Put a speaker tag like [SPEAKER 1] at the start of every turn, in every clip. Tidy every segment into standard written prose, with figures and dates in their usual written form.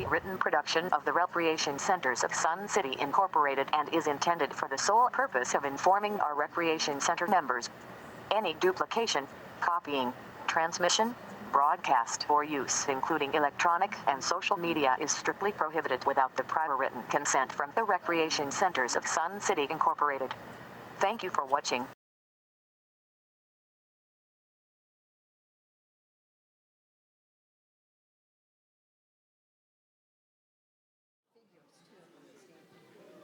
[SPEAKER 1] a written production of the Recreation Centers of Sun City Incorporated and is intended for the sole purpose of informing our Recreation Center members. Any duplication, copying, transmission, broadcast, or use, including electronic and social media, is strictly prohibited without the prior written consent from the Recreation Centers of Sun City Incorporated. Thank you for watching.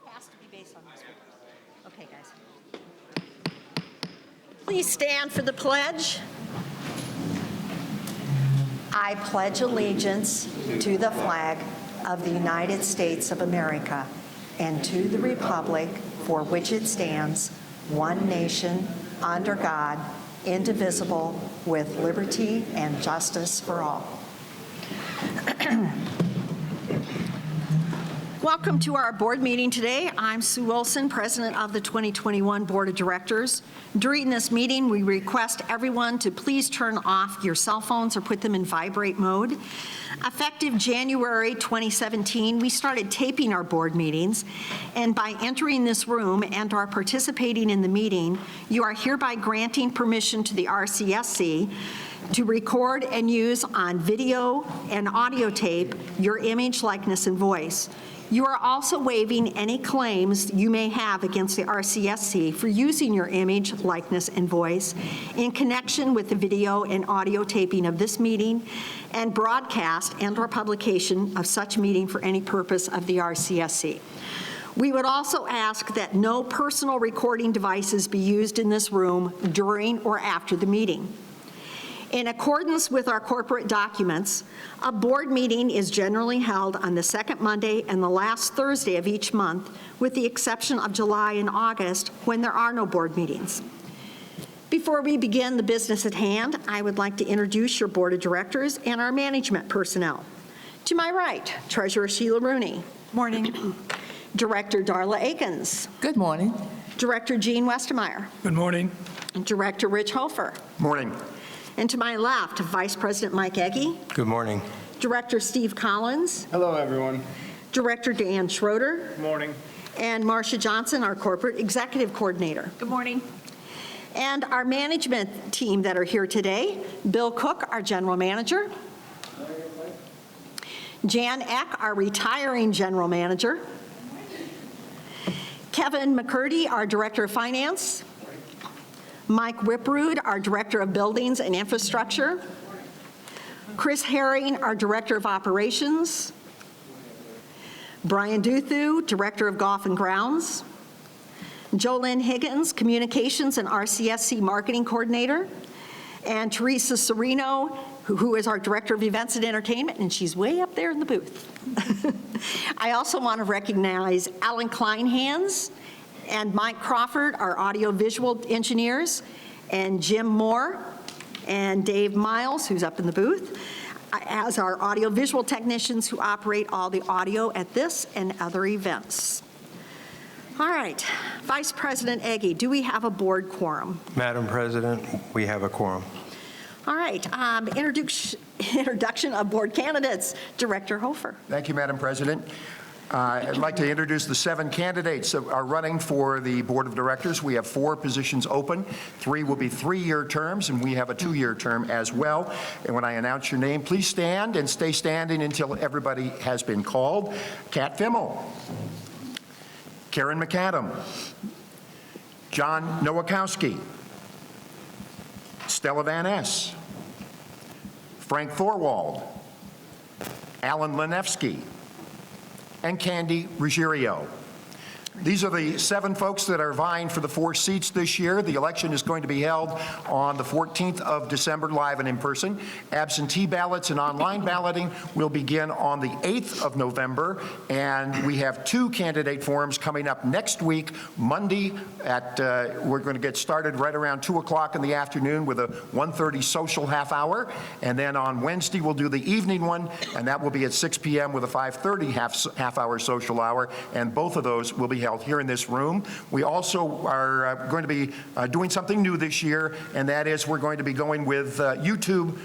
[SPEAKER 2] Has to be based on this one. Okay, guys. Please stand for the pledge. I pledge allegiance to the flag of the United States of America and to the republic for which it stands, one nation, under God, indivisible, with liberty and justice for all. Welcome to our board meeting today. I'm Sue Wilson, President of the 2021 Board of Directors. During this meeting, we request everyone to please turn off your cell phones or put them in vibrate mode. Effective January 2017, we started taping our board meetings, and by entering this room and are participating in the meeting, you are hereby granting permission to the RCSC to record and use on video and audio tape your image, likeness, and voice. You are also waiving any claims you may have against the RCSC for using your image, likeness, and voice in connection with the video and audio taping of this meeting and broadcast and/or publication of such meeting for any purpose of the RCSC. We would also ask that no personal recording devices be used in this room during or after the meeting. In accordance with our corporate documents, a board meeting is generally held on the second Monday and the last Thursday of each month, with the exception of July and August, when there are no board meetings. Before we begin the business at hand, I would like to introduce your board of directors and our management personnel. To my right, Treasurer Sheila Rooney.
[SPEAKER 3] Morning.
[SPEAKER 2] Director Darla Akins.
[SPEAKER 3] Good morning.
[SPEAKER 2] Director Jean Westermeyer.
[SPEAKER 4] Good morning.
[SPEAKER 2] And Director Rich Hofer.
[SPEAKER 4] Morning.
[SPEAKER 2] And to my left, Vice President Mike Egge.
[SPEAKER 4] Good morning.
[SPEAKER 2] Director Steve Collins.
[SPEAKER 5] Hello, everyone.
[SPEAKER 2] Director Dan Schroeder.
[SPEAKER 5] Good morning.
[SPEAKER 2] And Marcia Johnson, our Corporate Executive Coordinator.
[SPEAKER 3] Good morning.
[SPEAKER 2] And our management team that are here today, Bill Cook, our General Manager. Jan Eck, our retiring General Manager. Kevin McCurdy, our Director of Finance. Mike Whiprud, our Director of Buildings and Infrastructure. Chris Herring, our Director of Operations. Brian Duthu, Director of Golf and Grounds. Jolynn Higgins, Communications and RCSC Marketing Coordinator. And Teresa Serino, who is our Director of Events and Entertainment, and she's way up there in the booth. I also want to recognize Alan Kleinhans and Mike Crawford, our audio-visual engineers, and Jim Moore and Dave Miles, who's up in the booth, as our audio-visual technicians who operate all the audio at this and other events. All right, Vice President Egge, do we have a board quorum?
[SPEAKER 4] Madam President, we have a quorum.
[SPEAKER 2] All right, introduction of board candidates. Director Hofer.
[SPEAKER 6] Thank you, Madam President. I'd like to introduce the 7 candidates that are running for the Board of Directors. We have 4 positions open. 3 will be 3-year terms, and we have a 2-year term as well. And when I announce your name, please stand and stay standing until everybody has been called. Kat Fimmel, Karen McAdam, John Nowakowski, Stella Van Ness, Frank Thorwald, Alan Lenevsky, and Candy Ruggiero. These are the 7 folks that are vying for the 4 seats this year. The election is going to be held on the 14th of December, live and in person. Absentee ballots and online balloting will begin on the 8th of November, and we have 2 candidate forums coming up next week, Monday at, we're going to get started right around 2 o'clock in the afternoon with a 1:30 social half hour, and then on Wednesday we'll do the evening one, and that will be at 6 p.m. with a 5:30 half hour social hour, and both of those will be held here in this room. We also are going to be doing something new this year, and that is we're going to be going with YouTube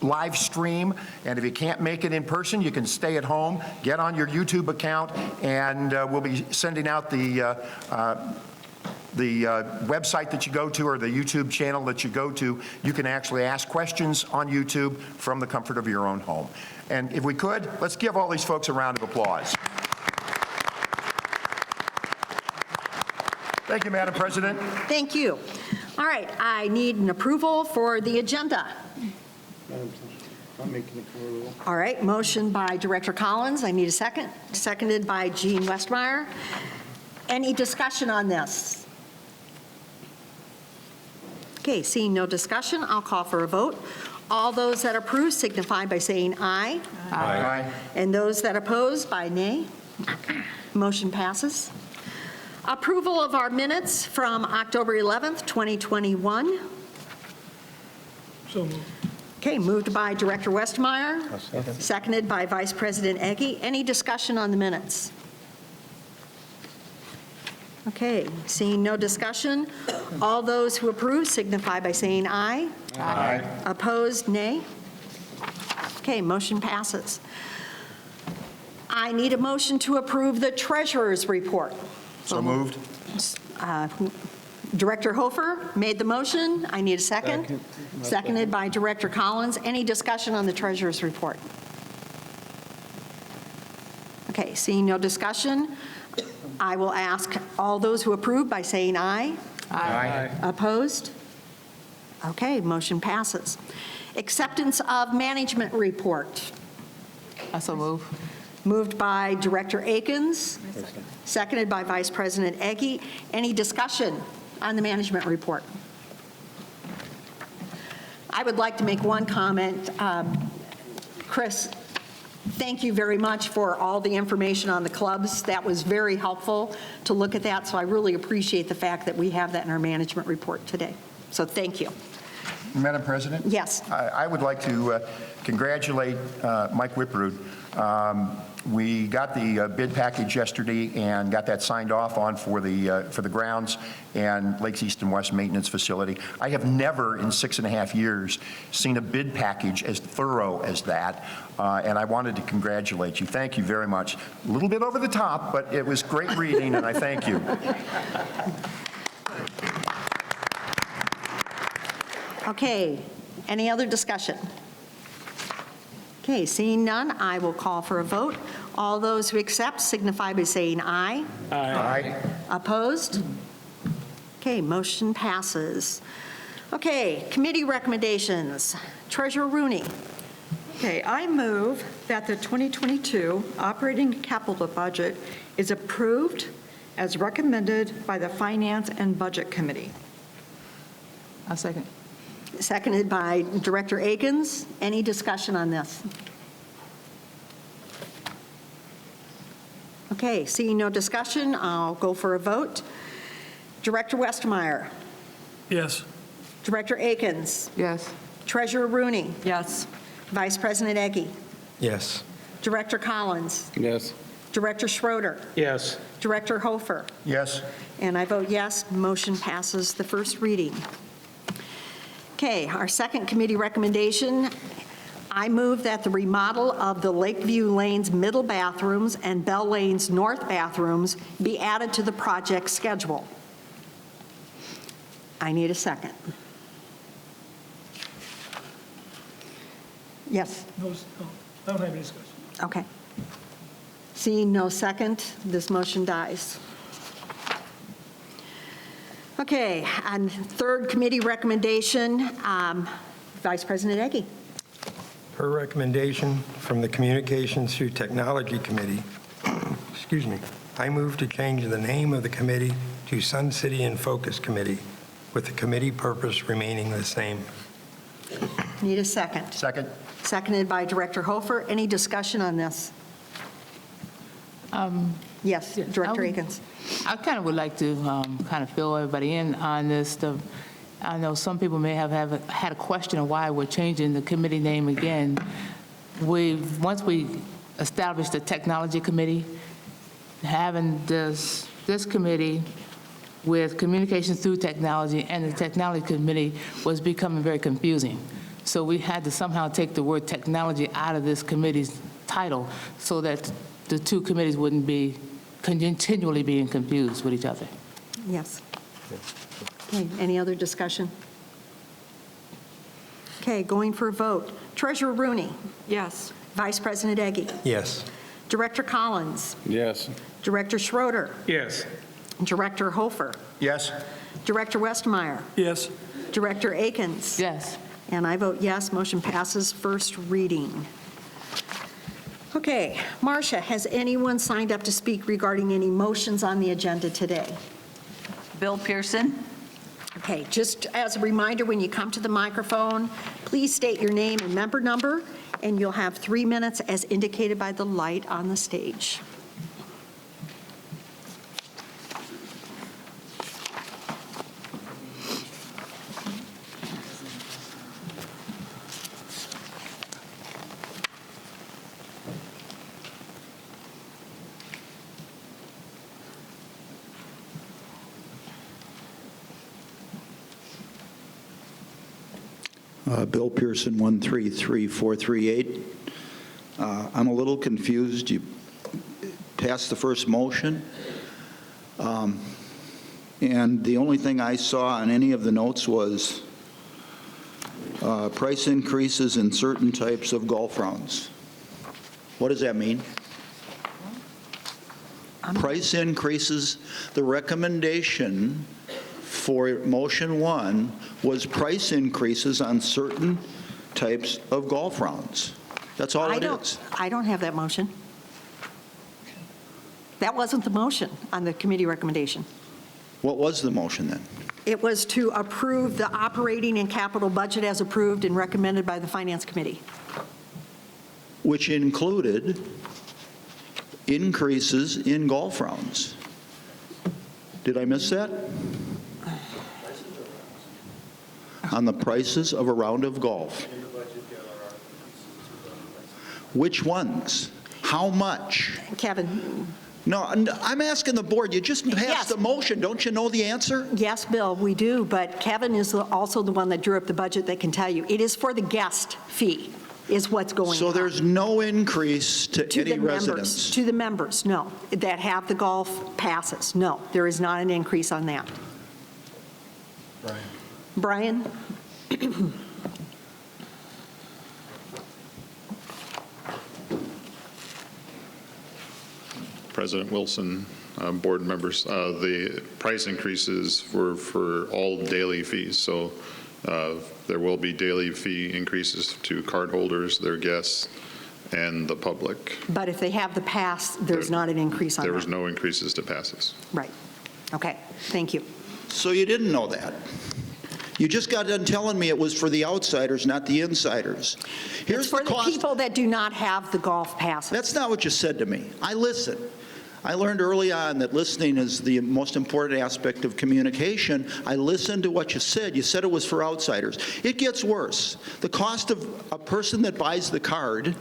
[SPEAKER 6] live stream, and if you can't make it in person, you can stay at home, get on your YouTube account, and we'll be sending out the website that you go to or the YouTube channel that you go to. You can actually ask questions on YouTube from the comfort of your own home. And if we could, let's give all these folks a round of applause. Thank you, Madam President.
[SPEAKER 2] Thank you. All right, I need an approval for the agenda.
[SPEAKER 3] I'm making it for
[SPEAKER 2] All right, motion by Director Collins. I need a second. Seconded by Jean Westmeyer. Any discussion on this? Okay, seeing no discussion, I'll call for a vote. All those that approve signify by saying aye.
[SPEAKER 6] Aye.
[SPEAKER 2] And those that oppose by nay. Motion passes. Approval of our minutes from October 11th, 2021.
[SPEAKER 3] So moved.
[SPEAKER 2] Okay, moved by Director Westmeyer, seconded by Vice President Egge. Any discussion on the minutes? Okay, seeing no discussion, all those who approve signify by saying aye.
[SPEAKER 6] Aye.
[SPEAKER 2] Opposed, nay. Okay, motion passes. I need a motion to approve the treasurer's report.
[SPEAKER 6] So moved.
[SPEAKER 2] Director Hofer made the motion. I need a second.
[SPEAKER 3] Second.
[SPEAKER 2] Seconded by Director Collins. Any discussion on the treasurer's report? Okay, seeing no discussion, I will ask all those who approve by saying aye.
[SPEAKER 6] Aye.
[SPEAKER 2] Opposed? Okay, motion passes. Acceptance of management report.
[SPEAKER 5] I so move.
[SPEAKER 2] Moved by Director Akins, seconded by Vice President Egge. Any discussion on the management report? I would like to make one comment. Chris, thank you very much for all the information on the clubs. That was very helpful to look at that, so I really appreciate the fact that we have that in our management report today. So thank you.
[SPEAKER 6] Madam President?
[SPEAKER 2] Yes.
[SPEAKER 6] I would like to congratulate Mike Whiprud. We got the bid package yesterday and got that signed off on for the grounds and Lakes East and West Maintenance Facility. I have never in 6.5 years seen a bid package as thorough as that, and I wanted to congratulate you. Thank you very much. A little bit over the top, but it was great reading, and I thank you.
[SPEAKER 2] Okay, any other discussion? Okay, seeing none, I will call for a vote. All those who accept signify by saying aye.
[SPEAKER 6] Aye.
[SPEAKER 2] Opposed? Okay, motion passes. Okay, committee recommendations. Treasurer Rooney.
[SPEAKER 7] Okay, I move that the 2022 operating capital budget is approved as recommended by the Finance and Budget Committee.
[SPEAKER 5] I second.
[SPEAKER 2] Seconded by Director Akins. Any discussion on this? Okay, seeing no discussion, I'll go for a vote. Director Westmeyer.
[SPEAKER 3] Yes.
[SPEAKER 2] Director Akins.
[SPEAKER 5] Yes.
[SPEAKER 2] Treasurer Rooney.
[SPEAKER 7] Yes.
[SPEAKER 2] Vice President Egge.
[SPEAKER 4] Yes.
[SPEAKER 2] Director Collins.
[SPEAKER 3] Yes.
[SPEAKER 2] Director Schroeder.
[SPEAKER 3] Yes.
[SPEAKER 2] Director Hofer.
[SPEAKER 6] Yes.
[SPEAKER 2] And I vote yes, motion passes the first reading. Okay, our second committee recommendation, I move that the remodel of the Lakeview Lanes middle bathrooms and Bell Lanes north bathrooms be added to the project schedule. I need a second. Yes,
[SPEAKER 3] No, I don't have any discussion.
[SPEAKER 2] okay. Seeing no second, this motion dies. Okay, and third committee recommendation, Vice President Egge.
[SPEAKER 4] Per recommendation from the Communications through Technology Committee, excuse me, I move to change the name of the committee to Sun City in Focus Committee, with the committee purpose remaining the same.
[SPEAKER 2] Need a second.
[SPEAKER 6] Second.
[SPEAKER 2] Seconded by Director Hofer. Any discussion on this? Yes, Director Akins.
[SPEAKER 5] I kind of would like to kind of fill everybody in on this. I know some people may have had a question of why we're changing the committee name again. Once we established the technology committee, having this committee with communications through technology and the technology committee was becoming very confusing. So so we had to somehow take the word technology out of this committee's title so that the two committees wouldn't be continually being confused with each other.
[SPEAKER 2] Yes. Okay, any other discussion? Okay, going for a vote. Treasurer Rooney.
[SPEAKER 7] Yes.
[SPEAKER 2] Vice President Eggy.
[SPEAKER 4] Yes.
[SPEAKER 2] Director Collins.
[SPEAKER 3] Yes.
[SPEAKER 2] Director Schroeder.
[SPEAKER 3] Yes.
[SPEAKER 2] Director Hofer.
[SPEAKER 6] Yes?
[SPEAKER 2] Director Westmeyer.
[SPEAKER 3] Yes.
[SPEAKER 2] Director Akins.
[SPEAKER 5] Yes.
[SPEAKER 2] And I vote yes, motion passes first reading. Okay, Marcia, has anyone signed up to speak regarding any motions on the agenda today?
[SPEAKER 8] Bill Pearson.
[SPEAKER 2] Okay, just as a reminder, when you come to the microphone, please state your name and member number, and you'll have 3 minutes as indicated by the light on the stage.
[SPEAKER 9] Bill Pearson, 133438. I'm a little confused. You passed the first motion, and the only thing I saw on any of the notes was price increases in certain types of golf rounds. What does that mean? Price increases, the recommendation for motion 1 was price increases on certain types of golf rounds. That's all it is.
[SPEAKER 2] I don't have that motion. That wasn't the motion on the committee recommendation.
[SPEAKER 9] What was the motion then?
[SPEAKER 2] It was to approve the operating and capital budget as approved and recommended by the Finance Committee.
[SPEAKER 9] Which included increases in golf rounds. Did I miss that? On the prices of a round of golf. Which ones? How much?
[SPEAKER 2] Kevin?
[SPEAKER 9] No, I'm asking the board, you just passed
[SPEAKER 2] Yes.
[SPEAKER 9] the motion, don't you know the answer?
[SPEAKER 2] Yes, Bill, we do, but Kevin is also the one that drew up the budget that can tell you. It is for the guest fee, is what's going on.
[SPEAKER 9] So there's no increase to
[SPEAKER 2] To
[SPEAKER 9] any
[SPEAKER 2] the members,
[SPEAKER 9] residents?
[SPEAKER 2] to the members, no, that have the golf passes. No, there is not an increase on that. Brian?
[SPEAKER 10] President Wilson, board members, the price increases were for all daily fees, so there will be daily fee increases to cardholders, their guests, and the public.
[SPEAKER 2] But if they have the pass, there's not an increase on that.
[SPEAKER 10] There was no increases to passes.
[SPEAKER 2] Right. Okay, thank you.
[SPEAKER 9] So you didn't know that? You just got done telling me it was for the outsiders, not the insiders. Here's
[SPEAKER 2] It's for the
[SPEAKER 9] cost.
[SPEAKER 2] people that do not have the golf passes.
[SPEAKER 9] That's not what you said to me. I listen. I learned early on that listening is the most important aspect of communication. I listened to what you said. You said it was for outsiders. It gets worse. The cost of a person that buys the card,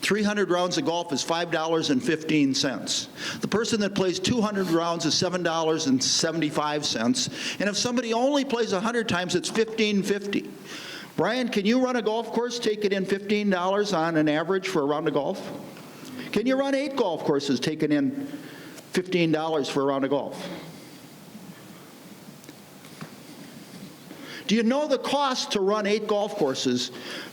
[SPEAKER 9] 300 rounds of golf is $5.15. The person that plays 200 rounds is $7.75. And if somebody only plays 100 times, it's $15.50. Brian, can you run a golf course, take it in $15 on an average for a round of golf? Can you run 8 golf courses, take it in $15 for a round of golf? Do you know the cost to run 8 golf courses,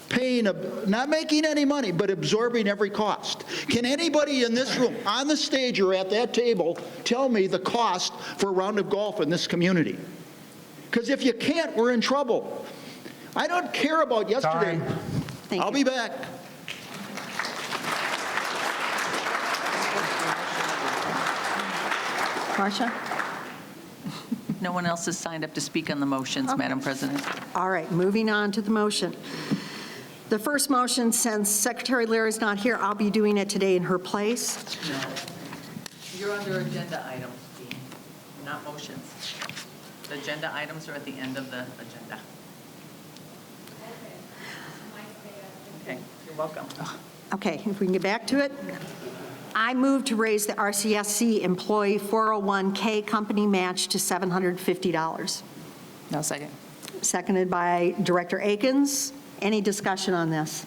[SPEAKER 9] paying, not making any money, but absorbing every cost? Can anybody in this room, on the stage or at that table, tell me the cost for a round of golf in this community? Because if you can't, we're in trouble. I don't care about yesterday.
[SPEAKER 2] Thank
[SPEAKER 9] I'll
[SPEAKER 2] you.
[SPEAKER 9] be back.
[SPEAKER 2] Marcia?
[SPEAKER 8] No one else has signed up to speak on the motions,
[SPEAKER 2] Okay.
[SPEAKER 8] Madam President.
[SPEAKER 2] All right, moving on to the motion. The first motion, since Secretary Leary's not here, I'll be doing it today in her place.
[SPEAKER 8] You're under agenda items, Dean, not motions. The agenda items are at the end of the agenda. Okay, you're welcome.
[SPEAKER 2] Okay, if we can get back to it. I move to raise the RCSC employee 401K company match to $750.
[SPEAKER 5] No, second.
[SPEAKER 2] Seconded by Director Akins. Any discussion on this?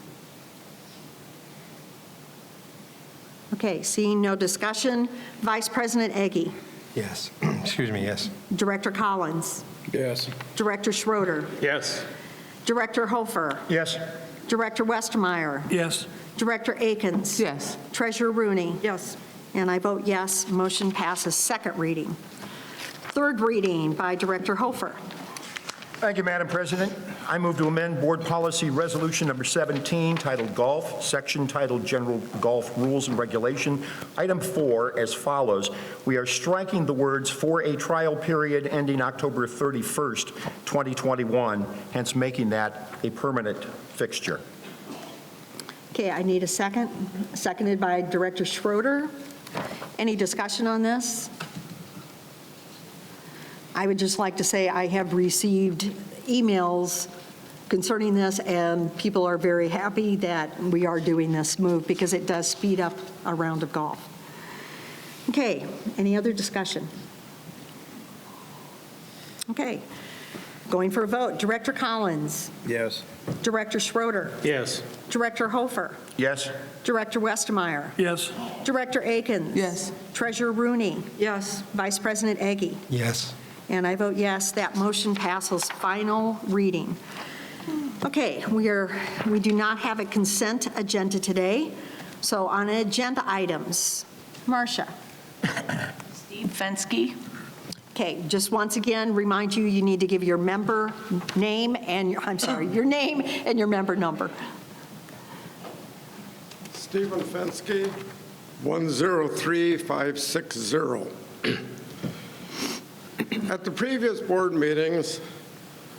[SPEAKER 2] Okay, seeing no discussion, Vice President Eggy,
[SPEAKER 4] Yes. Excuse me, yes.
[SPEAKER 2] Director Collins,
[SPEAKER 3] Yes.
[SPEAKER 2] Director Schroeder,
[SPEAKER 3] Yes.
[SPEAKER 2] Director Hofer,
[SPEAKER 6] Yes.
[SPEAKER 2] Director Westermeyer,
[SPEAKER 3] Yes.
[SPEAKER 2] Director Akins.
[SPEAKER 5] Yes.
[SPEAKER 2] Treasurer Rooney.
[SPEAKER 7] Yes.
[SPEAKER 2] And I vote yes, motion passes second reading. Third reading by Director Hofer.
[SPEAKER 6] Thank you, Madam President. I move to amend Board Policy Resolution Number 17, titled Golf, section titled General Golf Rules and Regulation, Item 4, as follows. We are striking the words "for a trial period ending October 31st, 2021," hence making that a permanent fixture.
[SPEAKER 2] Okay, I need a second. Seconded by Director Schroeder. Any discussion on this? I would just like to say I have received emails concerning this, and people are very happy that we are doing this move because it does speed up a round of golf. Okay, any other discussion? Okay, going for a vote. Director Collins,
[SPEAKER 3] Yes.
[SPEAKER 2] Director Schroeder,
[SPEAKER 3] Yes.
[SPEAKER 2] Director Hofer,
[SPEAKER 6] Yes?
[SPEAKER 2] Director Westermeyer,
[SPEAKER 3] Yes.
[SPEAKER 2] Director Akins.
[SPEAKER 5] Yes.
[SPEAKER 2] Treasurer Rooney,
[SPEAKER 7] Yes.
[SPEAKER 2] Vice President Eggy.
[SPEAKER 4] Yes.
[SPEAKER 2] And I vote yes, that motion passes final reading. Okay, we do not have a consent agenda today, so on agenda items, Marcia.
[SPEAKER 11] Steve Fensky.
[SPEAKER 2] Okay, just once again, remind you, you need to give your member name and, your name and your member number.
[SPEAKER 12] Stephen Fensky, 103560. At the previous board meetings,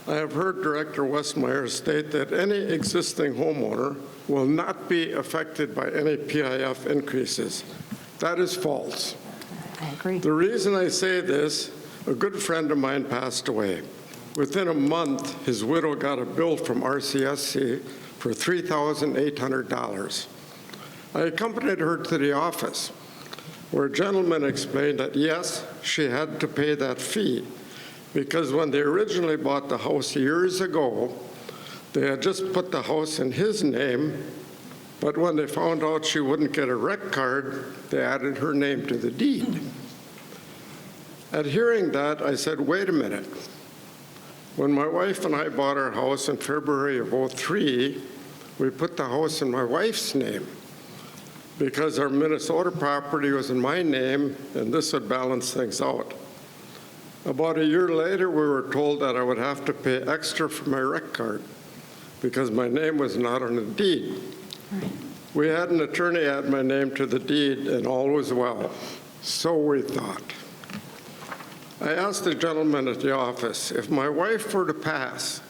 [SPEAKER 12] I have heard Director Westmeyer state that any existing homeowner will not be affected by any PIF increases. That is false.
[SPEAKER 2] I agree.
[SPEAKER 12] The reason I say this, a good friend of mine passed away. Within a month, his widow got a bill from RCSC for $3,800. I accompanied her to the office, where a gentleman explained that, yes, she had to pay that fee because when they originally bought the house years ago, they had just put the house in his name, but when they found out she wouldn't get a rec card, they added her name to the deed. At hearing that, I said, wait a minute. When my wife and I bought our house in February of '03, we put the house in my wife's name because our Minnesota property was in my name, and this would balance things out. About a year later, we were told that I would have to pay extra for my rec card because my name was not on the deed. We had an attorney add my name to the deed, and all was well. So we thought. I asked the gentleman at the office, if my wife were to pass,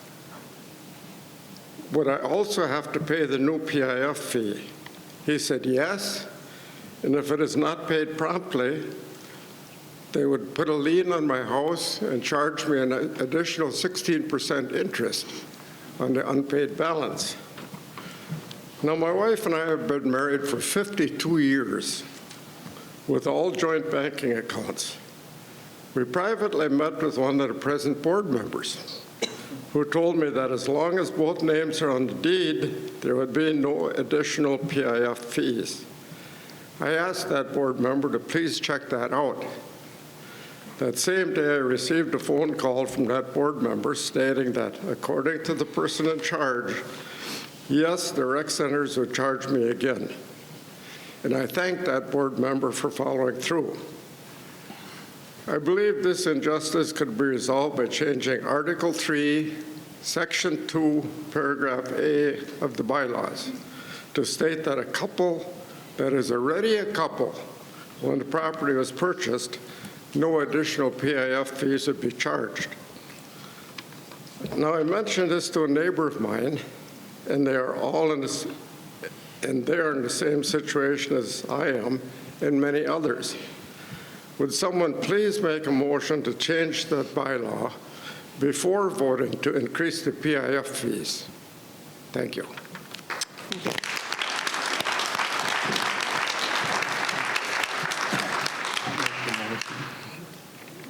[SPEAKER 12] would I also have to pay the new PIF fee? He said yes, and if it is not paid promptly, they would put a lien on my house and charge me an additional 16% interest on the unpaid balance. Now, my wife and I have been married for 52 years with all joint banking accounts. We privately met with one of the present board members who told me that as long as both names are on the deed, there would be no additional PIF fees. I asked that board member to please check that out. That same day, I received a phone call from that board member stating that, according to the person in charge, yes, the rec centers would charge me again. And I thanked that board member for following through. I believe this injustice could be resolved by changing Article 3, Section 2, Paragraph A of the bylaws to state that a couple that is already a couple when the property was purchased, no additional PIF fees would be charged. Now, I mentioned this to a neighbor of mine, and they are all in this, and they're in the same situation as I am and many others. Would someone please make a motion to change that bylaw before voting to increase the PIF fees? Thank you.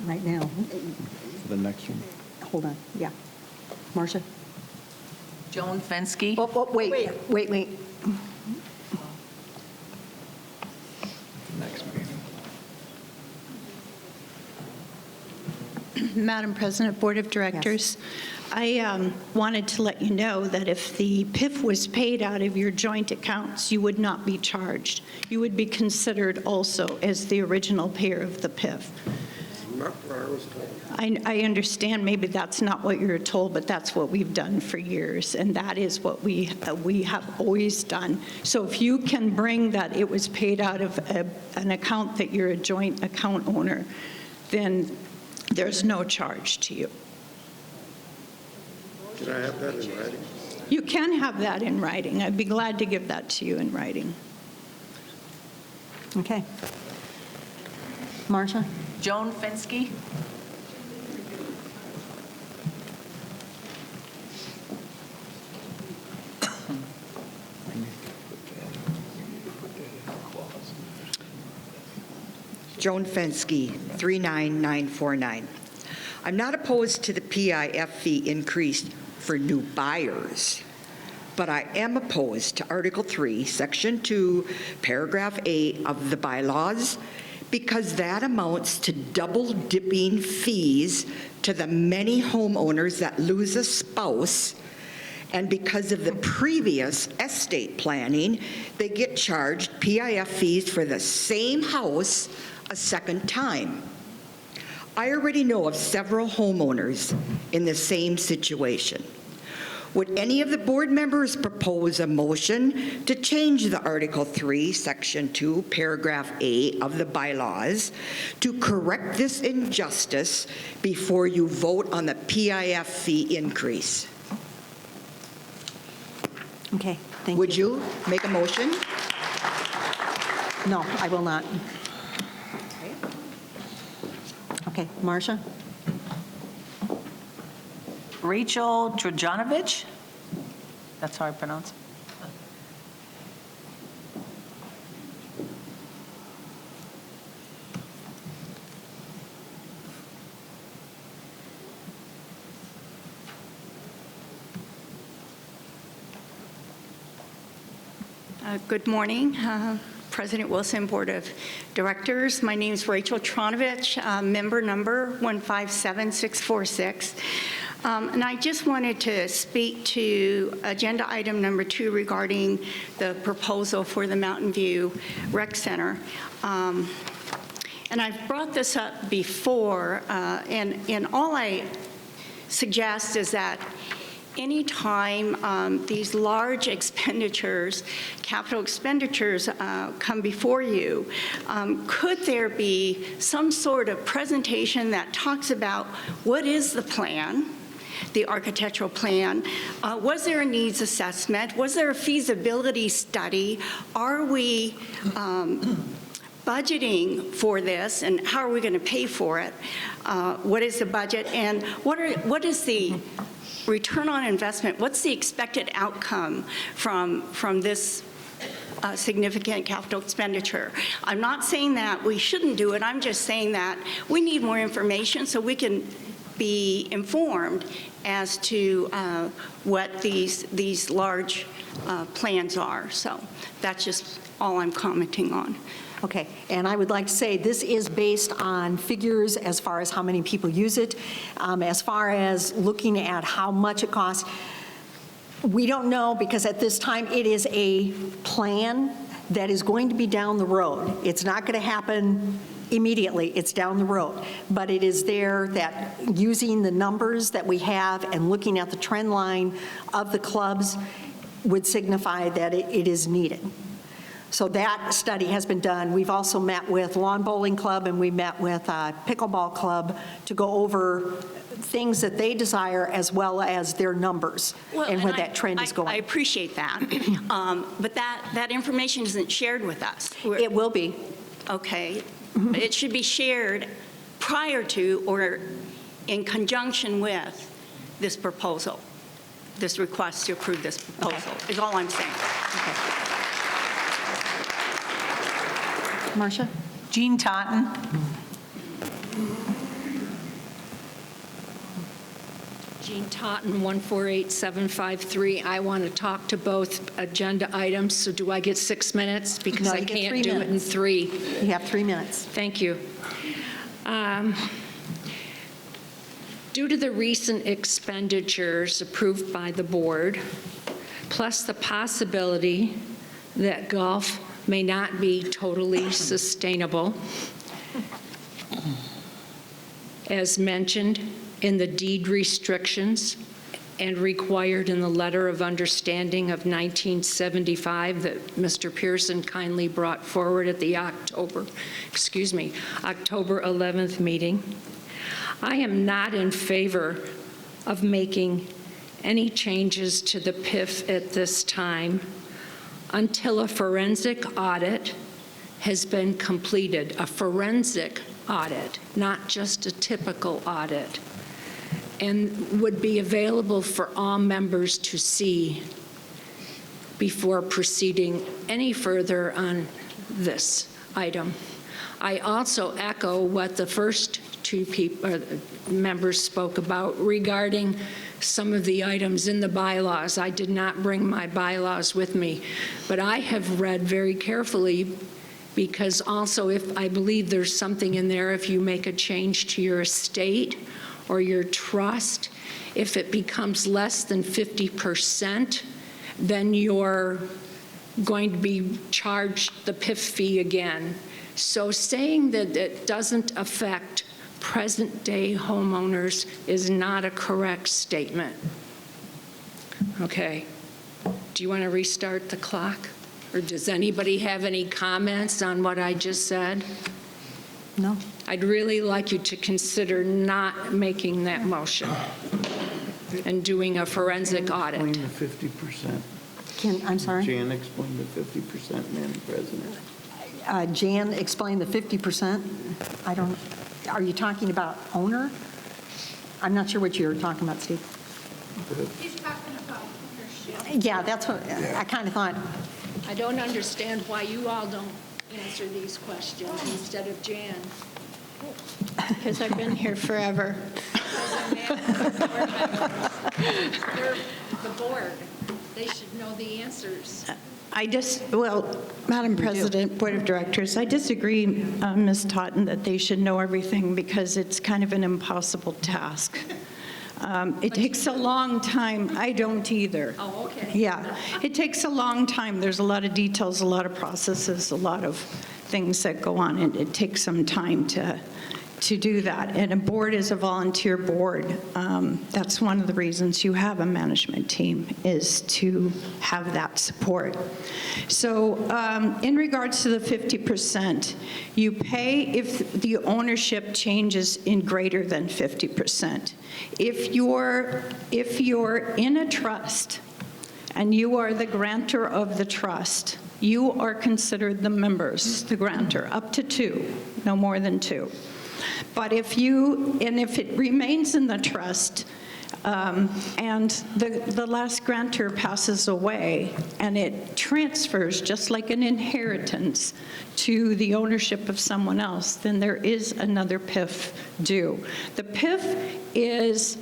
[SPEAKER 2] Right now.
[SPEAKER 9] The next one.
[SPEAKER 2] Hold on, yeah. Marcia?
[SPEAKER 8] Joan Fensky.
[SPEAKER 2] Wait.
[SPEAKER 11] Madam President, Board of Directors, I wanted to let you know that if the PIF was paid out of your joint accounts, you would not be charged. You would be considered also as the original payer of the PIF.
[SPEAKER 12] Not what I was told.
[SPEAKER 11] I understand maybe that's not what you're told, but that's what we've done for years, and that is what we have always done. So if you can bring that it was paid out of an account that you're a joint account owner, then there's no charge to you.
[SPEAKER 12] Can I have that in writing?
[SPEAKER 11] You can have that in writing. I'd be glad to give that to you in writing.
[SPEAKER 2] Okay. Marcia?
[SPEAKER 8] Joan Fensky.
[SPEAKER 13] Joan Fensky, 39949. I'm not opposed to the PIF fee increase for new buyers, but I am opposed to Article 3, Section 2, Paragraph A of the bylaws, because that amounts to double dipping fees to the many homeowners that lose a spouse, and because of the previous estate planning, they get charged PIF fees for the same house a second time. I already know of several homeowners in the same situation. Would any of the board members propose a motion to change the Article 3, Section 2, Paragraph A of the bylaws to correct this injustice before you vote on the PIF fee increase?
[SPEAKER 2] Okay, thank you.
[SPEAKER 13] Would you make a motion?
[SPEAKER 2] No, I will not. Okay, Marcia?
[SPEAKER 8] Rachel Trojanovich. That's how I pronounce it.
[SPEAKER 11] Good morning, President Wilson, Board of Directors. My name is Rachel Tronovich, member number 157646. And I just wanted to speak to agenda item number 2 regarding the proposal for the Mountain View Rec Center. And I've brought this up before, and all I suggest is that anytime these large expenditures, capital expenditures come before you, could there be some sort of presentation that talks about what is the plan, the architectural plan? Was there a needs assessment? Was there a feasibility study? Are we budgeting for this, and how are we going to pay for it? What is the budget, and what is the return on investment? What's the expected outcome from this significant capital expenditure? I'm not saying that we shouldn't do it. I'm just saying that we need more information so we can be informed as to what these large plans are. So that's just all I'm commenting on.
[SPEAKER 2] Okay, and I would like to say this is based on figures as far as how many people use it. As far as looking at how much it costs, we don't know, because at this time it is a plan that is going to be down the road. It's not going to happen immediately, it's down the road. But it is there that using the numbers that we have and looking at the trend line of the clubs would signify that it is needed. So that study has been done. We've also met with Lawn Bowling Club and we met with Pickleball Club to go over things that they desire as well as their numbers and where that trend is going.
[SPEAKER 11] I appreciate that, but that information isn't shared with us.
[SPEAKER 2] It will be.
[SPEAKER 11] Okay. It should be shared prior to or in conjunction with this proposal, this request to approve this proposal, is all I'm saying.
[SPEAKER 2] Okay. Marcia?
[SPEAKER 8] Jean Totten.
[SPEAKER 14] Jean Totten, 148753. I want to talk to both agenda items, so do I get 6 minutes? Because
[SPEAKER 2] No,
[SPEAKER 14] I
[SPEAKER 2] you get
[SPEAKER 14] can't
[SPEAKER 2] 3
[SPEAKER 14] do it in
[SPEAKER 2] minutes.
[SPEAKER 14] 3.
[SPEAKER 2] You have 3 minutes.
[SPEAKER 14] Thank you. Due to the recent expenditures approved by the board, plus the possibility that golf may not be totally sustainable, as mentioned in the deed restrictions and required in the letter of understanding of 1975 that Mr. Pearson kindly brought forward at the October 11th meeting, I am not in favor of making any changes to the PIF at this time until a forensic audit has been completed, a forensic audit, not just a typical audit, and would be available for all members to see before proceeding any further on this item. I also echo what the first two members spoke about regarding some of the items in the bylaws. I did not bring my bylaws with me, but I have read very carefully, because also if I believe there's something in there, if you make a change to your estate or your trust, if it becomes less than 50%, then you're going to be charged the PIF fee again. So saying that it doesn't affect present-day homeowners is not a correct statement. Okay. Do you want to restart the clock? Or does anybody have any comments on what I just said?
[SPEAKER 2] No.
[SPEAKER 14] I'd really like you to consider not making that motion and doing a forensic audit.
[SPEAKER 15] Explain the 50%.
[SPEAKER 2] I'm sorry?
[SPEAKER 15] Jan, explain the 50%, Madam President.
[SPEAKER 2] Jan explained the 50%. I don't, are you talking about owner? I'm not sure what you're talking about, Steve.
[SPEAKER 14] He's talking about ownership.
[SPEAKER 2] Yeah, that's what I kind of thought.
[SPEAKER 14] I don't understand why you all don't answer these questions instead of Jan.
[SPEAKER 16] Because I've been here forever.
[SPEAKER 14] They're the board. They should know the answers.
[SPEAKER 16] Madam President, Board of Directors, I disagree, Ms. Totten, that they should know everything because it's kind of an impossible task. It takes a long time. I don't either.
[SPEAKER 14] Oh, okay.
[SPEAKER 16] Yeah, it takes a long time. There's a lot of details, a lot of processes, a lot of things that go on, and it takes some time to do that. And a board is a volunteer board. That's one of the reasons you have a management team, is to have that support. So in regards to the 50%, you pay if the ownership changes in greater than 50%. If you're in a trust and you are the grantor of the trust, you are considered the members, the grantor, up to 2, no more than 2. But if it remains in the trust, and the last grantor passes away, and it transfers just like an inheritance to the ownership of someone else, then there is another PIF due. The PIF is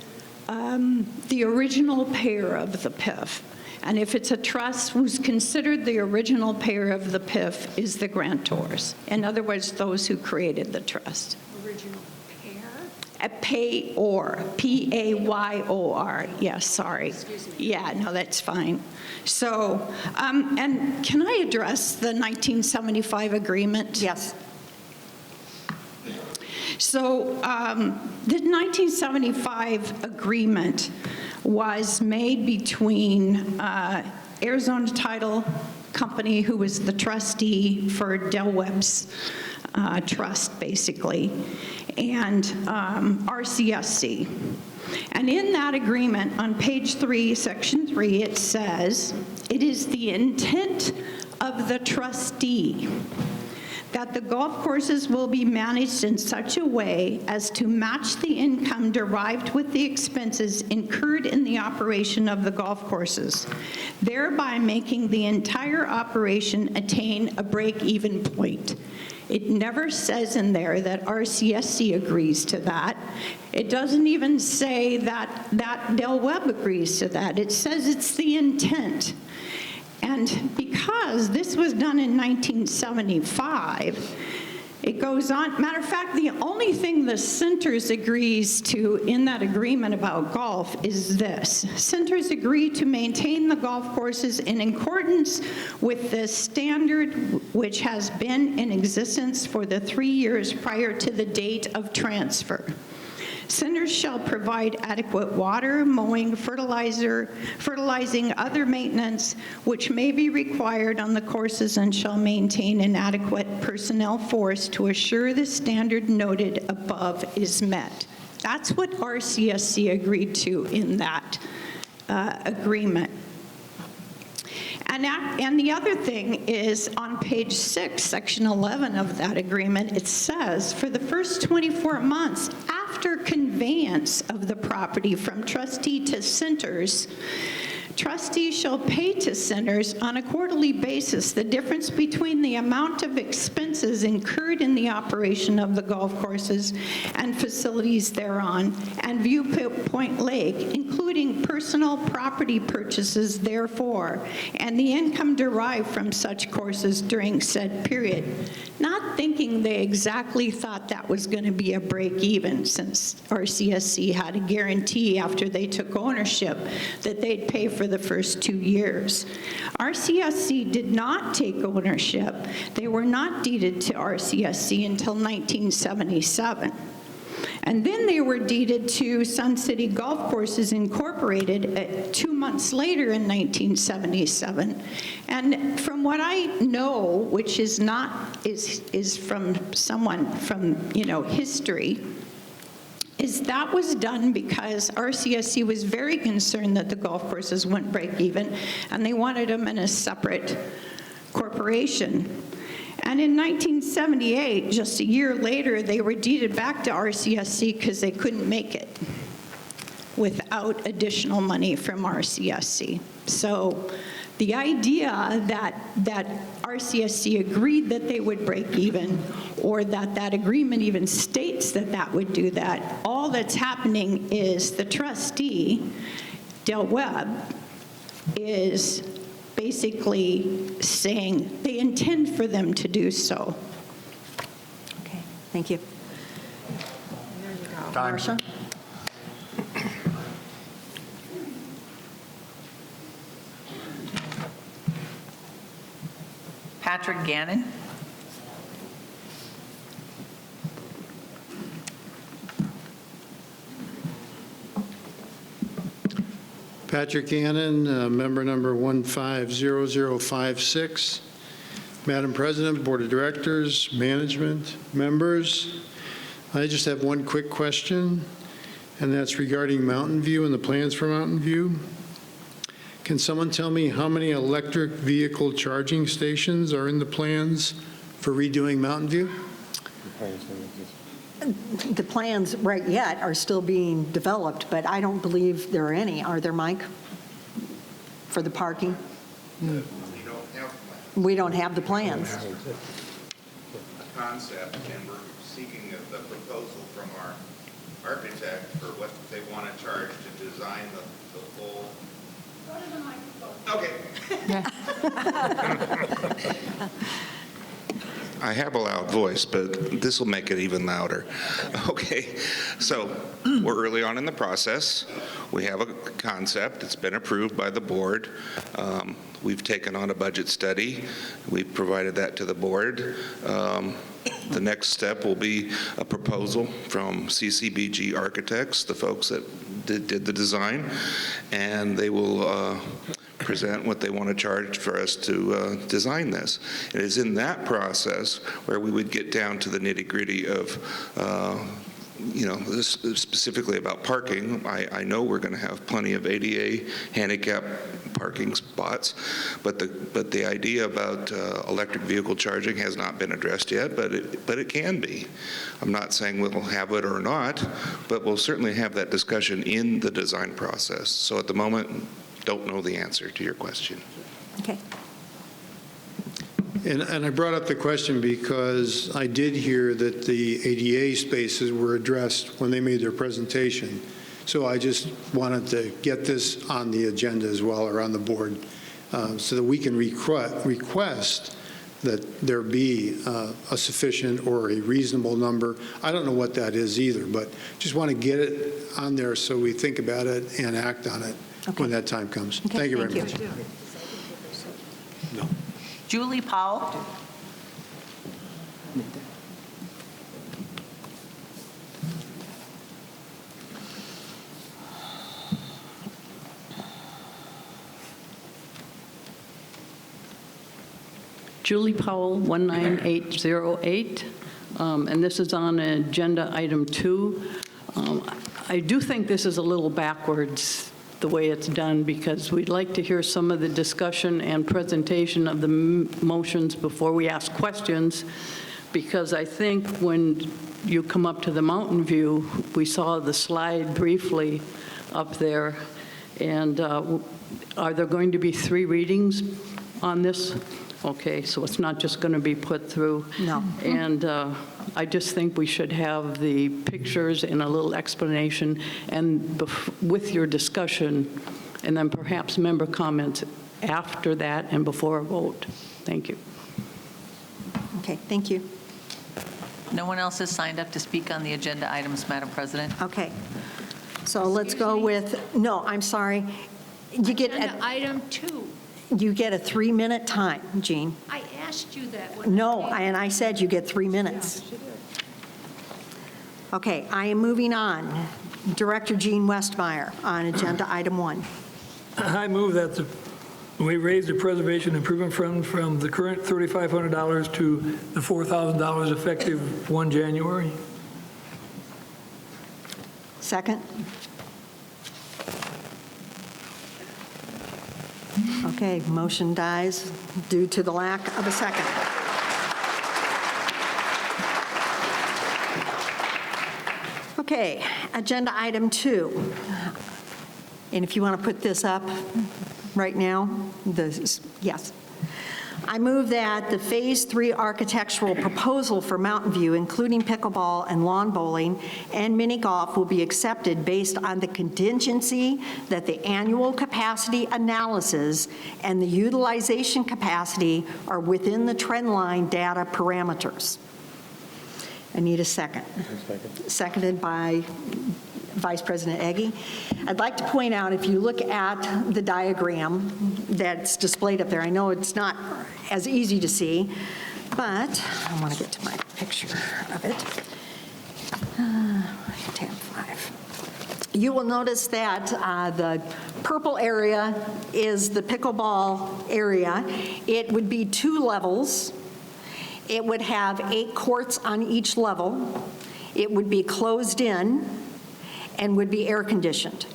[SPEAKER 16] the original payer of the PIF. And if it's a trust, who's considered the original payer of the PIF is the grantors. In other words, those who created the trust.
[SPEAKER 14] Original payer?
[SPEAKER 16] A payor, P-A-Y-O-R. Yes, sorry.
[SPEAKER 14] Excuse me.
[SPEAKER 16] Yeah, no, that's fine. So, and can I address the 1975 agreement?
[SPEAKER 2] Yes.
[SPEAKER 16] So the 1975 agreement was made between Arizona Title Company, who was the trustee for Del Webb's trust, basically, and RCSC. And in that agreement, on page 3, section 3, it says, "It is the intent of the trustee that the golf courses will be managed in such a way as to match the income derived with the expenses incurred in the operation of the golf courses, thereby making the entire operation attain a break-even point." It never says in there that RCSC agrees to that. It doesn't even say that Del Webb agrees to that. It says it's the intent. And because this was done in 1975, it goes on. Matter of fact, the only thing the Centers agrees to in that agreement about golf is this. Centers agree to maintain the golf courses in accordance with the standard which has been in existence for the 3 years prior to the date of transfer. Centers shall provide adequate water, mowing, fertilizing, other maintenance which may be required on the courses, and shall maintain an adequate personnel force to assure the standard noted above is met. That's what RCSC agreed to in that agreement. And the other thing is on page 6, section 11 of that agreement, it says, for the first 24 months after conveyance of the property from trustee to Centers, trustees shall pay to Centers on a quarterly basis the difference between the amount of expenses incurred in the operation of the golf courses and facilities thereon and Viewpoint Lake, including personal property purchases therefore, and the income derived from such courses during said period. Not thinking they exactly thought that was going to be a break even, since RCSC had a guarantee after they took ownership that they'd pay for the first 2 years. RCSC did not take ownership. They were not deeded to RCSC until 1977. And then they were deeded to Sun City Golf Courses Incorporated 2 months later in 1977. And from what I know, which is from someone from, history, is that was done because RCSC was very concerned that the golf courses wouldn't break even, and they wanted them in a separate corporation. And in 1978, just a year later, they were deeded back to RCSC because they couldn't make it without additional money from RCSC. So the idea that RCSC agreed that they would break even, or that agreement even states that would do that, all that's happening is the trustee, Del Webb, is basically saying they intend for them to do so.
[SPEAKER 2] Okay, thank you. There you go. Marcia?
[SPEAKER 8] Patrick Gannon.
[SPEAKER 17] Patrick Gannon, member number 150056. Madam President, Board of Directors, management, members, I just have one quick question, and that's regarding Mountain View and the plans for Mountain View. Can someone tell me how many electric vehicle charging stations are in the plans for redoing Mountain View?
[SPEAKER 2] The plans right yet are still being developed, but I don't believe there are any. Are there, Mike, for the parking? We don't have the plans.
[SPEAKER 18] A concept, and we're seeking the proposal from our architect for what they want to charge to design the full. Go to the microphone. Okay.
[SPEAKER 19] I have a loud voice, but this will make it even louder. Okay, so we're early on in the process. We have a concept. It's been approved by the board. We've taken on a budget study. We've provided that to the board. The next step will be a proposal from CCBG Architects, the folks that did the design, and they will present what they want to charge for us to design this. It is in that process where we would get down to the nitty-gritty of specifically about parking. I know we're going to have plenty of ADA handicap parking spots, but the idea about electric vehicle charging has not been addressed yet, but it can be. I'm not saying we'll have it or not, but we'll certainly have that discussion in the design process. So at the moment, don't know the answer to your question.
[SPEAKER 2] Okay.
[SPEAKER 17] And I brought up the question because I did hear that the ADA spaces were addressed when they made their presentation. So I just wanted to get this on the agenda as well, or on the board, so that we can request that there be a sufficient or a reasonable number. I don't know what that is either, but just want to get it on there so we think about it and act on it when that time comes.
[SPEAKER 2] Okay,
[SPEAKER 17] Thank you very
[SPEAKER 2] thank
[SPEAKER 17] much.
[SPEAKER 2] you.
[SPEAKER 17] No.
[SPEAKER 8] Julie Powell.
[SPEAKER 20] Julie Powell, 19808, and this is on agenda item 2. I do think this is a little backwards, the way it's done, because we'd like to hear some of the discussion and presentation of the motions before we ask questions, because I think when you come up to the Mountain View, we saw the slide briefly up there, and are there going to be 3 readings on this? Okay, so it's not just going to be put through.
[SPEAKER 2] No.
[SPEAKER 20] And I just think we should have the pictures and a little explanation, and with your discussion, and then perhaps member comments after that and before a vote. Thank you.
[SPEAKER 2] Okay, thank you.
[SPEAKER 8] No one else has signed up to speak on the agenda items, Madam President.
[SPEAKER 2] Okay. So let's go with, no, I'm sorry. You get
[SPEAKER 14] Item 2.
[SPEAKER 2] You get a 3-minute time, Jean.
[SPEAKER 14] I asked you that when
[SPEAKER 2] No, and I said you get 3 minutes. Okay, I am moving on. Director Jean Westmeyer on agenda item 1.
[SPEAKER 3] I move that we raise the preservation improvement fund from the current $3,500 to the $4,000 effective 1 January.
[SPEAKER 2] Second? Okay, motion dies due to the lack of a second. Okay, agenda item 2. And if you want to put this up right now, yes. I move that the Phase 3 architectural proposal for Mountain View, including pickleball and lawn bowling and mini golf, will be accepted based on the contingency that the annual capacity analysis and the utilization capacity are within the trend line data parameters. I need a second. Seconded by Vice President Egge. I'd like to point out, if you look at the diagram that's displayed up there, I know it's not as easy to see, but I want to get to my picture of it. Tab 5. You will notice that the purple area is the pickleball area. It would be 2 levels. It would have 8 courts on each level. It would be closed in and would be air-conditioned.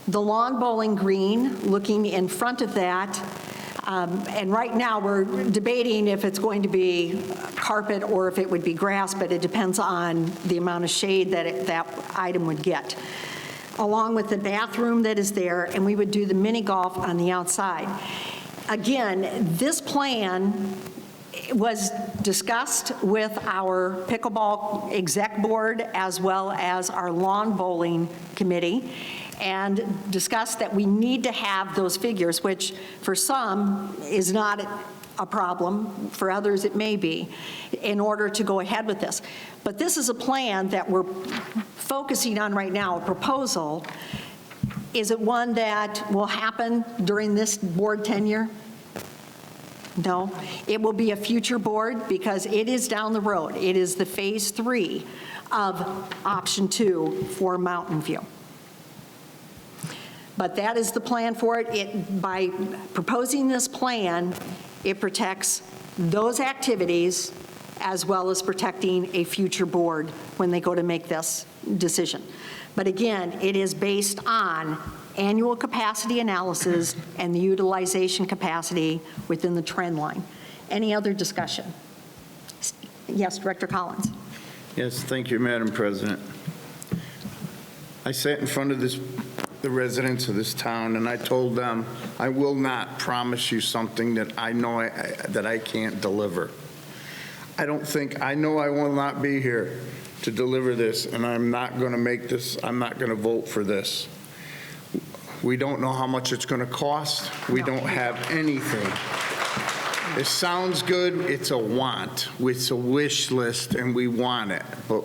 [SPEAKER 2] The lawn bowling green, looking in front of that, and right now we're debating if it's going to be carpet or if it would be grass, but it depends on the amount of shade that that item would get, along with the bathroom that is there, and we would do the mini golf on the outside. Again, this plan was discussed with our pickleball exec board as well as our lawn bowling committee, and discussed that we need to have those figures, which for some is not a problem, for others it may be, in order to go ahead with this. But this is a plan that we're focusing on right now, a proposal. Is it one that will happen during this board tenure? No, it will be a future board because it is down the road. It is the Phase 3 of option 2 for Mountain View. But that is the plan for it. By proposing this plan, it protects those activities as well as protecting a future board when they go to make this decision. But again, it is based on annual capacity analysis and the utilization capacity within the trend line. Any other discussion? Yes, Director Collins.
[SPEAKER 15] Yes, thank you, Madam President. I sat in front of this
[SPEAKER 21] the residents of this town, and I told them, I will not promise you something that I know that I can't deliver. I know I will not be here to deliver this, and I'm not going to make this, I'm not going to vote for this. We don't know how much it's going to cost. We don't have anything. It sounds good, it's a want, it's a wish list, and we want it, but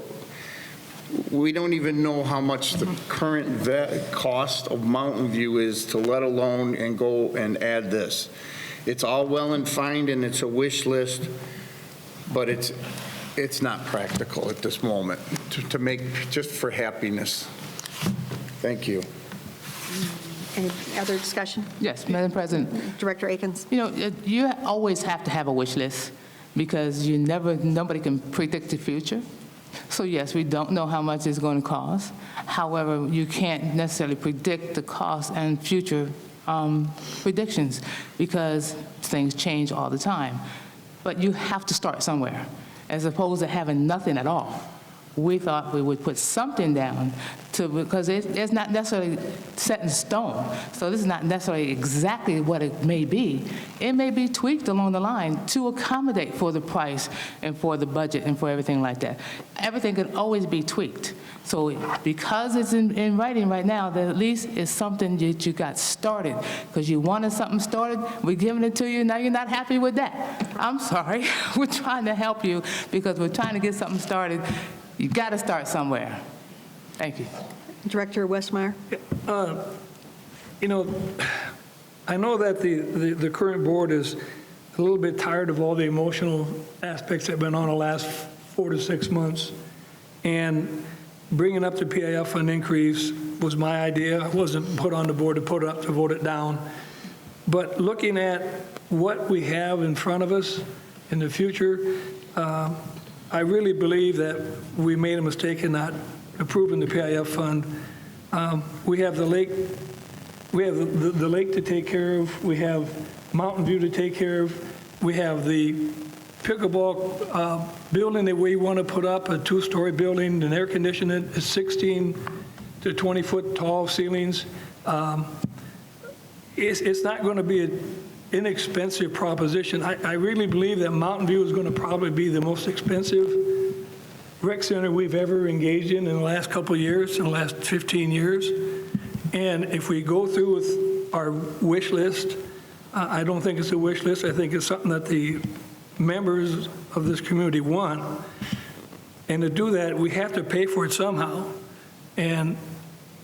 [SPEAKER 21] we don't even know how much the current cost of Mountain View is to let alone and go and add this. It's all well and fine, and it's a wish list, but it's not practical at this moment to make just for happiness. Thank you.
[SPEAKER 2] Any other discussion?
[SPEAKER 5] Yes, Madam President.
[SPEAKER 2] Director Akins?
[SPEAKER 5] You know, you always have to have a wish list because nobody can predict the future. So yes, we don't know how much it's going to cost. However, you can't necessarily predict the cost and future predictions because things change all the time. But you have to start somewhere, as opposed to having nothing at all. We thought we would put something down because it's not necessarily set in stone. So this is not necessarily exactly what it may be. It may be tweaked along the line to accommodate for the price and for the budget and for everything like that. Everything can always be tweaked. So because it's in writing right now, that at least is something that you got started. Because you wanted something started, we're giving it to you, now you're not happy with that. I'm sorry. We're trying to help you because we're trying to get something started. You got to start somewhere. Thank you.
[SPEAKER 2] Director Westmeyer?
[SPEAKER 3] You know, I know that the current board is a little bit tired of all the emotional aspects that have been on the last 4 to 6 months. And bringing up the PIF fund increase was my idea. I wasn't put on the board to put it up to vote it down. But looking at what we have in front of us in the future, I really believe that we made a mistake in not approving the PIF fund. We have the lake. We have the lake to take care of. We have Mountain View to take care of. We have the pickleball building that we want to put up, a 2-story building, and air condition it. It's 16 to 20 foot tall ceilings. It's not going to be an inexpensive proposition. I really believe that Mountain View is going to probably be the most expensive rec center we've ever engaged in the last couple of years, in the last 15 years. And if we go through with our wish list, I don't think it's a wish list. I think it's something that the members of this community want. And to do that, we have to pay for it somehow. And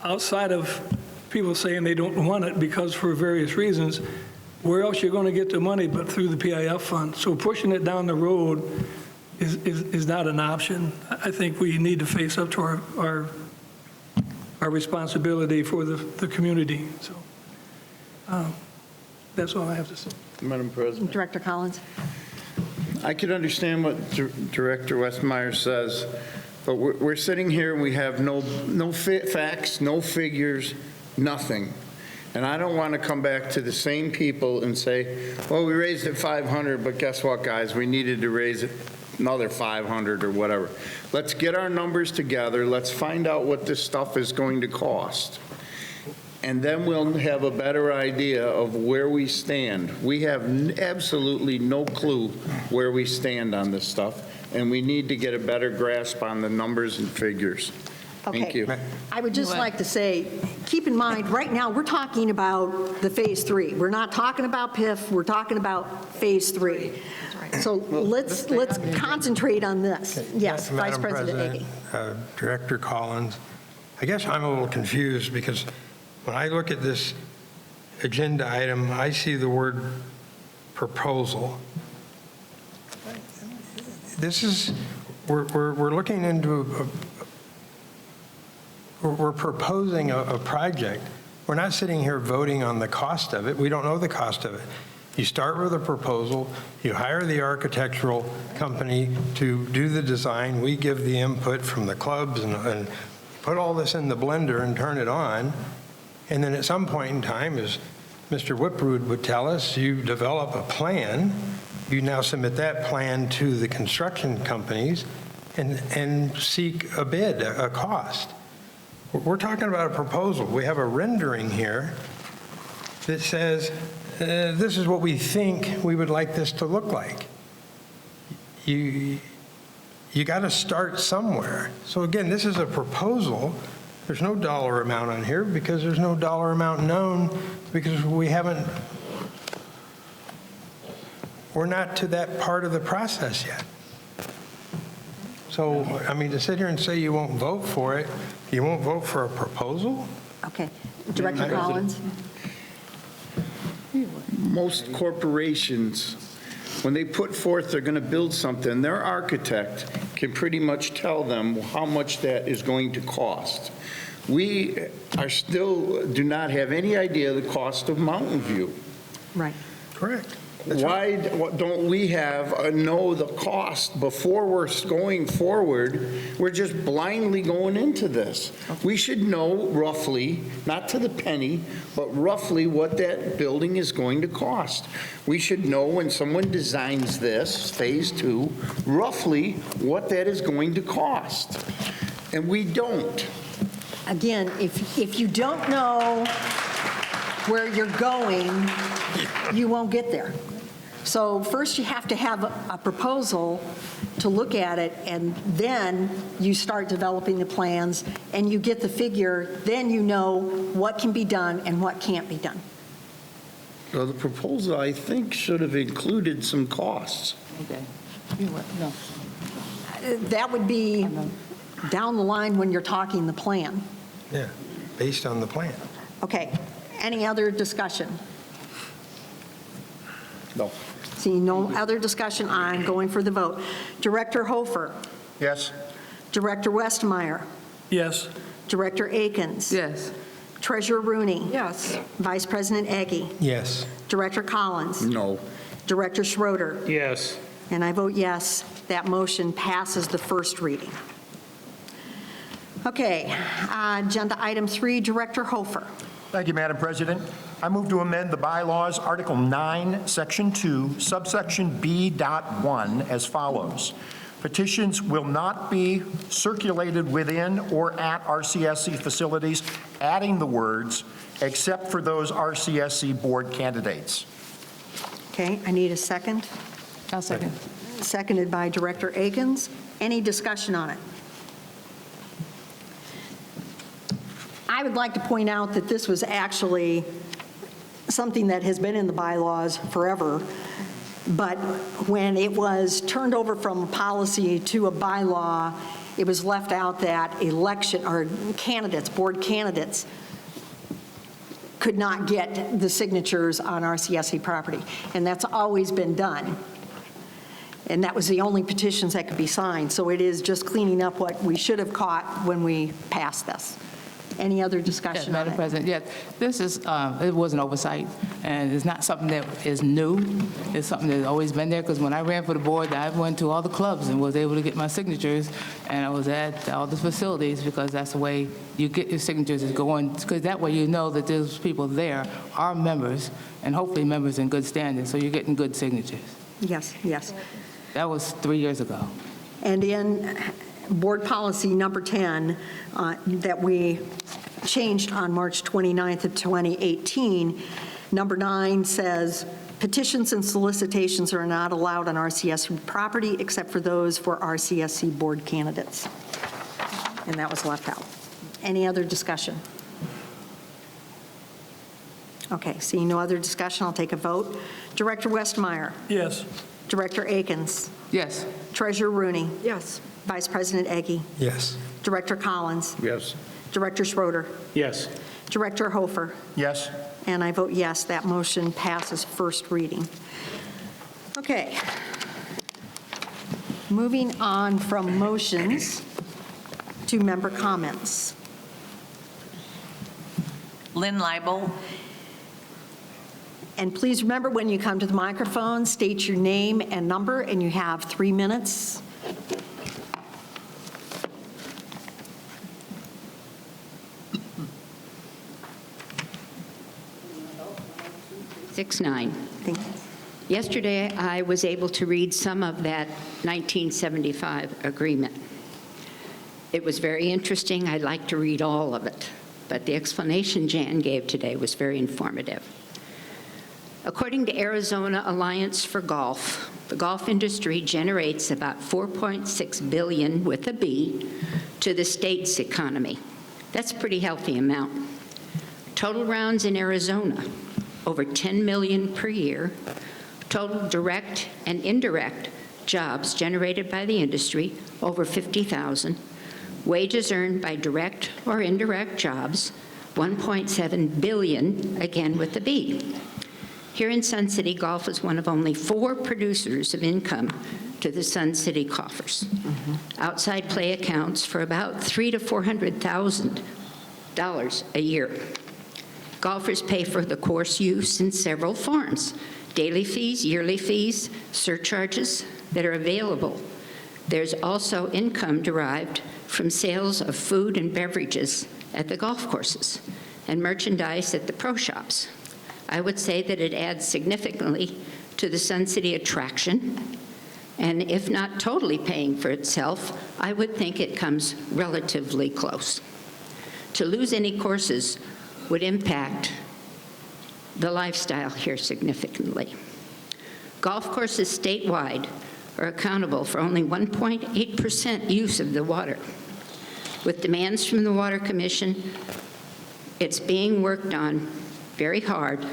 [SPEAKER 3] outside of people saying they don't want it because for various reasons, where else you're going to get the money but through the PIF fund? So pushing it down the road is not an option. I think we need to face up to our responsibility for the community. So that's all I have to say.
[SPEAKER 21] Madam President.
[SPEAKER 2] Director Collins?
[SPEAKER 21] I can understand what Director Westmeyer says, but we're sitting here and we have no facts, no figures, nothing. And I don't want to come back to the same people and say, well, we raised it 500, but guess what, guys? We needed to raise it another 500 or whatever. Let's get our numbers together. Let's find out what this stuff is going to cost. And then we'll have a better idea of where we stand. We have absolutely no clue where we stand on this stuff, and we need to get a better grasp on the numbers and figures. Thank you.
[SPEAKER 2] I would just like to say, keep in mind, right now, we're talking about the Phase 3. We're not talking about PIF, we're talking about Phase 3. So let's concentrate on this. Yes, Vice
[SPEAKER 4] Madam
[SPEAKER 2] President Ege.
[SPEAKER 4] Director Collins, I guess I'm a little confused because when I look at this agenda item, I see the word proposal. This is, we're looking into we're proposing a project. We're not sitting here voting on the cost of it. We don't know the cost of it. You start with a proposal, you hire the architectural company to do the design, we give the input from the clubs and put all this in the blender and turn it on, and then at some point in time, as Mr. Whiprud would tell us, you develop a plan, you now submit that plan to the construction companies and seek a bid, a cost. We're talking about a proposal. We have a rendering here that says, this is what we think we would like this to look like. You got to start somewhere. So again, this is a proposal. There's no dollar amount on here because there's no dollar amount known because we're not to that part of the process yet. So, I mean, to sit here and say you won't vote for it, you won't vote for a proposal?
[SPEAKER 2] Okay. Director Collins?
[SPEAKER 21] Most corporations, when they put forth they're going to build something, their architect can pretty much tell them how much that is going to cost. We do not have any idea the cost of Mountain View.
[SPEAKER 2] Right.
[SPEAKER 4] Correct.
[SPEAKER 21] Why don't we know the cost before we're going forward? We're just blindly going into this. We should know roughly, not to the penny, but roughly what that building is going to cost. We should know when someone designs this, phase 2, roughly what that is going to cost. And we don't.
[SPEAKER 2] Again, if you don't know where you're going, you won't get there. So first you have to have a proposal to look at it, and then you start developing the plans, and you get the figure, then you know what can be done and what can't be done.
[SPEAKER 21] So the proposal, I think, should have included some costs.
[SPEAKER 5] Okay. No.
[SPEAKER 2] That would be down the line when you're talking the plan.
[SPEAKER 4] Yeah, based on the plan.
[SPEAKER 2] Okay, any other discussion?
[SPEAKER 21] No.
[SPEAKER 2] Seeing no other discussion, I'm going for the vote. Director Hofer?
[SPEAKER 6] Yes.
[SPEAKER 2] Director Westmeyer?
[SPEAKER 3] Yes.
[SPEAKER 2] Director Akins?
[SPEAKER 5] Yes.
[SPEAKER 2] Treasurer Rooney?
[SPEAKER 7] Yes.
[SPEAKER 2] Vice President Eggy?
[SPEAKER 4] Yes.
[SPEAKER 2] Director Collins?
[SPEAKER 21] No.
[SPEAKER 2] Director Schroeder?
[SPEAKER 3] Yes.
[SPEAKER 2] And I vote yes. That motion passes the first reading. Okay, agenda item 3, Director Hofer.
[SPEAKER 6] Thank you, Madam President. I move to amend the bylaws, Article 9, Section 2, subsection B.1 as follows. Petitions will not be circulated within or at RCSC facilities, adding the words, except for those RCSC board candidates.
[SPEAKER 2] Okay, I need a second.
[SPEAKER 5] I'll second.
[SPEAKER 2] Seconded by Director Akins. Any discussion on it? I would like to point out that this was actually something that has been in the bylaws forever, but when it was turned over from policy to a bylaw, it was left out that election or candidates, board candidates, could not get the signatures on RCSC property, and that's always been done. And that was the only petitions that could be signed, so it is just cleaning up what we should have caught when we passed this. Any other discussion
[SPEAKER 5] Yes,
[SPEAKER 2] on
[SPEAKER 5] Madam
[SPEAKER 2] it?
[SPEAKER 5] President, yes, this is, it was an oversight, and it's not something that is new. It's something that's always been there, because when I ran for the board, I went to all the clubs and was able to get my signatures, and I was at all the facilities, because that's the way you get your signatures, is going, because that way you know that those people there are members, and hopefully members in good standing, so you're getting good signatures.
[SPEAKER 2] Yes, yes.
[SPEAKER 5] That was 3 years ago.
[SPEAKER 2] And in board policy number 10 that we changed on March 29th of 2018, number 9 says, petitions and solicitations are not allowed on RCSC property except for those for RCSC board candidates. And that was left out. Any other discussion? Okay, seeing no other discussion, I'll take a vote. Director Westmeyer?
[SPEAKER 3] Yes.
[SPEAKER 2] Director Akins?
[SPEAKER 5] Yes.
[SPEAKER 2] Treasurer Rooney?
[SPEAKER 7] Yes.
[SPEAKER 2] Vice President Eggy?
[SPEAKER 4] Yes.
[SPEAKER 2] Director Collins?
[SPEAKER 21] Yes.
[SPEAKER 2] Director Schroeder?
[SPEAKER 3] Yes.
[SPEAKER 2] Director Hofer?
[SPEAKER 6] Yes.
[SPEAKER 2] And I vote yes, that motion passes first reading. Okay. Moving on from motions to member comments.
[SPEAKER 8] Lynn Leibel.
[SPEAKER 2] And please remember, when you come to the microphone, state your name and number, and you have 3 minutes.
[SPEAKER 1] Thank you. Yesterday, I was able to read some of that 1975 agreement. It was very interesting. I'd like to read all of it, but the explanation Jan gave today was very informative. According to Arizona Alliance for Golf, the golf industry generates about $4.6 billion with a B to the state's economy. That's a pretty healthy amount. Total rounds in Arizona, over 10 million per year. Total direct and indirect jobs generated by the industry, over 50,000. Wages earned by direct or indirect jobs, 1.7 billion, again with the B. Here in Sun City, golf is one of only 4 producers of income to the Sun City coffers. Outside play accounts for about $300,000 to $400,000 a year. Golfers pay for the course use in several forms: daily fees, yearly fees, surcharges that are available. There's also income derived from sales of food and beverages at the golf courses and merchandise at the pro shops. I would say that it adds significantly to the Sun City attraction, and if not totally paying for itself, I would think it comes relatively close. To lose any courses would impact the lifestyle here significantly. Golf courses statewide are accountable for only 1.8% use of the water. With demands from the Water Commission, it's being worked on very hard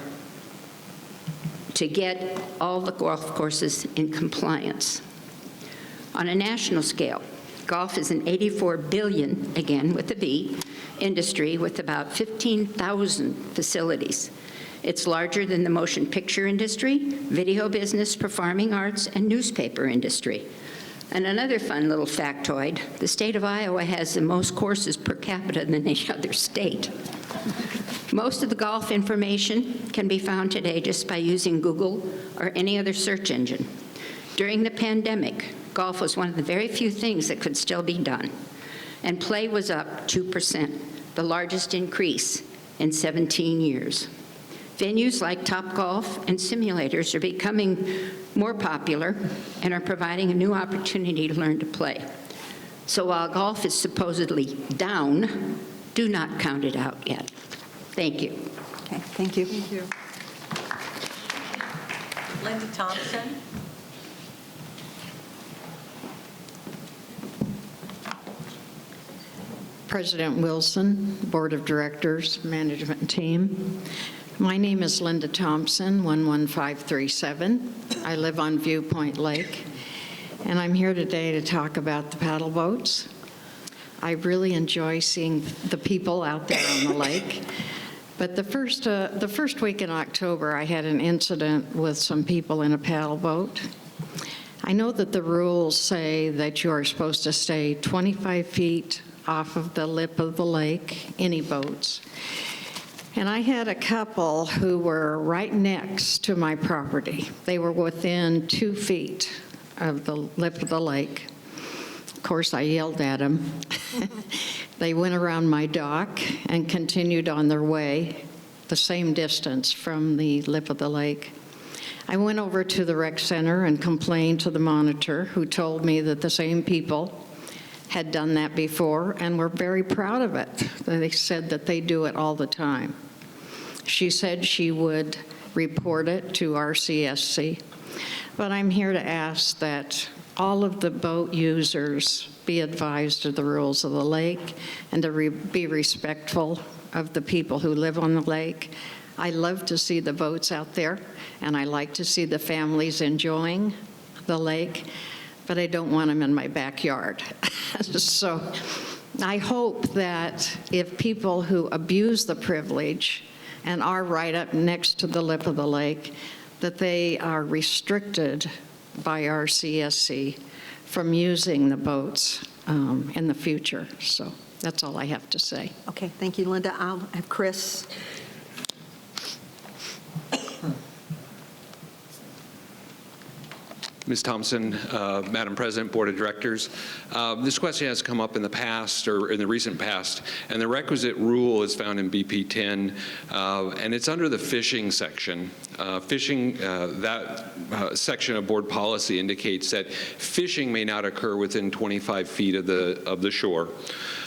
[SPEAKER 1] to get all the golf courses in compliance. On a national scale, golf is an $84 billion, again with a B, industry with about 15,000 facilities. It's larger than the motion picture industry, video business, performing arts, and newspaper industry. And another fun little factoid, the state of Iowa has the most courses per capita than any other state. Most of the golf information can be found today just by using Google or any other search engine. During the pandemic, golf was one of the very few things that could still be done, and play was up 2%, the largest increase in 17 years. Venues like Topgolf and simulators are becoming more popular and are providing a new opportunity to learn to play. So while golf is supposedly down, do not count it out yet. Thank you.
[SPEAKER 2] Okay, thank you.
[SPEAKER 8] Thank you. Linda Thompson.
[SPEAKER 10] President Wilson, Board of Directors, Management Team. My name is Linda Thompson, 11537. I live on Viewpoint Lake, and I'm here today to talk about the paddle boats. I really enjoy seeing the people out there on the lake. But the first week in October, I had an incident with some people in a paddle boat. I know that the rules say that you are supposed to stay 25 feet off of the lip of the lake, any boats. And I had a couple who were right next to my property. They were within 2 feet of the lip of the lake. Of course, I yelled at them. They went around my dock and continued on their way, the same distance from the lip of the lake. I went over to the rec center and complained to the monitor, who told me that the same people had done that before and were very proud of it. They said that they do it all the time. She said she would report it to RCSC, but I'm here to ask that all of the boat users be advised of the rules of the lake and to be respectful of the people who live on the lake. I love to see the boats out there, and I like to see the families enjoying the lake, but I don't want them in my backyard. So I hope that if people who abuse the privilege and are right up next to the lip of the lake, that they are restricted by RCSC from using the boats in the future. So that's all I have to say.
[SPEAKER 2] Okay, thank you, Linda. I'll have Chris.
[SPEAKER 9] Ms. Thompson, Madam President, Board of Directors. This question has come up in the past, or in the recent past, and the requisite rule is found in BP 10, and it's under the fishing section. That section of board policy indicates that fishing may not occur within 25 feet of the shore.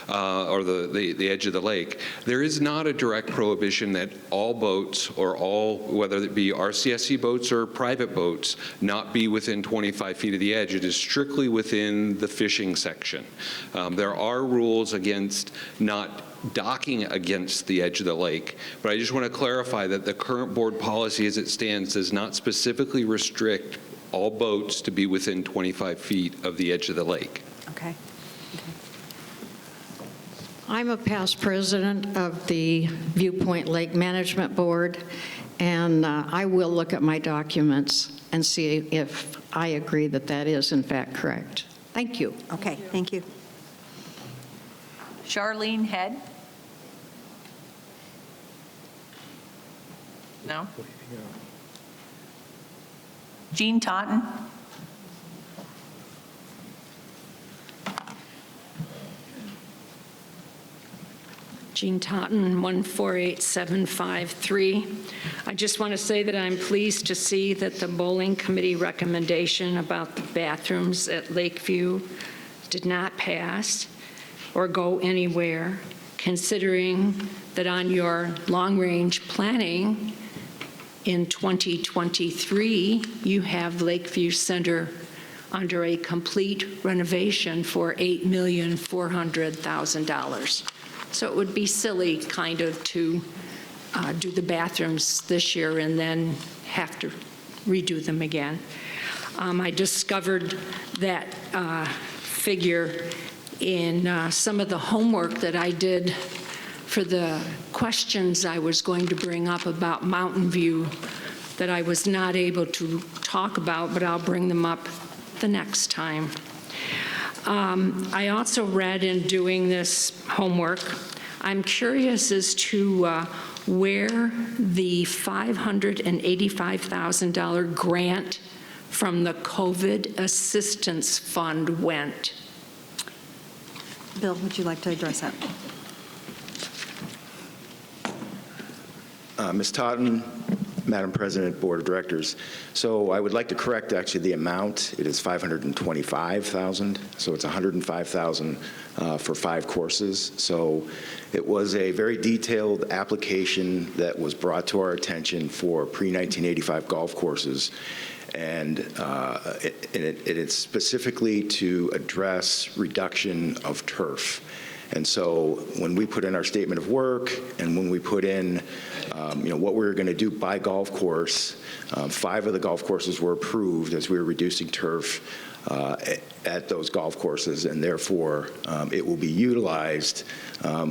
[SPEAKER 9] Or the edge of the lake. There is not a direct prohibition that all boats, or all, whether it be RCSC boats or private boats, not be within 25 feet of the edge. It is strictly within the fishing section. There are rules against not docking against the edge of the lake, but I just want to clarify that the current board policy as it stands does not specifically restrict all boats to be within 25 feet of the edge of the lake.
[SPEAKER 2] Okay.
[SPEAKER 10] I'm a past president of the Viewpoint Lake Management Board, and I will look at my documents and see if I agree that that is in fact correct. Thank you.
[SPEAKER 2] Okay, thank you.
[SPEAKER 8] Charlene Head? No? Jean Totten?
[SPEAKER 14] Jean Totten, 148753. I just want to say that I'm pleased to see that the bowling committee recommendation about the bathrooms at Lakeview did not pass or go anywhere, considering that on your long-range planning in 2023, you have Lakeview Center under a complete renovation for $8,400,000. So it would be silly kind of to do the bathrooms this year and then have to redo them again. I discovered that figure in some of the homework that I did for the questions I was going to bring up about Mountain View that I was not able to talk about, but I'll bring them up the next time. I also read in doing this homework, I'm curious as to where the $585,000 grant from the COVID Assistance Fund went.
[SPEAKER 2] Bill, would you like to address that?
[SPEAKER 22] Ms. Totten, Madam President, Board of Directors. So I would like to correct actually the amount. It is $525,000, so it's $105,000 for 5 courses. So it was a very detailed application that was brought to our attention for pre-1985 golf courses. And it's specifically to address reduction of turf. And so when we put in our statement of work and when we put in what we were going to do by golf course, 5 of the golf courses were approved as we were reducing turf at those golf courses, and therefore it will be utilized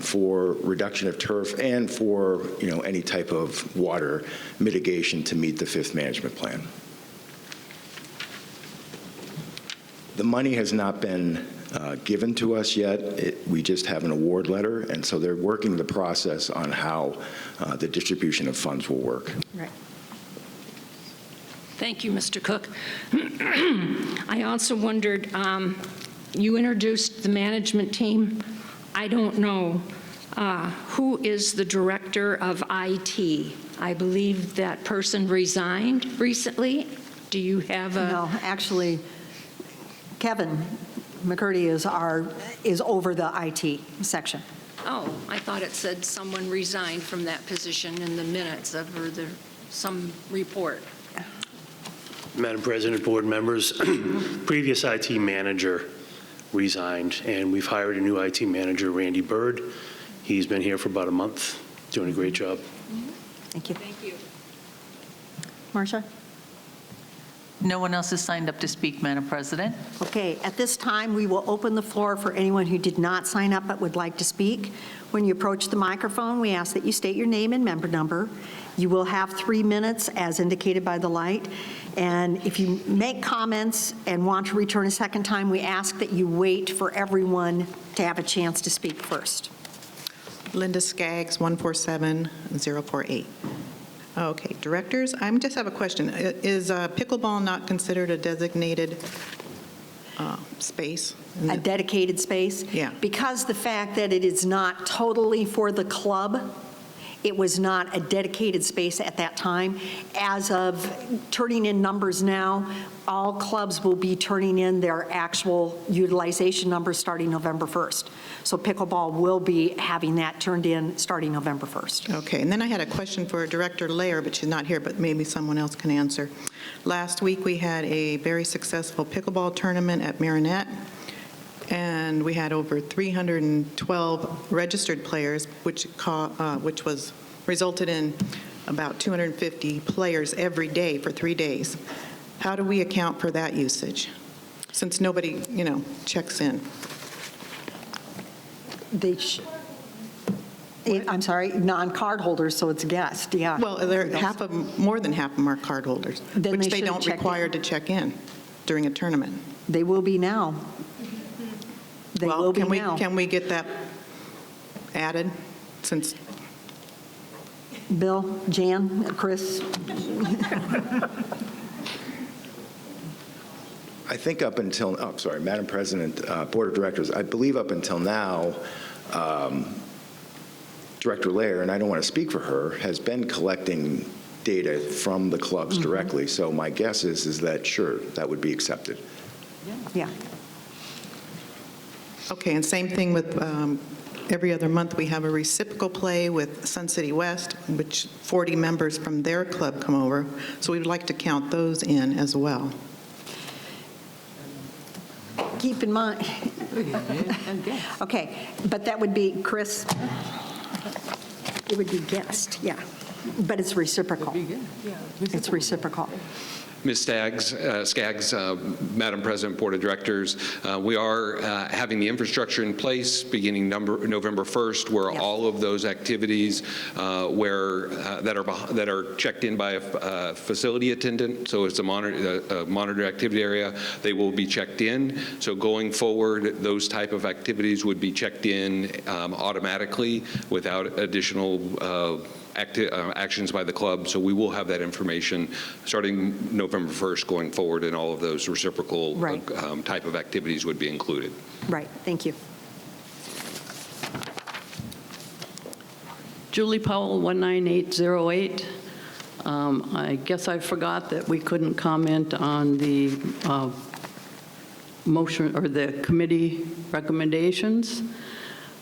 [SPEAKER 22] for reduction of turf and for any type of water mitigation to meet the 5th management plan. The money has not been given to us yet. We just have an award letter, and so they're working the process on how the distribution of funds will work.
[SPEAKER 2] Right.
[SPEAKER 14] Thank you, Mr. Cook. I also wondered, you introduced the management team. I don't know who is the director of IT. I believe that person resigned recently. Do you have a?
[SPEAKER 2] No, actually, Kevin McCurdy is over the IT section.
[SPEAKER 14] Oh, I thought it said someone resigned from that position in the minutes of some report.
[SPEAKER 23] Madam President, board members, previous IT manager resigned, and we've hired a new IT manager, Randy Bird. He's been here for about a month, doing a great job.
[SPEAKER 2] Thank you.
[SPEAKER 14] Thank you.
[SPEAKER 2] Marcia?
[SPEAKER 8] No one else has signed up to speak, Madam President.
[SPEAKER 2] Okay, at this time, we will open the floor for anyone who did not sign up but would like to speak. When you approach the microphone, we ask that you state your name and member number. You will have 3 minutes as indicated by the light. And if you make comments and want to return a second time, we ask that you wait for everyone to have a chance to speak first.
[SPEAKER 24] Linda Skaggs, 147048.
[SPEAKER 11] Okay, directors, I just have a question. Is pickleball not considered a designated space?
[SPEAKER 2] A dedicated space?
[SPEAKER 11] Yeah.
[SPEAKER 2] Because the fact that it is not totally for the club, it was not a dedicated space at that time. As of turning in numbers now, all clubs will be turning in their actual utilization numbers starting November 1st. So pickleball will be having that turned in starting November 1st.
[SPEAKER 11] Okay, and then I had a question for Director Lair, but she's not here, but maybe someone else can answer. Last week, we had a very successful pickleball tournament at Marinette, and we had over 312 registered players, which was resulted in about 250 players every day for 3 days. How do we account for that usage, since nobody, checks in?
[SPEAKER 2] I'm sorry, non-card holders, so it's guest, yeah.
[SPEAKER 11] Well, more than half of them are card holders,
[SPEAKER 2] Then
[SPEAKER 11] which
[SPEAKER 2] they
[SPEAKER 11] they
[SPEAKER 2] should
[SPEAKER 11] don't
[SPEAKER 2] check in.
[SPEAKER 11] require to check in during a tournament.
[SPEAKER 2] They will be now. They will be now.
[SPEAKER 11] Can we get that added, since?
[SPEAKER 2] Bill, Jan, Chris?
[SPEAKER 22] I think up until, Madam President, Board of Directors, I believe up until now, Director Lair, and I don't want to speak for her, has been collecting data from the clubs directly. So my guess is that, sure, that would be accepted.
[SPEAKER 2] Yeah.
[SPEAKER 11] Okay, and same thing with every other month, we have a reciprocal play with Sun City West, which 40 members from their club come over. So we would like to count those in as well.
[SPEAKER 2] Keep in mind, okay, but that would be, Chris, it would be guest, yeah, but it's reciprocal. It's reciprocal.
[SPEAKER 9] Ms. Skaggs, Madam President, Board of Directors, we are having the infrastructure in place beginning November 1st, where all of those activities that are checked in by a facility attendant, so it's a monitored activity area, they will be checked in. So going forward, those type of activities would be checked in automatically without additional actions by the club. So we will have that information starting November 1st going forward, and all of those reciprocal type of activities would be included.
[SPEAKER 2] Right, thank you.
[SPEAKER 20] Julie Powell, 19808. I guess I forgot that we couldn't comment on the motion or the committee recommendations.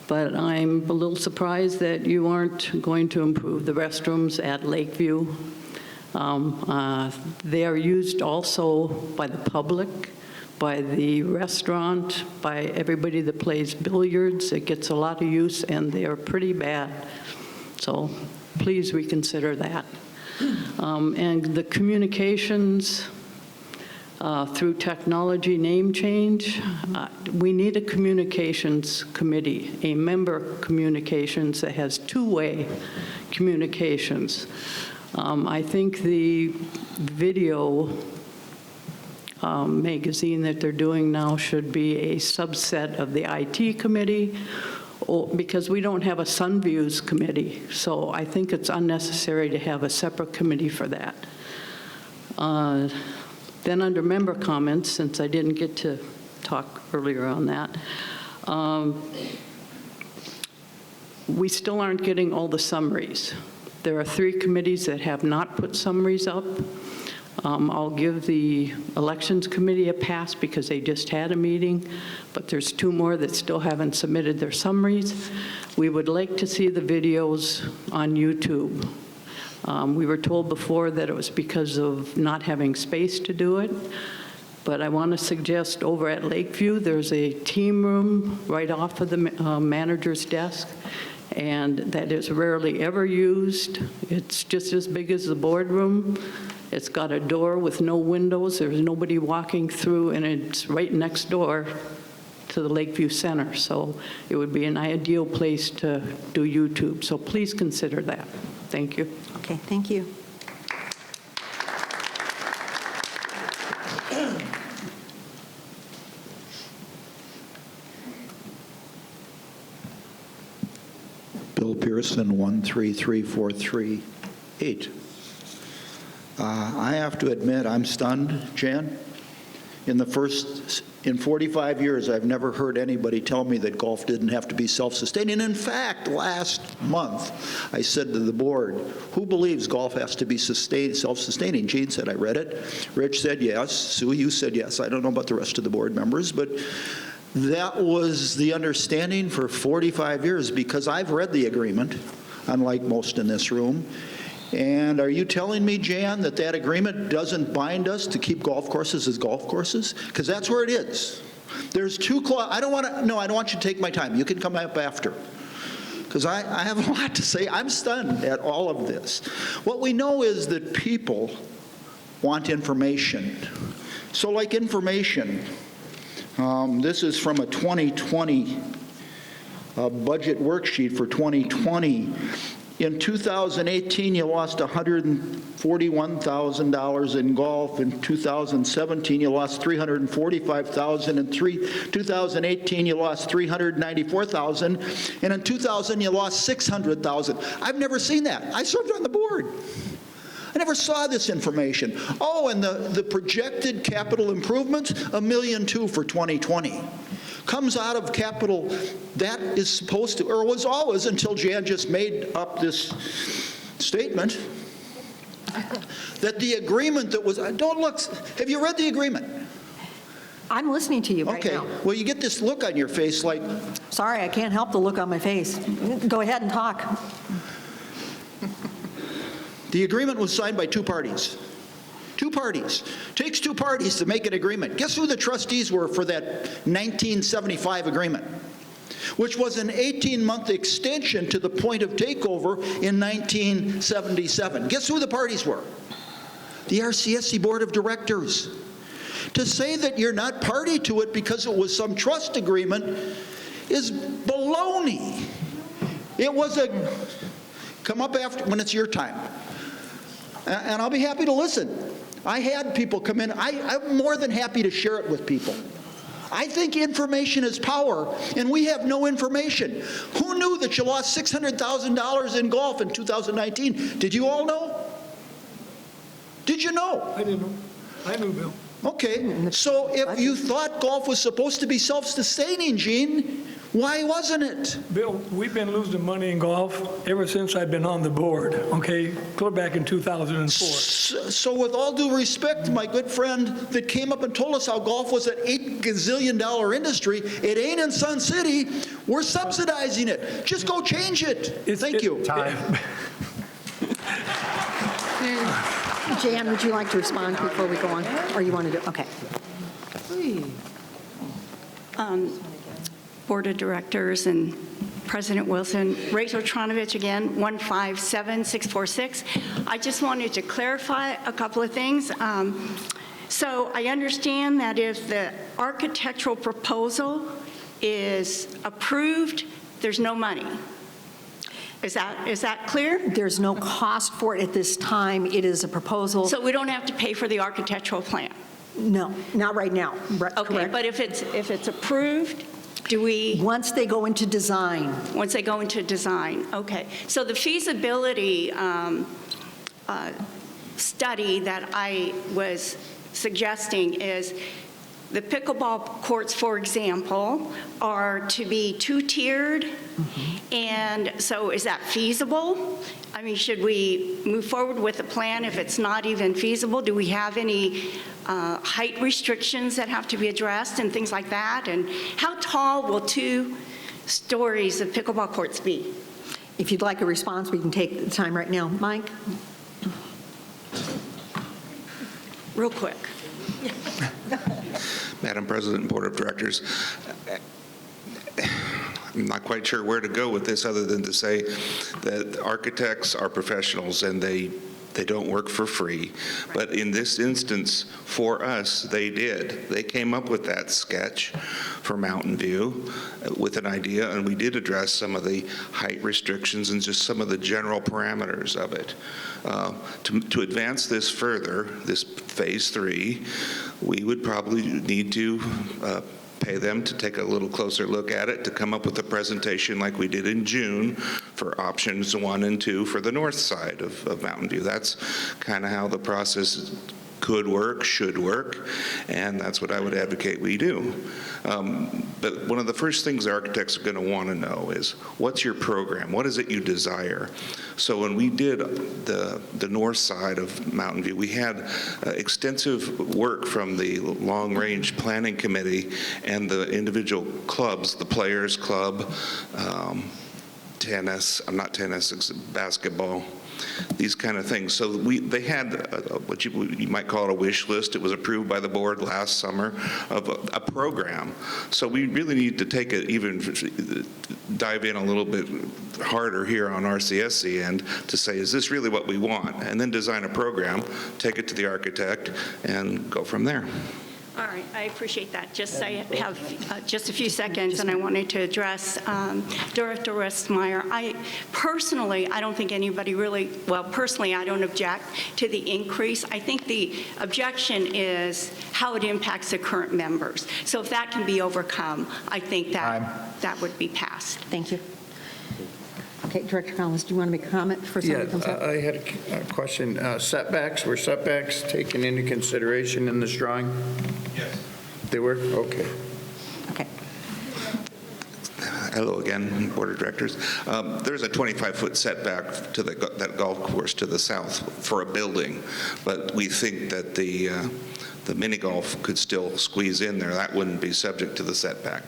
[SPEAKER 20] But I'm a little surprised that you aren't going to improve the restrooms at Lakeview. They are used also by the public, by the restaurant, by everybody that plays billiards. It gets a lot of use, and they are pretty bad. So please reconsider that. And the communications through technology name change, we need a communications committee, a member communications that has two-way communications. I think the video magazine that they're doing now should be a subset of the IT committee, because we don't have a Sunviews committee. So I think it's unnecessary to have a separate committee for that. Then under member comments, since I didn't get to talk earlier on that, we still aren't getting all the summaries. There are 3 committees that have not put summaries up. I'll give the Elections Committee a pass because they just had a meeting, but there's 2 more that still haven't submitted their summaries. We would like to see the videos on YouTube. We were told before that it was because of not having space to do it, but I want to suggest over at Lakeview, there's a team room right off of the manager's desk, and that is rarely ever used. It's just as big as the boardroom. It's got a door with no windows. There's nobody walking through, and it's right next door to the Lakeview Center. So it would be an ideal place to do YouTube. So please consider that. Thank you.
[SPEAKER 2] Okay, thank you.
[SPEAKER 12] Bill Pearson, 133438. I have to admit, I'm stunned, Jan. In 45 years, I've never heard anybody tell me that golf didn't have to be self-sustaining. In fact, last month, I said to the board, who believes golf has to be self-sustaining? Gene said, I read it. Rich said yes. Sue, you said yes. I don't know about the rest of the board members, but that was the understanding for 45 years because I've read the agreement, unlike most in this room. And are you telling me, Jan, that that agreement doesn't bind us to keep golf courses as golf courses? Because that's where it is. There's two clauses. I don't want you to take my time. You can come up after. Because I have a lot to say. I'm stunned at all of this. What we know is that people want information. So like information, this is from a 2020 budget worksheet for 2020. In 2018, you lost $141,000 in golf. In 2017, you lost $345,000. In 2018, you lost $394,000. And in 2000, you lost $600,000. I've never seen that. I served on the board. I never saw this information. Oh, and the projected capital improvements, $1.2 million for 2020. Comes out of capital that is supposed to, or was always until Jan just made up this statement, that the agreement that was, don't look, have you read the agreement?
[SPEAKER 2] I'm listening to you right now.
[SPEAKER 12] Okay, well, you get this look on your face like.
[SPEAKER 2] Sorry, I can't help the look on my face. Go ahead and talk.
[SPEAKER 12] The agreement was signed by two parties. Two parties. Takes two parties to make an agreement. Guess who the trustees were for that 1975 agreement, which was an 18-month extension to the point of takeover in 1977. Guess who the parties were? The RCSC Board of Directors. To say that you're not party to it because it was some trust agreement is baloney. It was a, come up after when it's your time. And I'll be happy to listen. I had people come in. I'm more than happy to share it with people. I think information is power, and we have no information. Who knew that you lost $600,000 in golf in 2019? Did you all know? Did you know?
[SPEAKER 3] I didn't know. I knew, Bill.
[SPEAKER 12] Okay, so if you thought golf was supposed to be self-sustaining, Gene, why wasn't it?
[SPEAKER 3] Bill, we've been losing money in golf ever since I've been on the board, okay? Clear back in 2004.
[SPEAKER 12] So with all due respect, my good friend that came up and told us how golf was an $8 gazillion industry, it ain't in Sun City. We're subsidizing it. Just go change it. Thank you.
[SPEAKER 2] Jan, would you like to respond before we go on? Or you want to do, okay.
[SPEAKER 13] Board of Directors and President Wilson, Rachel Tronovich again, 157646. I just wanted to clarify a couple of things. So I understand that if the architectural proposal is approved, there's no money. Is that clear?
[SPEAKER 2] There's no cost for it at this time. It is a proposal.
[SPEAKER 13] So we don't have to pay for the architectural plan?
[SPEAKER 2] No, not right now.
[SPEAKER 13] Okay, correct. But if it's approved, do we?
[SPEAKER 2] Once they go into design.
[SPEAKER 13] Once they go into design, okay. So the feasibility study that I was suggesting is the pickleball courts, for example, are to be two-tiered. And so is that feasible? I mean, should we move forward with a plan if it's not even feasible? Do we have any height restrictions that have to be addressed and things like that? And how tall will 2 stories of pickleball courts be?
[SPEAKER 2] If you'd like a response, we can take the time right now. Mike?
[SPEAKER 13] Real quick.
[SPEAKER 19] Madam President, Board of Directors, I'm not quite sure where to go with this other than to say that architects are professionals and they don't work for free. But in this instance, for us, they did. They came up with that sketch for Mountain View with an idea, and we did address some of the height restrictions and just some of the general parameters of it. To advance this further, this phase 3, we would probably need to pay them to take a little closer look at it, to come up with a presentation like we did in June for options 1 and 2 for the north side of Mountain View. That's kind of how the process could work, should work, and that's what I would advocate we do. But one of the first things architects are going to want to know is, what's your program? What is it you desire? So when we did the north side of Mountain View, we had extensive work from the long-range planning committee and the individual clubs, the Players Club, tennis, not tennis, it's basketball, these kind of things. So they had what you might call it a wish list. It was approved by the board last summer of a program. So we really need to take it, even dive in a little bit harder here on RCSC end to say, is this really what we want? And then design a program, take it to the architect, and go from there.
[SPEAKER 13] All right, I appreciate that. Just I have just a few seconds, and I wanted to address Director Westmeyer. I don't think anybody really, well, personally, I don't object to the increase. I think the objection is how it impacts the current members. So if that can be overcome, I think that would be passed.
[SPEAKER 2] Thank you. Okay, Director Collins, do you want to make a comment before somebody comes up?
[SPEAKER 21] I had a question. Setbacks, were setbacks taken into consideration in this drawing?
[SPEAKER 19] Yes.
[SPEAKER 21] They were? Okay.
[SPEAKER 2] Okay.
[SPEAKER 19] Hello again, Board of Directors. There's a 25-foot setback to that golf course to the south for a building, but we think that the mini golf could still squeeze in there. That wouldn't be subject to the setback.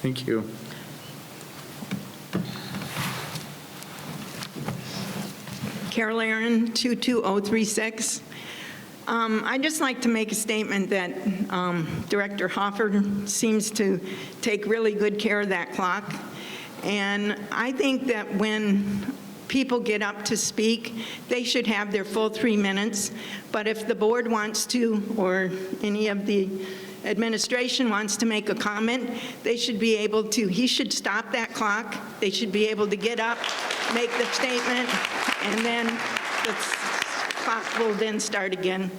[SPEAKER 21] Thank you.
[SPEAKER 16] Carol Aaron, 22036. I'd just like to make a statement that Director Hoffer seems to take really good care of that clock. And I think that when people get up to speak, they should have their full 3 minutes. But if the board wants to, or any of the administration wants to make a comment, they should be able to, he should stop that clock. They should be able to get up, make the statement, and then the clock will then start again.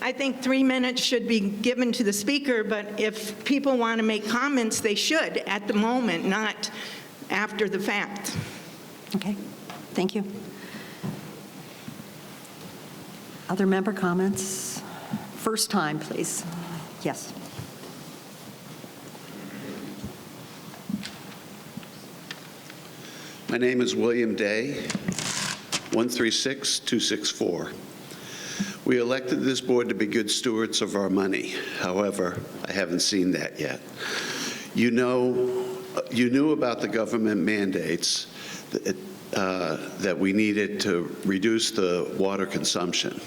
[SPEAKER 16] I think 3 minutes should be given to the speaker, but if people want to make comments, they should at the moment, not after the fact.
[SPEAKER 2] Okay, thank you. Other member comments? First time, please. Yes.
[SPEAKER 17] My name is William Day, 136264. We elected this board to be good stewards of our money. However, I haven't seen that yet. You knew about the government mandates that we needed to reduce the water consumption.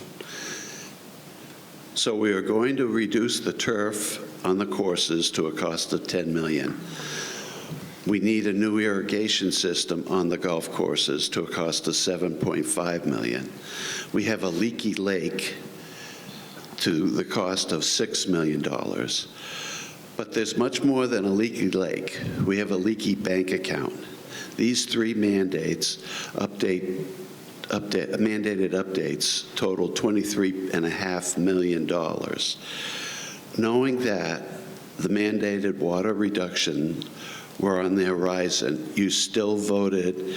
[SPEAKER 17] So we are going to reduce the turf on the courses to a cost of $10 million. We need a new irrigation system on the golf courses to a cost of $7.5 million. We have a leaky lake to the cost of $6 million. But there's much more than a leaky lake. We have a leaky bank account. These 3 mandates mandated updates total $23.5 million. Knowing that the mandated water reduction were on the horizon, you still voted,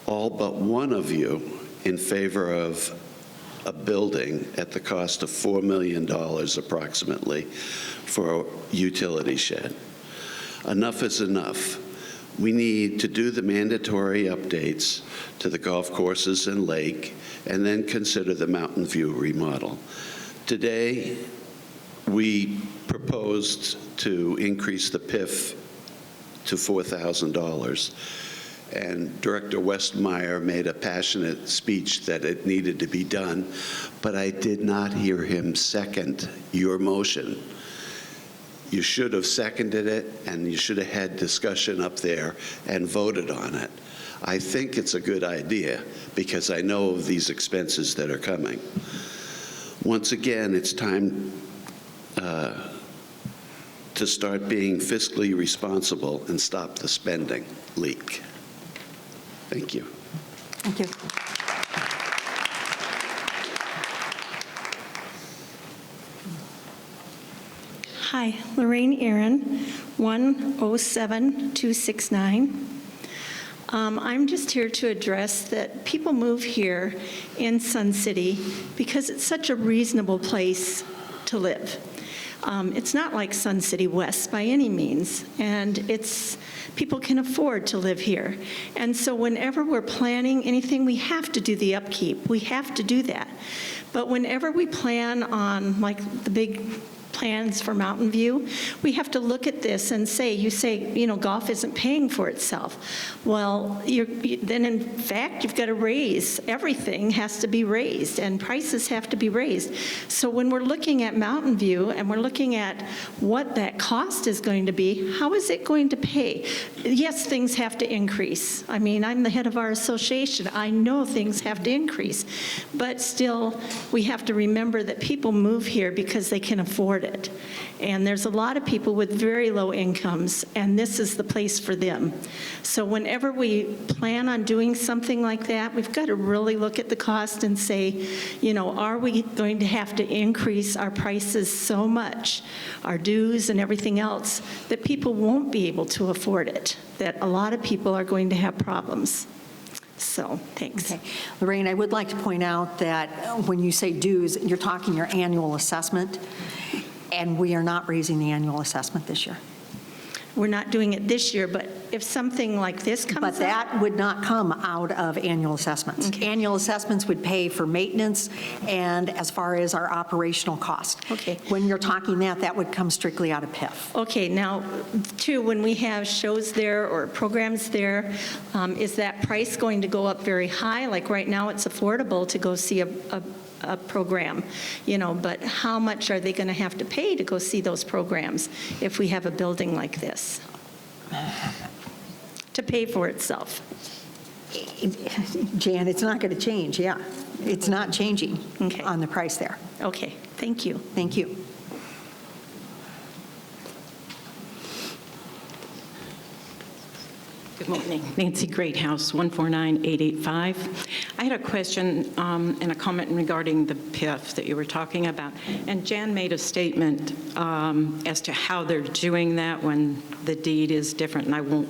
[SPEAKER 17] all but one of you, in favor of a building at the cost of $4 million approximately for a utility shed. Enough is enough. We need to do the mandatory updates to the golf courses and lake, and then consider the Mountain View remodel. Today, we proposed to increase the PIF to $4,000, and Director Westmeyer made a passionate speech that it needed to be done, but I did not hear him second your motion. You should have seconded it, and you should have had discussion up there and voted on it. I think it's a good idea because I know of these expenses that are coming. Once again, it's time to start being fiscally responsible and stop the spending leak. Thank you.
[SPEAKER 2] Thank you.
[SPEAKER 5] Hi, Lorraine Aaron, 107269. I'm just here to address that people move here in Sun City because it's such a reasonable place to live. It's not like Sun City West by any means, and people can afford to live here. And so whenever we're planning anything, we have to do the upkeep. We have to do that. But whenever we plan on, like, the big plans for Mountain View, we have to look at this and say, golf isn't paying for itself. Well, then in fact, you've got to raise. Everything has to be raised, and prices have to be raised. So when we're looking at Mountain View and we're looking at what that cost is going to be, how is it going to pay? Yes, things have to increase. I mean, I'm the head of our association. I know things have to increase. But still, we have to remember that people move here because they can afford it. And there's a lot of people with very low incomes, and this is the place for them. So whenever we plan on doing something like that, we've got to really look at the cost and say, are we going to have to increase our prices so much, our dues and everything else, that people won't be able to afford it, that a lot of people are going to have problems. So, thanks.
[SPEAKER 2] Okay. Lorraine, I would like to point out that when you say dues, you're talking your annual assessment, and we are not raising the annual assessment this year.
[SPEAKER 5] We're not doing it this year, but if something like this comes up.
[SPEAKER 2] But that would not come out of annual assessments. Okay. Annual assessments would pay for maintenance and as far as our operational cost.
[SPEAKER 5] Okay.
[SPEAKER 2] When you're talking that would come strictly out of PIF.
[SPEAKER 5] Okay, now, too, when we have shows there or programs there, is that price going to go up very high? Like right now, it's affordable to go see a program, but how much are they going to have to pay to go see those programs if we have a building like this to pay for itself?
[SPEAKER 2] Jan, it's not going to change, yeah. It's not changing on the price there.
[SPEAKER 5] Okay, thank you.
[SPEAKER 2] Thank you.
[SPEAKER 15] Good morning. Nancy Greathouse, 149885. I had a question and a comment regarding the PIF that you were talking about. And Jan made a statement as to how they're doing that when the deed is different. And I won't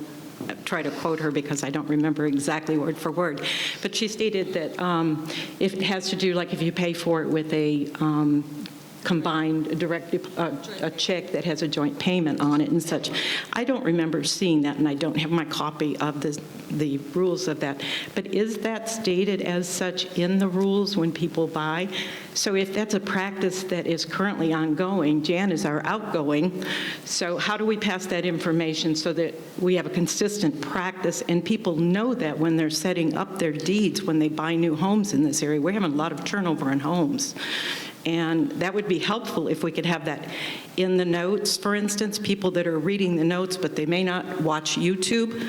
[SPEAKER 15] try to quote her because I don't remember exactly word for word. But she stated that if it has to do, like if you pay for it with a combined a check that has a joint payment on it and such. I don't remember seeing that, and I don't have my copy of the rules of that. But is that stated as such in the rules when people buy? So if that's a practice that is currently ongoing, Jan is our outgoing, so how do we pass that information so that we have a consistent practice and people know that when they're setting up their deeds when they buy new homes in this area? We're having a lot of turnover in homes. And that would be helpful if we could have that in the notes, for instance, people that are reading the notes, but they may not watch YouTube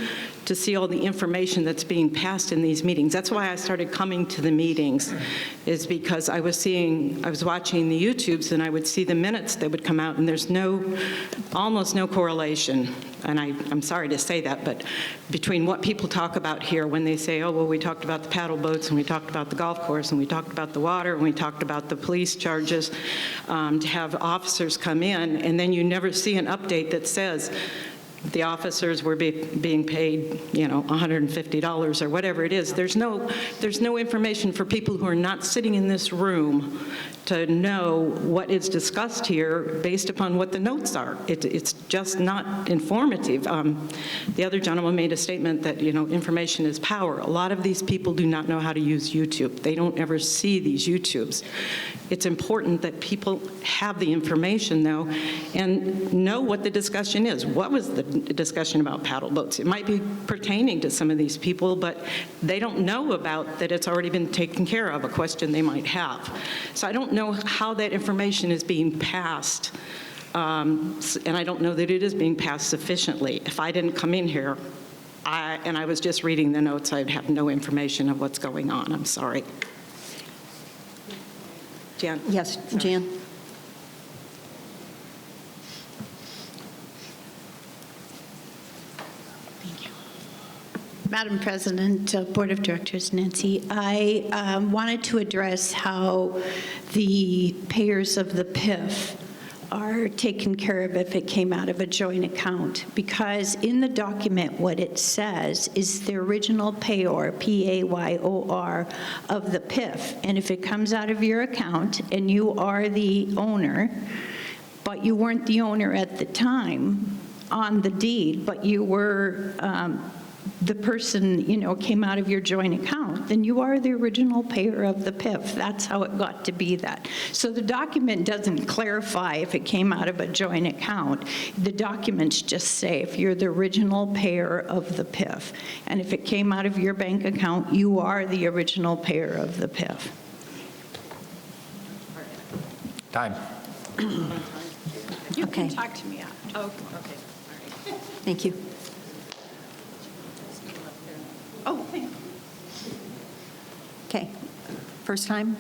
[SPEAKER 15] to see all the information that's being passed in these meetings. That's why I started coming to the meetings, is because I was watching the YouTubes and I would see the minutes that would come out, and there's almost no correlation. And I'm sorry to say that, but between what people talk about here when they say, oh, well, we talked about the paddle boats and we talked about the golf course and we talked about the water and we talked about the police charges to have officers come in, and then you never see an update that says the officers were being paid, $150 or whatever it is. There's no information for people who are not sitting in this room to know what is discussed here based upon what the notes are. It's just not informative. The other gentleman made a statement that, information is power. A lot of these people do not know how to use YouTube. They don't ever see these YouTubes. It's important that people have the information, though, and know what the discussion is. What was the discussion about paddle boats? It might be pertaining to some of these people, but they don't know about that it's already been taken care of, a question they might have. So I don't know how that information is being passed, and I don't know that it is being passed sufficiently. If I didn't come in here and I was just reading the notes, I'd have no information of what's going on. I'm sorry. Jan?
[SPEAKER 2] Yes, Jan?
[SPEAKER 18] Madam President, Board of Directors, Nancy, I wanted to address how the payers of the PIF are taken care of if it came out of a joint account, because in the document, what it says is the original payor, P-A-Y-O-R, of the PIF. And if it comes out of your account and you are the owner, but you weren't the owner at the time on the deed, but you were the person, came out of your joint account, then you are the original payer of the PIF. That's how it got to be that. So the document doesn't clarify if it came out of a joint account. The documents just say if you're the original payer of the PIF. And if it came out of your bank account, you are the original payer of the PIF.
[SPEAKER 4] Time.
[SPEAKER 5] You
[SPEAKER 2] Okay.
[SPEAKER 5] can talk to me after.
[SPEAKER 8] Oh, okay.
[SPEAKER 2] Thank you.
[SPEAKER 5] Oh, thank you.
[SPEAKER 2] Okay, first time?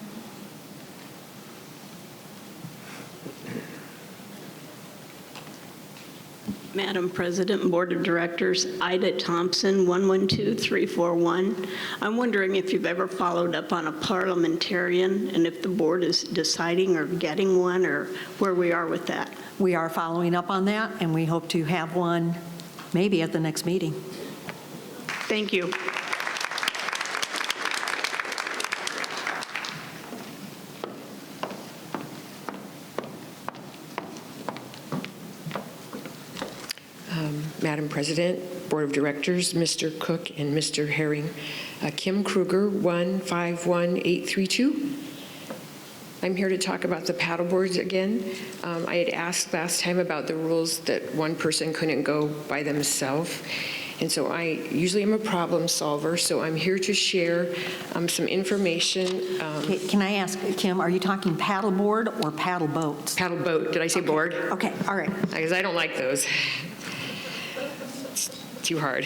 [SPEAKER 6] Madam President and Board of Directors, Ida Thompson, 112341. I'm wondering if you've ever followed up on a parliamentarian and if the board is deciding or getting one, or where we are with that.
[SPEAKER 2] We are following up on that, and we hope to have one maybe at the next meeting.
[SPEAKER 6] Thank you.
[SPEAKER 7] Madam President, Board of Directors, Mr. Cook and Mr. Herring. Kim Kruger, 151832. I'm here to talk about the paddle boards again. I had asked last time about the rules that one person couldn't go by themselves. And so I usually am a problem solver, so I'm here to share some information.
[SPEAKER 2] Can I ask, Kim, are you talking paddle board or paddle boats?
[SPEAKER 7] Paddle boat. Did I say board?
[SPEAKER 2] Okay, all right.
[SPEAKER 7] Because I don't like those. Too hard.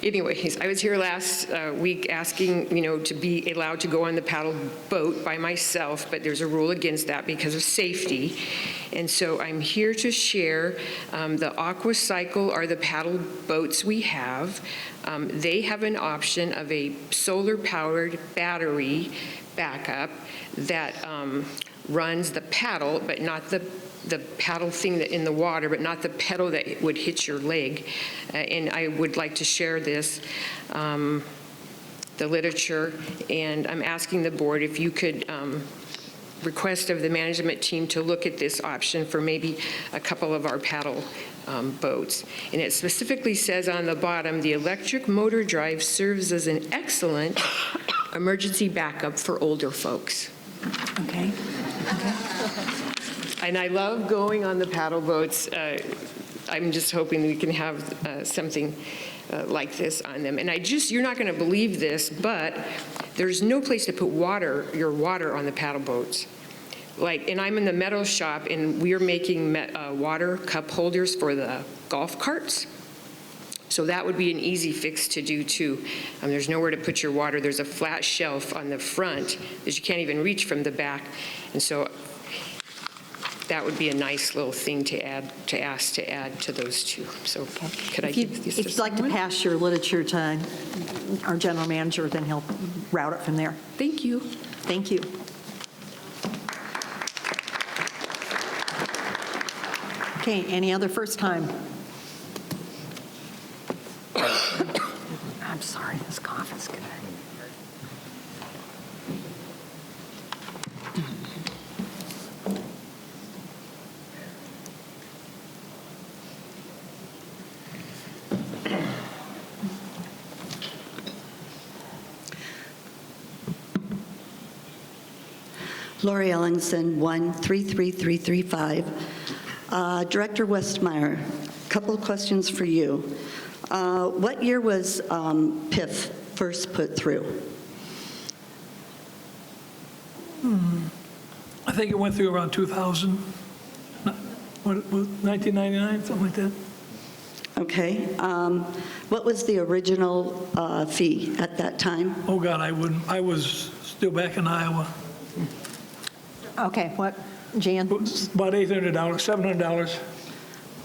[SPEAKER 7] Anyways, I was here last week asking, to be allowed to go on the paddle boat by myself, but there's a rule against that because of safety. And so I'm here to share the AquaCycle are the paddle boats we have. They have an option of a solar-powered battery backup that runs the paddle, but not the paddle thing that in the water, but not the pedal that would hit your leg. And I would like to share this, the literature, and I'm asking the board if you could request of the management team to look at this option for maybe a couple of our paddle boats. And it specifically says on the bottom, the electric motor drive serves as an excellent emergency backup for older folks.
[SPEAKER 2] Okay.
[SPEAKER 7] And I love going on the paddle boats. I'm just hoping we can have something like this on them. And you're not going to believe this, but there's no place to put your water on the paddle boats. And I'm in the metal shop, and we are making water cup holders for the golf carts. So that would be an easy fix to do, too. There's nowhere to put your water. There's a flat shelf on the front that you can't even reach from the back. And so that would be a nice little thing to ask to add to those two. So could I give these to
[SPEAKER 2] If you'd like to pass your literature to our general manager, then he'll route it from there.
[SPEAKER 7] Thank you.
[SPEAKER 2] Thank you. Okay, any other first time? I'm sorry, this cough is good.
[SPEAKER 24] Lori Ellingson, 133335. Director Westmeyer, a couple of questions for you. What year was PIF first put through?
[SPEAKER 3] I think it went through around 2000, 1999, something like that.
[SPEAKER 24] Okay. What was the original fee at that time?
[SPEAKER 3] Oh, God, I wouldn't. I was still back in Iowa.
[SPEAKER 2] Okay, what, Jan?
[SPEAKER 3] About $800, $700.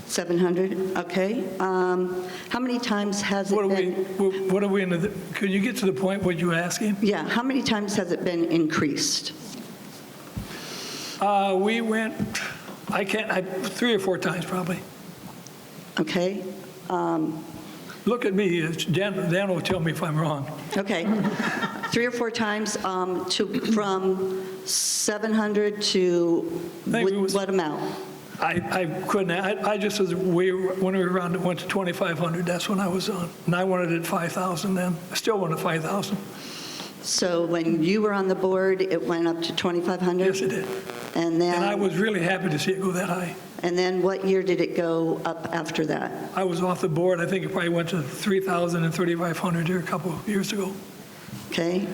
[SPEAKER 24] 700, okay. How many times has it been?
[SPEAKER 3] What are we in the, can you get to the point what you're asking?
[SPEAKER 24] Yeah, how many times has it been increased?
[SPEAKER 3] We went, I can't, 3 or 4 times probably.
[SPEAKER 24] Okay.
[SPEAKER 3] Look at me, Dan will tell me if I'm wrong.
[SPEAKER 24] Okay. 3 or 4 times from 700 to what amount?
[SPEAKER 3] I couldn't, I just was when we went to 2,500, that's when I was on. And I wanted it 5,000 then. I still wanted 5,000.
[SPEAKER 24] So when you were on the board, it went up to 2,500?
[SPEAKER 3] Yes, it did.
[SPEAKER 24] And then...
[SPEAKER 3] And I was really happy to see it go that high.
[SPEAKER 24] And then what year did it go up after that?
[SPEAKER 3] I was off the board. I think it probably went to 3,000 and 3,500 here a couple of years ago.
[SPEAKER 24] Okay.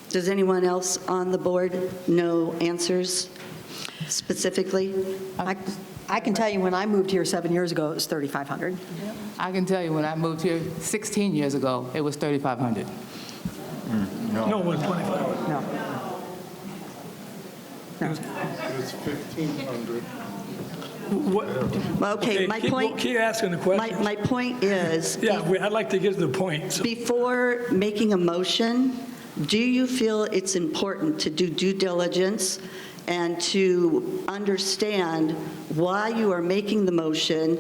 [SPEAKER 24] Does anyone else on the board know answers specifically?
[SPEAKER 2] I can tell you when I moved here 7 years ago, it was 3,500.
[SPEAKER 1] I can tell you when I moved here 16 years ago, it was 3,500.
[SPEAKER 3] No, it was 2,500.
[SPEAKER 2] No.
[SPEAKER 21] It was 1,500.
[SPEAKER 3] What?
[SPEAKER 24] Okay, my point...
[SPEAKER 3] Keep asking the question.
[SPEAKER 24] My point is...
[SPEAKER 3] Yeah, I'd like to get to the point. So.
[SPEAKER 24] Before making a motion, do you feel it's important to do due diligence and to understand why you are making the motion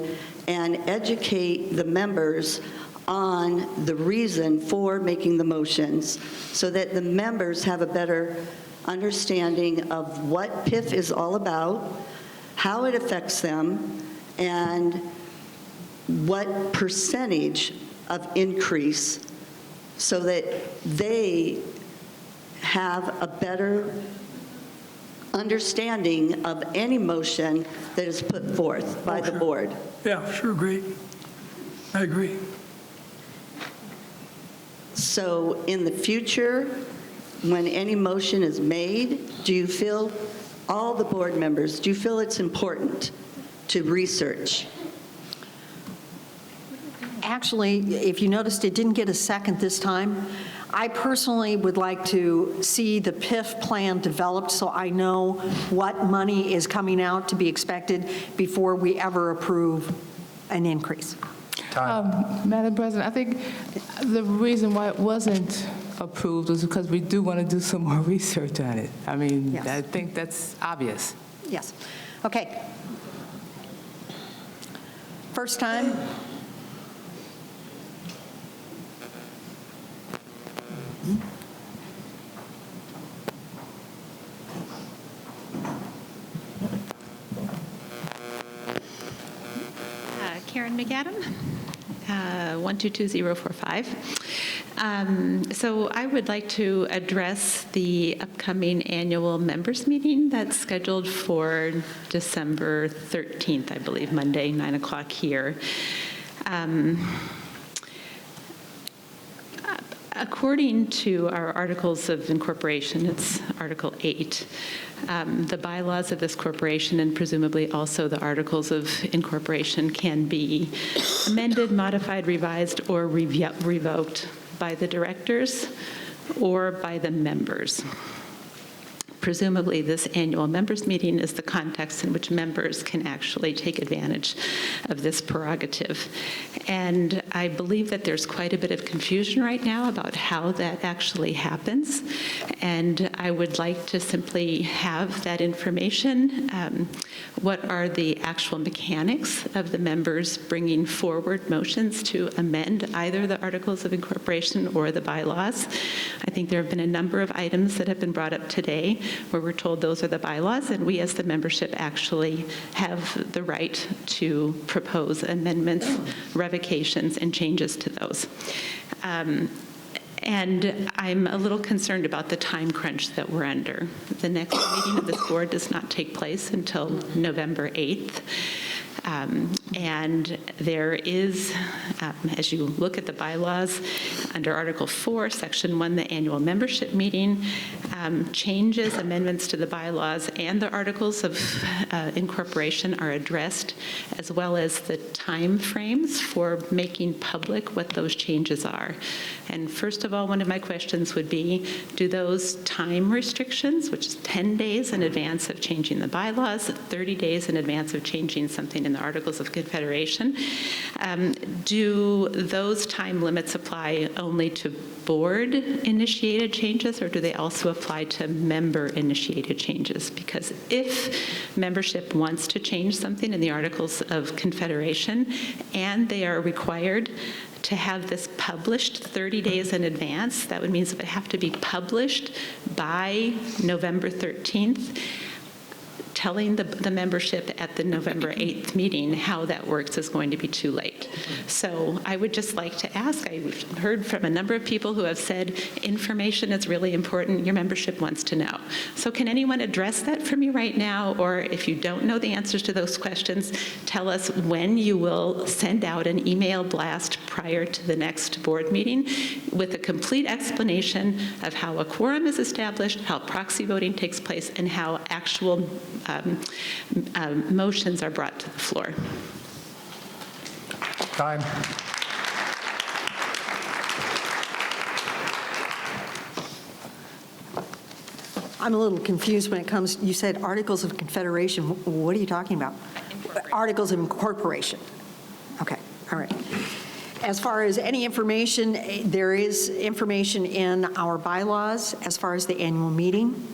[SPEAKER 24] and educate the members on the reason for making the motions so that the members have a better understanding of what PIF is all about, how it affects them, and what percentage of increase so that they have a better understanding of any motion that is put forth by the board.
[SPEAKER 3] Yeah, sure, great. I agree.
[SPEAKER 24] So in the future, when any motion is made, do you feel, all the board members, do you feel it's important to research?
[SPEAKER 2] Actually, if you noticed, it didn't get a second this time. I personally would like to see the PIF plan developed so I know what money is coming out to be expected before we ever approve an increase.
[SPEAKER 1] Madam President, I think the reason why it wasn't approved was because we do want to do some more research on it. I mean,
[SPEAKER 2] Yes.
[SPEAKER 1] I think that's obvious.
[SPEAKER 2] Yes. Okay. First time.
[SPEAKER 4] Karen McAdam, 122045. So I would like to address the upcoming annual members meeting that's scheduled for December 13th, I believe, Monday, 9 o'clock here. According to our Articles of Incorporation, it's Article 8, the bylaws of this corporation and presumably also the Articles of Incorporation can be amended, modified, revised, or revoked by the directors or by the members. Presumably, this annual members meeting is the context in which members can actually take advantage of this prerogative. And I believe that there's quite a bit of confusion right now about how that actually happens. And I would like to simply have that information. What are the actual mechanics of the members bringing forward motions to amend either the Articles of Incorporation or the bylaws? I think there have been a number of items that have been brought up today where we're told those are the bylaws, and we as the membership actually have the right to propose amendments, revocations, and changes to those. And I'm a little concerned about the time crunch that we're under. The next meeting of this board does not take place until November 8th. And there is, as you look at the bylaws, under Article 4, Section 1, the annual membership meeting, changes, amendments to the bylaws and the Articles of Incorporation are addressed, as well as the time frames for making public what those changes are. And first of all, one of my questions would be, do those time restrictions, which is 10 days in advance of changing the bylaws, 30 days in advance of changing something in the Articles of Confederation. Do those time limits apply only to board-initiated changes, or do they also apply to member-initiated changes? Because if membership wants to change something in the Articles of Confederation, and they are required to have this published 30 days in advance, that would mean it would have to be published by November 13th. Telling the membership at the November 8th meeting how that works is going to be too late. So I would just like to ask, I've heard from a number of people who have said information is really important, your membership wants to know. So can anyone address that for me right now? Or if you don't know the answers to those questions, tell us when you will send out an email blast prior to the next board meeting with a complete explanation of how a quorum is established, how proxy voting takes place, and how actual motions are brought to the floor.
[SPEAKER 3] Time.
[SPEAKER 2] I'm a little confused when it comes, you said Articles of Confederation. What are you talking about? Articles of Incorporation. Okay, all right. As far as any information, there is information in our bylaws as far as the annual meeting.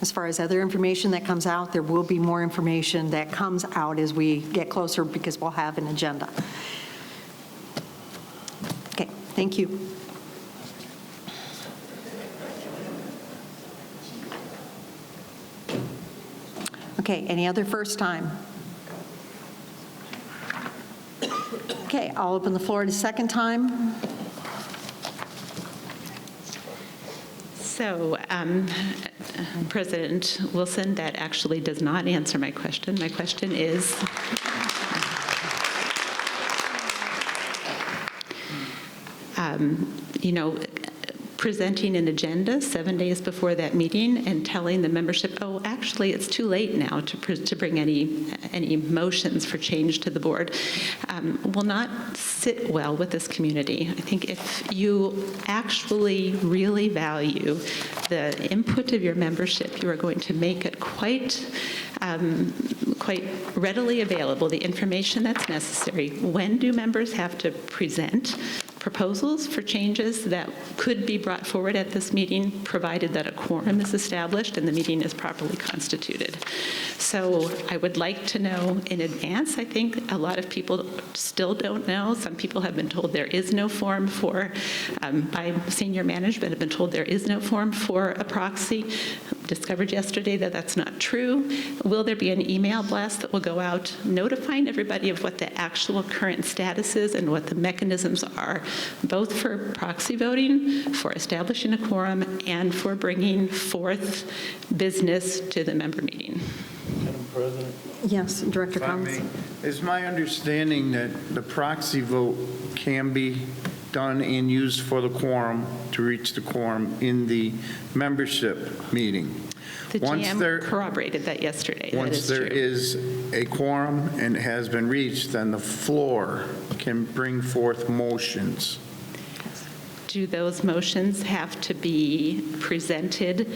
[SPEAKER 2] As far as other information that comes out, there will be more information that comes out as we get closer because we'll have an agenda. Okay, thank you. Okay, any other first time? Okay, I'll open the floor to second time.
[SPEAKER 4] So, President Wilson, that actually does not answer my question. My question is, presenting an agenda 7 days before that meeting and telling the membership, oh, actually, it's too late now to bring any motions for change to the board, will not sit well with this community. I think if you actually really value the input of your membership, you are going to make it quite readily available, the information that's necessary. When do members have to present proposals for changes that could be brought forward at this meeting, provided that a quorum is established and the meeting is properly constituted? So I would like to know in advance. I think a lot of people still don't know. Some people have been told there is no form for, by senior management, have been told there is no form for a proxy. Discovered yesterday that that's not true. Will there be an email blast that will go out notifying everybody of what the actual current status is and what the mechanisms are, both for proxy voting, for establishing a quorum, and for bringing forth business to the member meeting?
[SPEAKER 21] Madam President?
[SPEAKER 2] Yes, Director Collins.
[SPEAKER 21] It's my understanding that the proxy vote can be done and used for the quorum, to reach the quorum in the membership meeting.
[SPEAKER 4] The GM corroborated that yesterday.
[SPEAKER 21] Once there is a quorum and it has been reached, then the floor can bring forth motions.
[SPEAKER 4] Do those motions have to be presented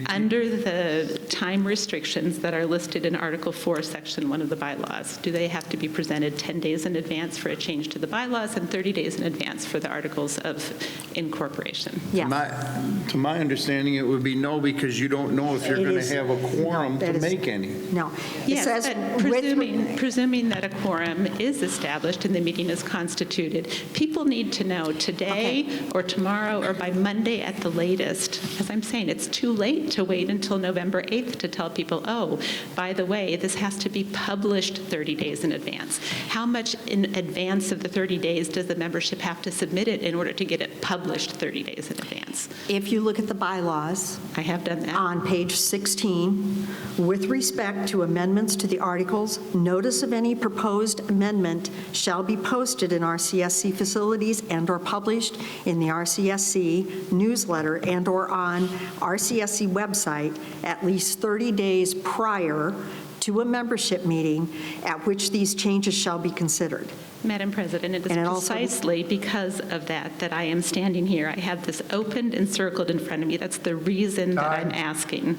[SPEAKER 4] under the time restrictions that are listed in Article 4, Section 1 of the bylaws? Do they have to be presented 10 days in advance for a change to the bylaws and 30 days in advance for the Articles of Incorporation?
[SPEAKER 21] To my understanding, it would be no, because you don't know if you're going to have a quorum to make any.
[SPEAKER 2] No.
[SPEAKER 4] Yes, but presuming that a quorum is established and the meeting is constituted, people need to know today or tomorrow or by Monday at the latest. As I'm saying, it's too late to wait until November 8th to tell people, oh, by the way, this has to be published 30 days in advance. How much in advance of the 30 days does the membership have to submit it in order to get it published 30 days in advance?
[SPEAKER 2] If you look at the bylaws,
[SPEAKER 4] I have done that.
[SPEAKER 2] On page 16, with respect to amendments to the articles, notice of any proposed amendment shall be posted in RCSC facilities and/or published in the RCSC newsletter and/or on RCSC website at least 30 days prior to a membership meeting at which these changes shall be considered.
[SPEAKER 4] Madam President, it is precisely because of that I am standing here. I have this opened and circled in front of me. That's the reason that I'm asking.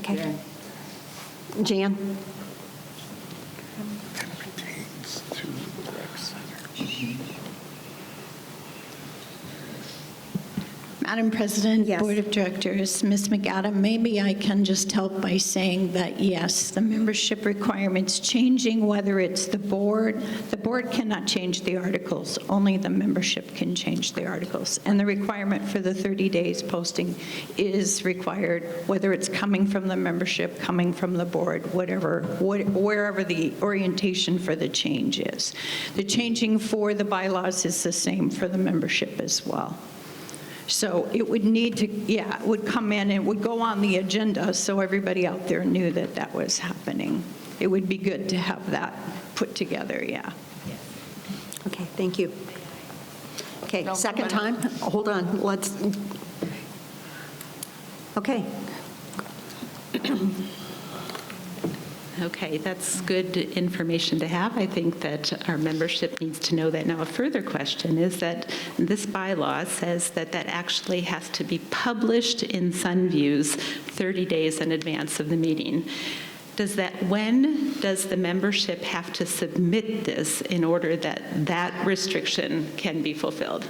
[SPEAKER 2] Okay. Jan?
[SPEAKER 18] Madam President, Board of Directors, Ms. McAdam, maybe I can just help by saying that, yes, the membership requirement's changing, whether it's the board cannot change the articles, only the membership can change the articles. And the requirement for the 30 days posting is required, whether it's coming from the membership, coming from the board, wherever the orientation for the change is. The changing for the bylaws is the same for the membership as well. So it would need to, it would come in, it would go on the agenda so everybody out there knew that that was happening. It would be good to have that put together, yeah.
[SPEAKER 2] Okay, thank you. Okay, second time? Hold on, let's, okay.
[SPEAKER 4] Okay, that's good information to have. I think that our membership needs to know that. Now, a further question is that this bylaw says that that actually has to be published in Sunviews 30 days in advance of the meeting. When does the membership have to submit this in order that that restriction can be fulfilled?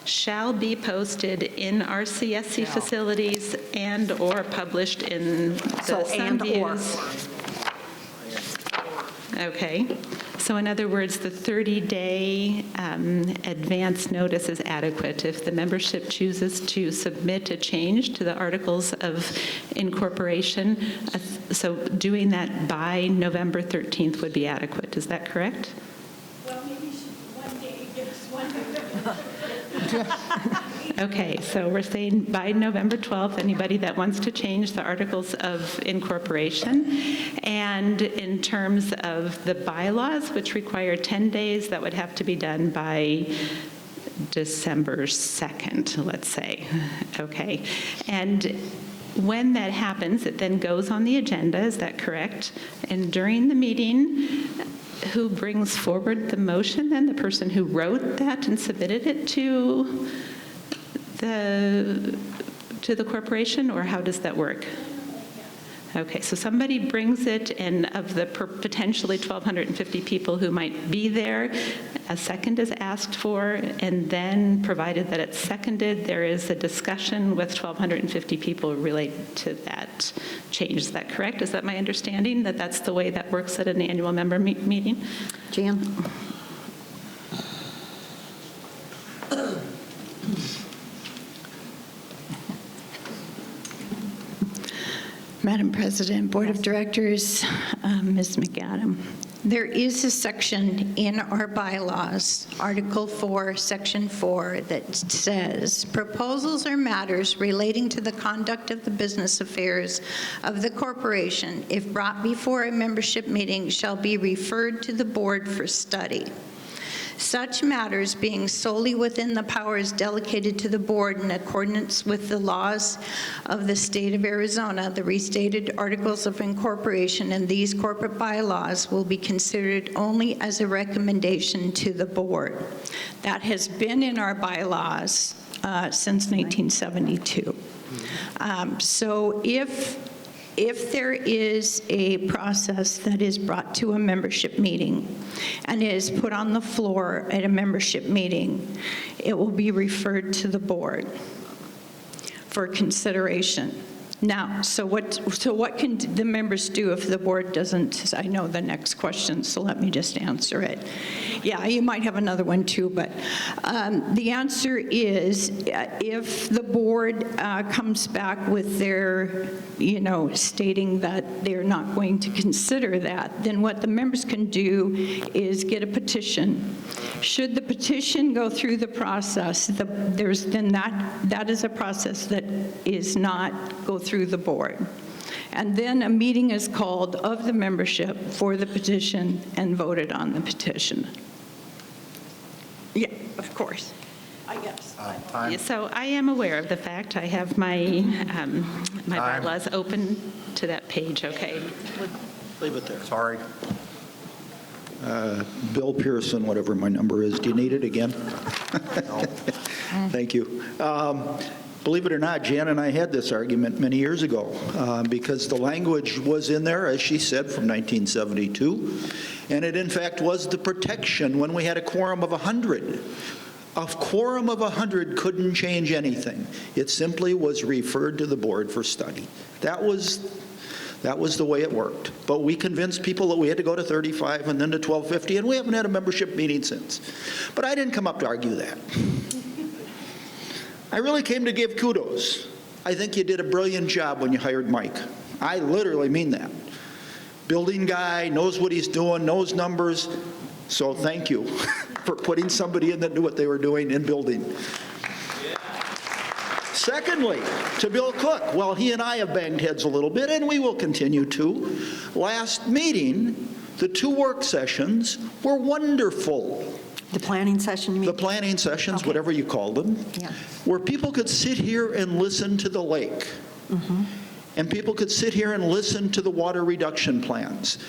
[SPEAKER 4] Shall be posted in RCSC facilities and/or published in the Sunviews. Okay. So in other words, the 30-day advance notice is adequate. If the membership chooses to submit a change to the Articles of Incorporation, so doing that by November 13th would be adequate. Is that correct?
[SPEAKER 18] Well, maybe one day give us one November.
[SPEAKER 4] Okay, so we're saying by November 12th, anybody that wants to change the Articles of Incorporation. And in terms of the bylaws, which require 10 days, that would have to be done by December 2nd, let's say. Okay. And when that happens, it then goes on the agenda, is that correct? And during the meeting, who brings forward the motion then? The person who wrote that and submitted it to the corporation, or how does that work? Okay, so somebody brings it, and of the potentially 1,250 people who might be there, a second is asked for, and then, provided that it's seconded, there is a discussion with 1,250 people related to that change. Is that correct? Is that my understanding, that that's the way that works at an annual member meeting?
[SPEAKER 2] Jan?
[SPEAKER 18] Madam President, Board of Directors, Ms. McAdam, there is a section in our bylaws, Article 4, Section 4, that says, proposals or matters relating to the conduct of the business affairs of the corporation, if brought before a membership meeting, shall be referred to the board for study. Such matters being solely within the powers delegated to the board in accordance with the laws of the state of Arizona, the restated Articles of Incorporation, and these corporate bylaws will be considered only as a recommendation to the board. That has been in our bylaws since 1972. So if there is a process that is brought to a membership meeting and is put on the floor at a membership meeting, it will be referred to the board for consideration. Now, so what can the members do if the board doesn't? I know the next question, so let me just answer it. Yeah, you might have another one too, but the answer is if the board comes back with their, stating that they're not going to consider that, then what the members can do is get a petition. Should the petition go through the process, that is a process that is not go through the board. And then a meeting is called of the membership for the petition and voted on the petition. Yeah, of course. I guess.
[SPEAKER 4] Yeah, so I am aware of the fact. I have my bylaws open to that page, okay?
[SPEAKER 12] Leave it there. Sorry. Bill Pearson, whatever my number is. Do you need it again? No. Thank you. Believe it or not, Jan and I had this argument many years ago because the language was in there, as she said, from 1972, and it in fact was the protection when we had a quorum of 100. A quorum of 100 couldn't change anything. It simply was referred to the board for study. That was the way it worked. But we convinced people that we had to go to 35 and then to 1250, and we haven't had a membership meeting since. But I didn't come up to argue that. I really came to give kudos. I think you did a brilliant job when you hired Mike. I literally mean that. Building guy, knows what he's doing, knows numbers. So thank you for putting somebody in that knew what they were doing in building. Secondly, to Bill Cook, well, he and I have banged heads a little bit, and we will continue to. Last meeting, the 2 work sessions were wonderful.
[SPEAKER 2] The planning session, you mean?
[SPEAKER 12] The planning sessions,
[SPEAKER 2] Okay.
[SPEAKER 12] whatever you call them,
[SPEAKER 2] Yeah.
[SPEAKER 12] where people could sit here and listen to the lake. And people could sit here and listen to the water reduction plans.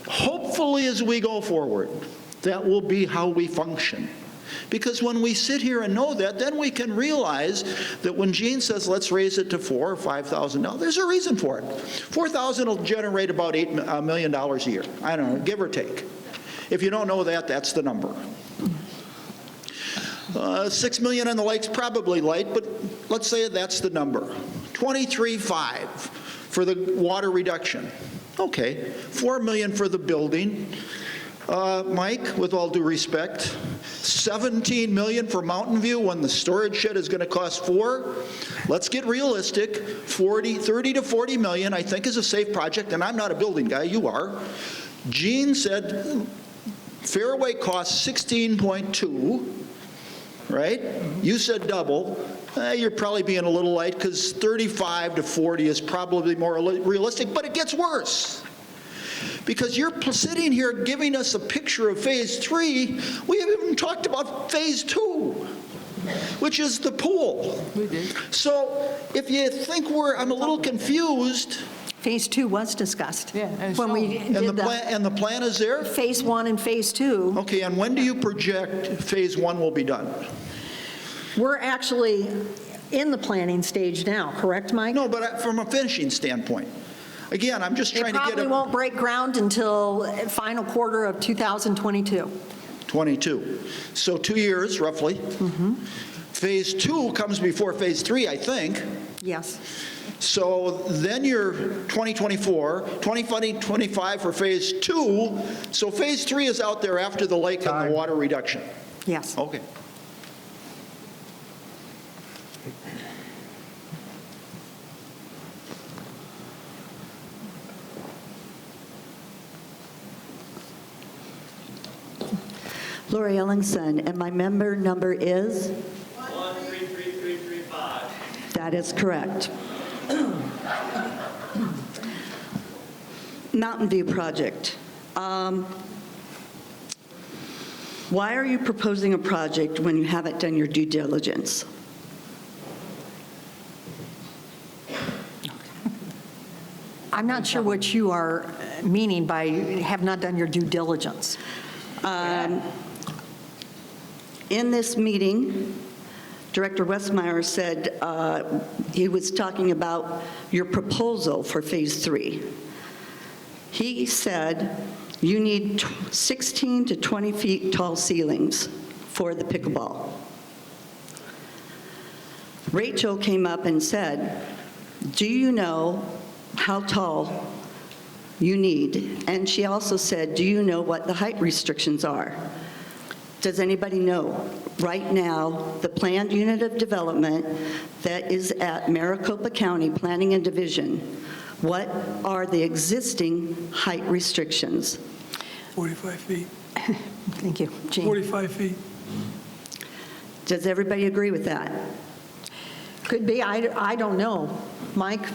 [SPEAKER 12] Hopefully, as we go forward, that will be how we function. Because when we sit here and know that, then we can realize that when Gene says, let's raise it to $4,000 or $5,000, there's a reason for it. $4,000 will generate about $8 million a year. I don't know, give or take. If you don't know that, that's the number. $6 million on the lake's probably light, but let's say that's the number. $23.5 for the water reduction. Okay, $4 million for the building. Mike, with all due respect, $17 million for Mountain View when the storage shed is going to cost $4 million. Let's get realistic. $30 to $40 million, I think, is a safe project, and I'm not a building guy. You are. Gene said Fairway costs 16.2, right? You said double. You're probably being a little light because 35 to 40 is probably more realistic, but it gets worse. Because you're sitting here giving us a picture of phase 3. We haven't even talked about phase 2, which is the pool.
[SPEAKER 1] We did.
[SPEAKER 12] So if you think I'm a little confused.
[SPEAKER 2] Phase 2 was discussed.
[SPEAKER 1] Yeah,
[SPEAKER 2] when we did
[SPEAKER 12] and the plan is there?
[SPEAKER 2] Phase 1 and phase 2.
[SPEAKER 12] Okay, and when do you project phase 1 will be done?
[SPEAKER 2] We're actually in the planning stage now, correct, Mike?
[SPEAKER 12] No, but from a finishing standpoint. Again, I'm just trying to get
[SPEAKER 2] It probably won't break ground until final quarter of 2022.
[SPEAKER 12] 22. So 2 years, roughly. Phase 2 comes before phase 3, I think.
[SPEAKER 2] Yes.
[SPEAKER 12] So then you're 2024, 2025 for phase 2. So phase 3 is out there after the lake and the water reduction.
[SPEAKER 2] Yes.
[SPEAKER 12] Okay.
[SPEAKER 24] Lori Ellingson, and my member number is?
[SPEAKER 10] 133335.
[SPEAKER 24] That is correct. Mountain View project. Why are you proposing a project when you haven't done your due diligence?
[SPEAKER 2] I'm not sure what you are meaning by have not done your due diligence.
[SPEAKER 24] In this meeting, Director Westmeyer said he was talking about your proposal for phase 3. He said you need 16 to 20 feet tall ceilings for the pickleball. Rachel came up and said, do you know how tall you need? And she also said, do you know what the height restrictions are? Does anybody know? Right now, the planned unit of development that is at Maricopa County Planning and Division, what are the existing height restrictions?
[SPEAKER 3] 45 feet.
[SPEAKER 2] Thank you, Jean.
[SPEAKER 3] 45 feet.
[SPEAKER 24] Does everybody agree with that?
[SPEAKER 2] Could be. I don't know. Mike,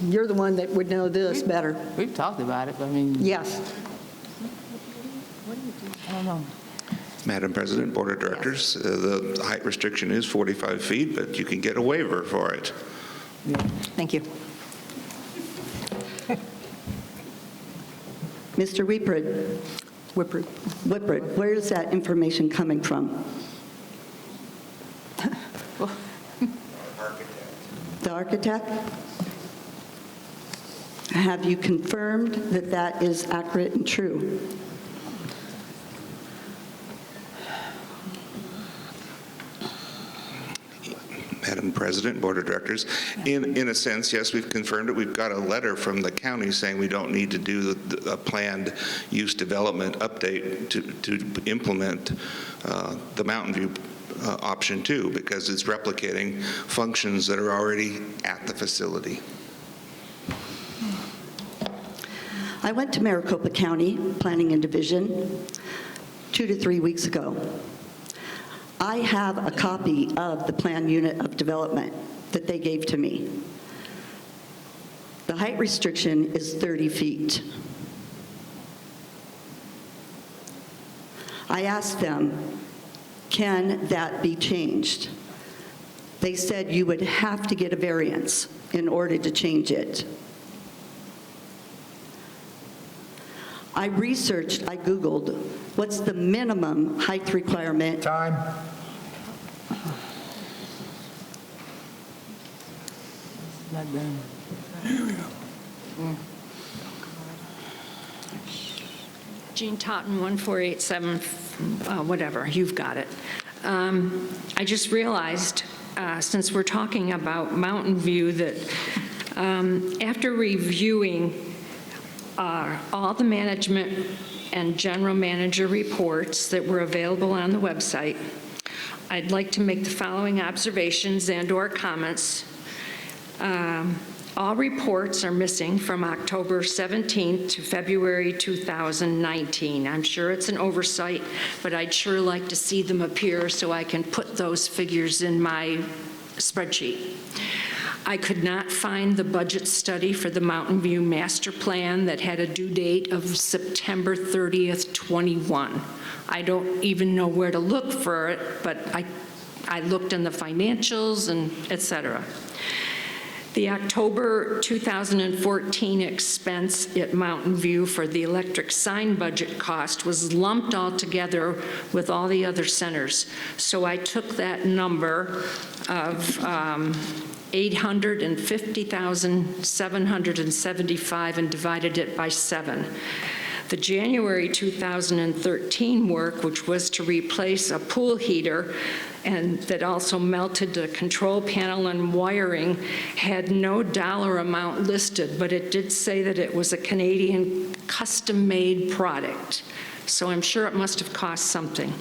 [SPEAKER 2] you're the one that would know this better.
[SPEAKER 1] We've talked about it, but I mean.
[SPEAKER 2] Yes.
[SPEAKER 1] I don't know.
[SPEAKER 19] Madam President, Board of Directors, the height restriction is 45 feet, but you can get a waiver for it.
[SPEAKER 2] Thank you.
[SPEAKER 24] Mr. Whippert, where is that information coming from? architect. Have you confirmed that that is accurate and true?
[SPEAKER 19] Madam President, Board of Directors, in a sense, yes, we've confirmed it. We've got a letter from the county saying we don't need to do a planned use development update to implement the Mountain View option 2, because it's replicating functions that are already at the facility.
[SPEAKER 24] I went to Maricopa County Planning and Division 2 to 3 weeks ago. I have a copy of the plan unit of development that they gave to me. The height restriction is 30 feet. I asked them, can that be changed? They said you would have to get a variance in order to change it. I researched, I Googled, what's the minimum height requirement?
[SPEAKER 10] Time.
[SPEAKER 1] Not done.
[SPEAKER 14] Jean Totten, 1487, whatever, you've got it. I just realized, since we're talking about Mountain View, that after reviewing all the management and general manager reports that were available on the website, I'd like to make the following observations and/or comments. All reports are missing from October 17th to February 2019. I'm sure it's an oversight, but I'd sure like to see them appear so I can put those figures in my spreadsheet. I could not find the budget study for the Mountain View Master Plan that had a due date of September 30th, 21. I don't even know where to look for it, but I looked in the financials and et cetera. The October 2014 expense at Mountain View for the electric sign budget cost was lumped all together with all the other centers. So I took that number of $850,775 and divided it by 7. The January 2013 work, which was to replace a pool heater and that also melted the control panel and wiring, had no dollar amount listed, but it did say that it was a Canadian custom-made product. So I'm sure it must have cost something.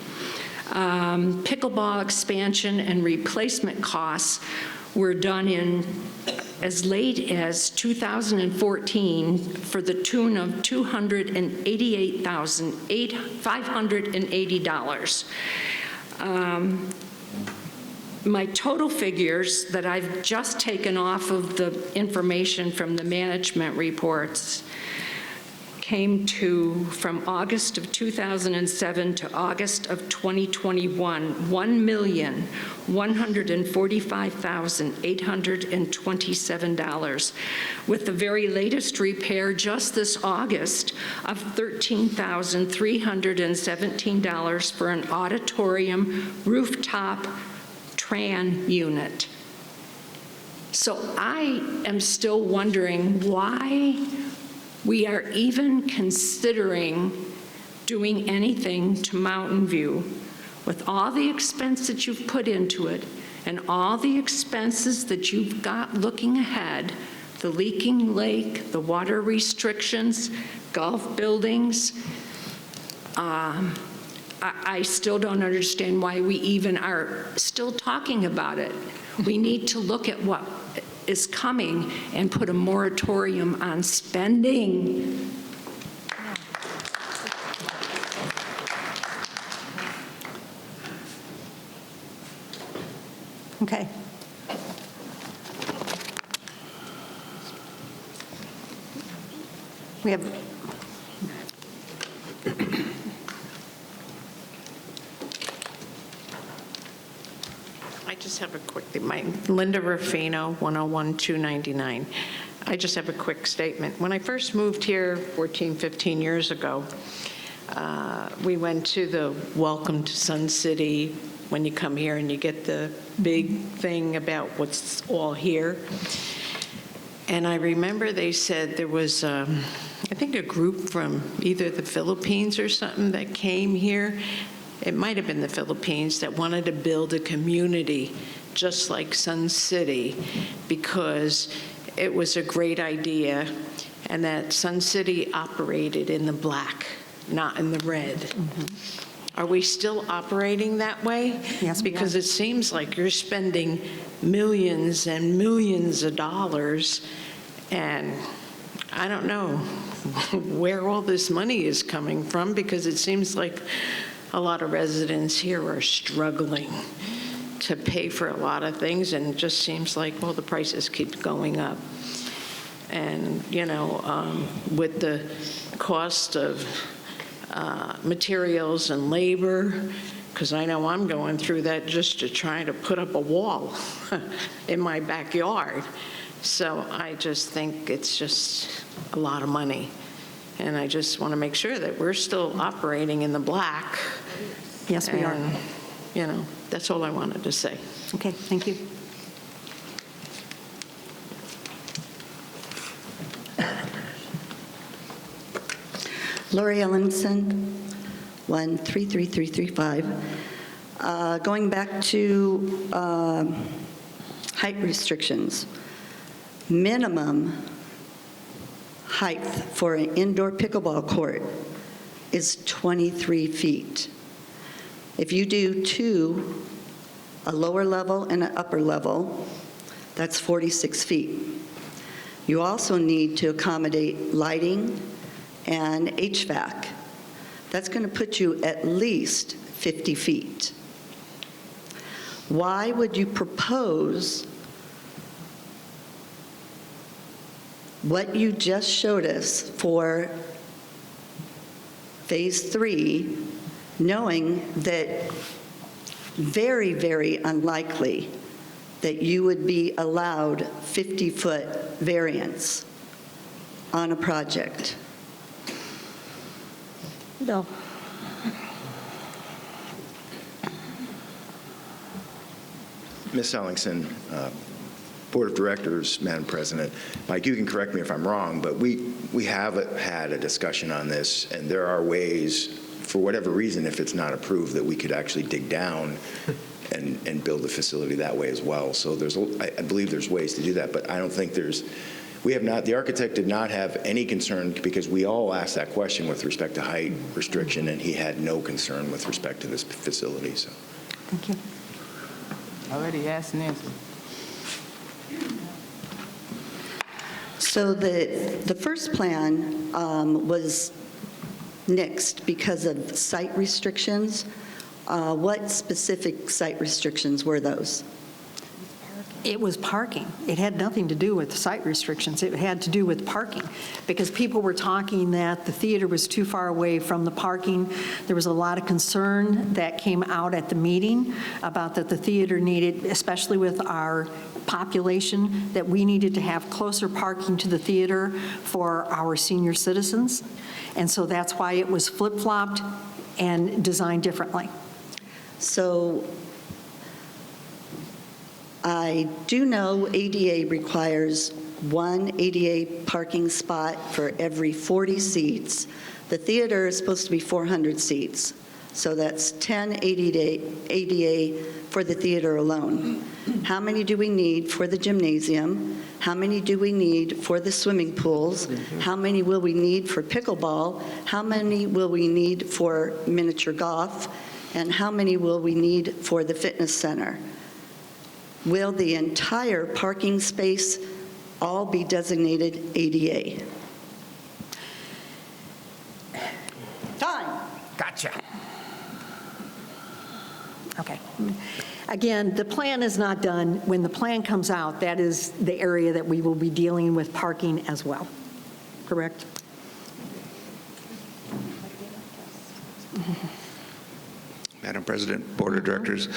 [SPEAKER 14] Pickleball expansion and replacement costs were done in as late as 2014 for the tune of $288,580. My total figures that I've just taken off of the information from the management reports came to, from August of 2007 to August of 2021, $1,145,827, with the very latest repair just this August of $13,317 for an auditorium rooftop TRAN unit. So I am still wondering why we are even considering doing anything to Mountain View with all the expense that you've put into it and all the expenses that you've got looking ahead, the leaking lake, the water restrictions, golf buildings. I still don't understand why we even are still talking about it. We need to look at what is coming and put a moratorium on spending.
[SPEAKER 2] Okay. We have
[SPEAKER 22] I just have a quick, Linda Ruffino, 101-299. I just have a quick statement. When I first moved here 14, 15 years ago, We went to the Welcome to Sun City, when you come here and you get the big thing about what's all here. And I remember they said there was, I think, a group from either the Philippines or something that came here. It might have been the Philippines that wanted to build a community just like Sun City because it was a great idea, and that Sun City operated in the black, not in the red. Are we still operating that way?
[SPEAKER 2] Yes, we
[SPEAKER 22] Because
[SPEAKER 2] are.
[SPEAKER 22] it seems like you're spending millions and millions of dollars, and I don't know where all this money is coming from, because it seems like a lot of residents here are struggling to pay for a lot of things, and it just seems like, well, the prices keep going up. And, with the cost of materials and labor, because I know I'm going through that just to try to put up a wall in my backyard. So I just think it's just a lot of money. And I just want to make sure that we're still operating in the black.
[SPEAKER 2] Yes, we are.
[SPEAKER 22] And, that's all I wanted to say.
[SPEAKER 2] Okay, thank you.
[SPEAKER 24] Lori Ellenson, 133335. Going back to height restrictions. Minimum height for an indoor pickleball court is 23 feet. If you do two, a lower level and an upper level, that's 46 feet. You also need to accommodate lighting and HVAC. That's going to put you at least 50 feet. Why would you propose what you just showed us for Phase 3, knowing that very, very unlikely that you would be allowed 50-foot variance on a project?
[SPEAKER 2] Bill.
[SPEAKER 9] Ms. Ellingson, Board of Directors, Madam President, Mike, you can correct me if I'm wrong, but we have had a discussion on this, and there are ways, for whatever reason, if it's not approved, that we could actually dig down and build the facility that way as well. So I believe there's ways to do that, but I don't think the architect did not have any concern, because we all asked that question with respect to height restriction, and he had no concern with respect to this facility, so.
[SPEAKER 2] Thank you.
[SPEAKER 1] Already asked Nancy.
[SPEAKER 24] So the first plan was nixed because of site restrictions. What specific site restrictions were those?
[SPEAKER 2] It was parking. It had nothing to do with site restrictions. It had to do with parking, because people were talking that the theater was too far away from the parking. There was a lot of concern that came out at the meeting about that the theater needed, especially with our population, that we needed to have closer parking to the theater for our senior citizens. And so that's why it was flip-flopped and designed differently.
[SPEAKER 24] So I do know ADA requires one ADA parking spot for every 40 seats. The theater is supposed to be 400 seats, so that's 10 ADA for the theater alone. How many do we need for the gymnasium? How many do we need for the swimming pools? How many will we need for pickleball? How many will we need for miniature golf? And how many will we need for the fitness center? Will the entire parking space all be designated ADA? Time.
[SPEAKER 2] Gotcha. Okay. Again, the plan is not done. When the plan comes out, that is the area that we will be dealing with parking as well. Correct?
[SPEAKER 19] Madam President, Board of Directors,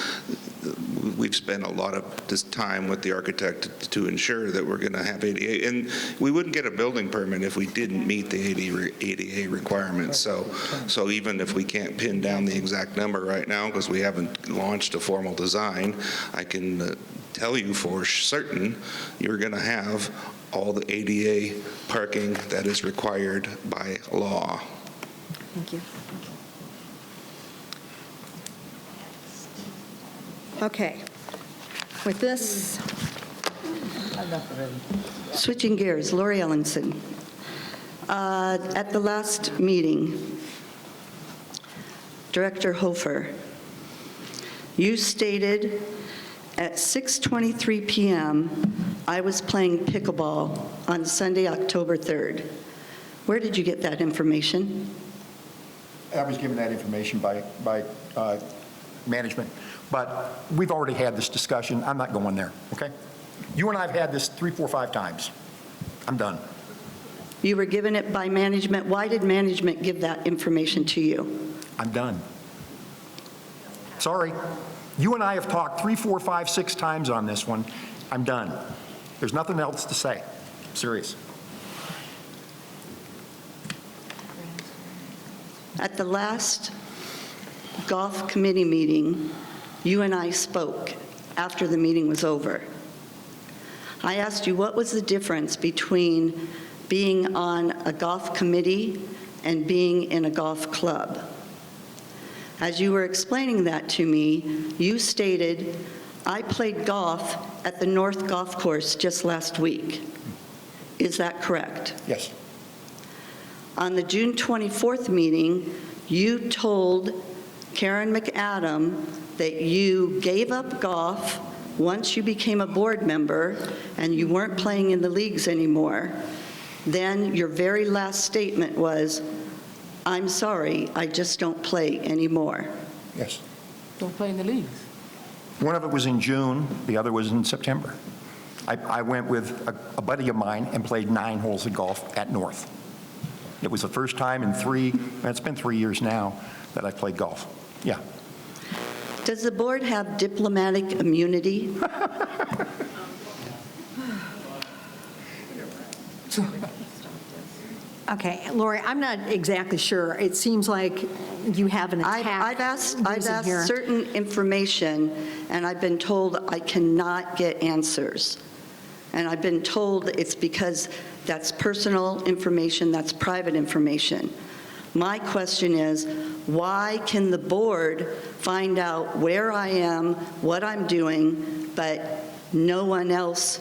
[SPEAKER 19] we've spent a lot of this time with the architect to ensure that we're going to have ADA. And we wouldn't get a building permit if we didn't meet the ADA requirements. So even if we can't pin down the exact number right now because we haven't launched a formal design, I can tell you for certain you're going to have all the ADA parking that is required by law.
[SPEAKER 2] Thank you. Okay. With this,
[SPEAKER 24] Switching gears, Lori Ellingson. At the last meeting, Director Hofer, you stated at 6:23 p.m. I was playing pickleball on Sunday, October 3rd. Where did you get that information?
[SPEAKER 10] I was given that information by management, but we've already had this discussion. I'm not going there, okay? You and I have had this 3, 4, 5 times. I'm done.
[SPEAKER 24] You were given it by management. Why did management give that information to you?
[SPEAKER 10] I'm done. Sorry. You and I have talked 3, 4, 5, 6 times on this one. I'm done. There's nothing else to say. I'm serious.
[SPEAKER 24] At the last golf committee meeting, you and I spoke after the meeting was over. I asked you what was the difference between being on a golf committee and being in a golf club. As you were explaining that to me, you stated, I played golf at the North Golf Course just last week. Is that correct?
[SPEAKER 10] Yes.
[SPEAKER 24] On the June 24th meeting, you told Karen McAdam that you gave up golf once you became a board member and you weren't playing in the leagues anymore. Then your very last statement was, I'm sorry, I just don't play anymore.
[SPEAKER 10] Yes.
[SPEAKER 1] Don't play in the leagues.
[SPEAKER 10] One of it was in June, the other was in September. I went with a buddy of mine and played 9 holes of golf at North. It was the first time in it's been 3 years now that I played golf. Yeah.
[SPEAKER 24] Does the board have diplomatic immunity?
[SPEAKER 2] okay, Lori, I'm not exactly sure. It seems like you have an attack.
[SPEAKER 24] I've asked
[SPEAKER 2] here.
[SPEAKER 24] certain information, and I've been told I cannot get answers. And I've been told it's because that's personal information, that's private information. My question is, why can the board find out where I am, what I'm doing, but no one else,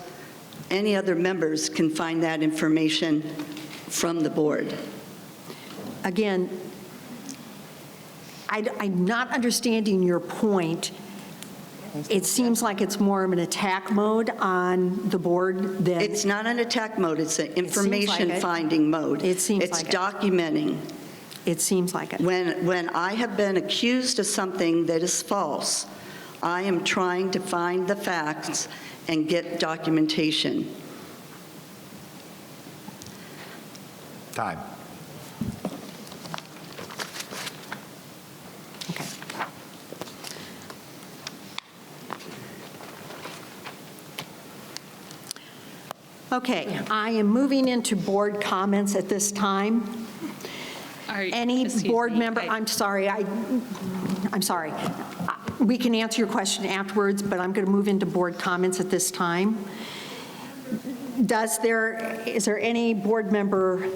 [SPEAKER 24] any other members can find that information from the board?
[SPEAKER 2] Again, I'm not understanding your point. It seems like it's more of an attack mode on the board than...
[SPEAKER 24] It's not an attack mode, it's an information finding mode.
[SPEAKER 2] It seems
[SPEAKER 24] it's
[SPEAKER 2] like it.
[SPEAKER 24] documenting.
[SPEAKER 2] It seems like it.
[SPEAKER 24] When I have been accused of something that is false, I am trying to find the facts and get documentation.
[SPEAKER 10] Time.
[SPEAKER 2] Okay, I am moving into board comments at this time. Any board member, I'm sorry. We can answer your question afterwards, but I'm going to move into board comments at this time. Is there any board member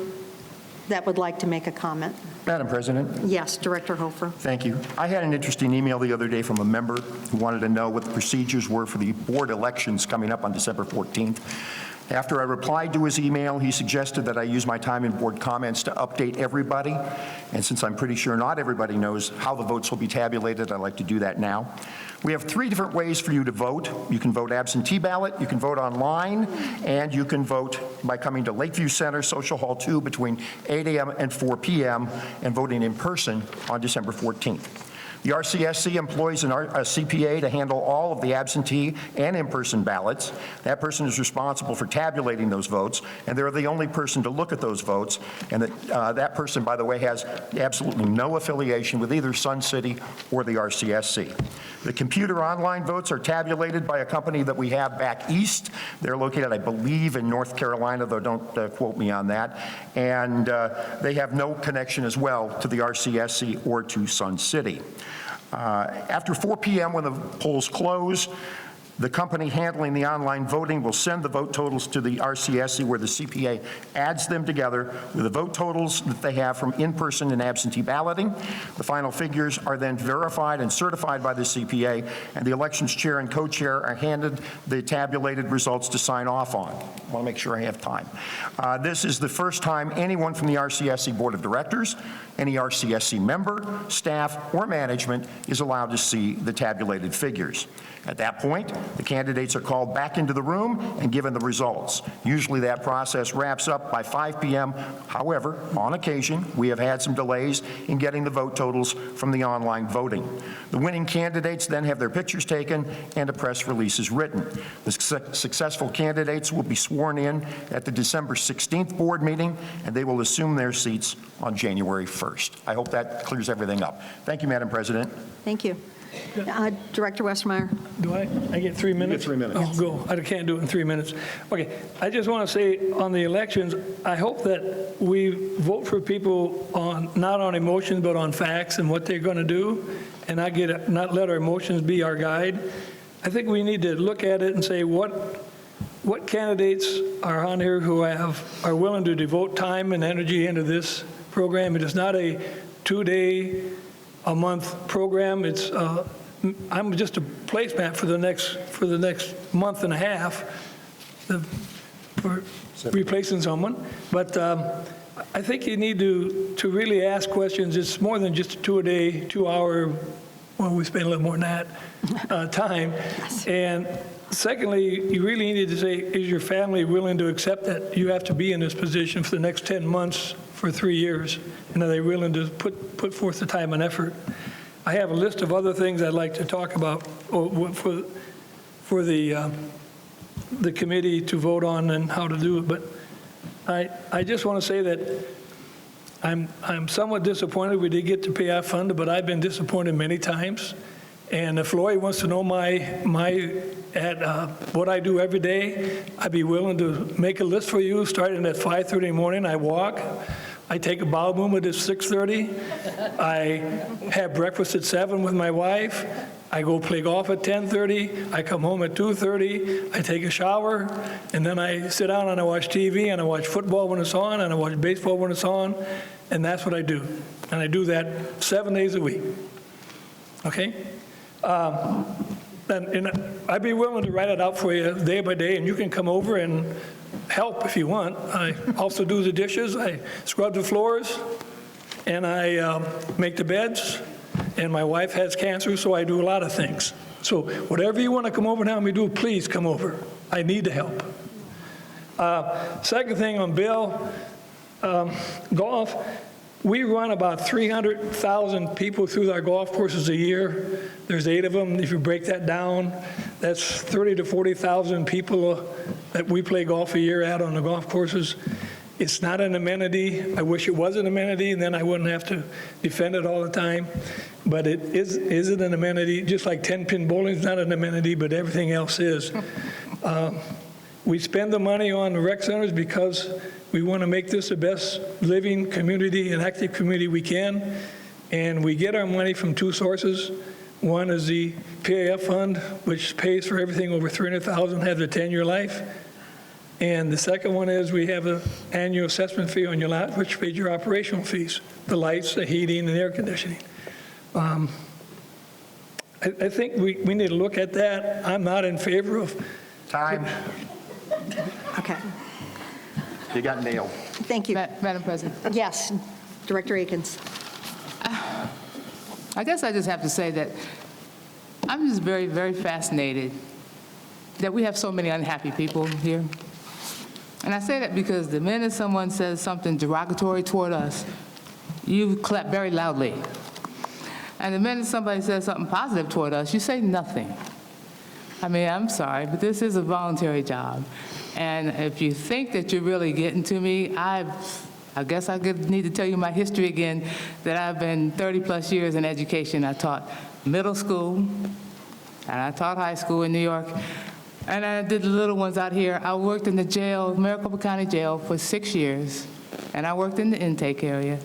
[SPEAKER 2] that would like to make a comment?
[SPEAKER 10] Madam President?
[SPEAKER 2] Yes, Director Hofer.
[SPEAKER 10] Thank you. I had an interesting email the other day from a member who wanted to know what the procedures were for the board elections coming up on December 14th. After I replied to his email, he suggested that I use my time in board comments to update everybody. And since I'm pretty sure not everybody knows how the votes will be tabulated, I'd like to do that now. We have 3 different ways for you to vote. You can vote absentee ballot, you can vote online, and you can vote by coming to Lakeview Center, Social Hall 2 between 8 a.m. and 4 p.m. and voting in person on December 14th. The RCSC employs a CPA to handle all of the absentee and in-person ballots. That person is responsible for tabulating those votes, and they're the only person to look at those votes. And that person, by the way, has absolutely no affiliation with either Sun City or the RCSC. The computer online votes are tabulated by a company that we have back east. They're located, I believe, in North Carolina, though don't quote me on that. And they have no connection as well to the RCSC or to Sun City. After 4 p.m., when the polls close, the company handling the online voting will send the vote totals to the RCSC, where the CPA adds them together with the vote totals that they have from in-person and absentee balloting. The final figures are then verified and certified by the CPA, and the elections chair and co-chair are handed the tabulated results to sign off on. I want to make sure I have time. This is the first time anyone from the RCSC Board of Directors, any RCSC member, staff, or management is allowed to see the tabulated figures. At that point, the candidates are called back into the room and given the results. Usually that process wraps up by 5 p.m. However, on occasion, we have had some delays in getting the vote totals from the online voting. The winning candidates then have their pictures taken and a press release is written. The successful candidates will be sworn in at the December 16th board meeting, and they will assume their seats on January 1st. I hope that clears everything up. Thank you, Madam President.
[SPEAKER 2] Thank you. Director Westermeyer.
[SPEAKER 3] Do I get 3 minutes?
[SPEAKER 10] You get 3 minutes.
[SPEAKER 3] Oh, go. I can't do it in 3 minutes. Okay, I just want to say on the elections, I hope that we vote for people on, not on emotions, but on facts and what they're going to do, and not let our emotions be our guide. I think we need to look at it and say what candidates are on here who are willing to devote time and energy into this program. It is not a 2-day-a-month program. It's I'm just a placemat for the next month and a half for replacing someone. But I think you need to really ask questions. It's more than just a 2-hour. Well, we spend a little more than that time. Yes. And secondly, you really need to say, is your family willing to accept that you have to be in this position for the next 10 months for 3 years? And are they willing to put forth the time and effort? I have a list of other things I'd like to talk about for the committee to vote on and how to do it. But I just want to say that I'm somewhat disappointed we did get the payoff fund, but I've been disappointed many times. And if Lori wants to know what I do every day, I'd be willing to make a list for you, starting at 5:30 in the morning. I walk. I take a bowel movement at 6:30. I have breakfast at 7 with my wife. I go play golf at 10:30. I come home at 2:30. I take a shower, and then I sit down and I watch TV, and I watch football when it's on, and I watch baseball when it's on, and that's what I do. And I do that 7 days a week. Okay? And I'd be willing to write it out for you day by day, and you can come over and help if you want. I also do the dishes, I scrub the floors, and I make the beds, and my wife has cancer, so I do a lot of things. So whatever you want to come over and help me do, please come over. I need the help. Second thing on Bill, golf, we run about 300,000 people through our golf courses a year. There's 8 of them. If you break that down, that's 30 to 40,000 people that we play golf a year at on the golf courses. It's not an amenity. I wish it was an amenity, and then I wouldn't have to defend it all the time. But it isn't an amenity, just like 10-pin bowling is not an amenity, but everything else is. We spend the money on the rec centers because we want to make this the best living community and active community we can. And we get our money from 2 sources. One is the PAF fund, which pays for everything over $300,000, has a 10-year life. And the second one is we have an annual assessment fee on your lot, which pays your operational fees, the lights, the heating, and air conditioning. I think we need to look at that. I'm not in favor of...
[SPEAKER 10] Time.
[SPEAKER 2] Okay.
[SPEAKER 10] You got nailed.
[SPEAKER 2] Thank you.
[SPEAKER 1] Madam President.
[SPEAKER 2] Yes, Director Akins.
[SPEAKER 1] I guess I just have to say that I'm just very, very fascinated that we have so many unhappy people here. And I say that because the minute someone says something derogatory toward us, you clap very loudly. And the minute somebody says something positive toward us, you say nothing. I mean, I'm sorry, but this is a voluntary job. And if you think that you're really getting to me, I guess I need to tell you my history again, that I've been 30-plus years in education. I taught middle school, and I taught high school in New York, and I did the little ones out here. I worked in the jail, Maricopa County Jail, for 6 years, and I worked in the intake area.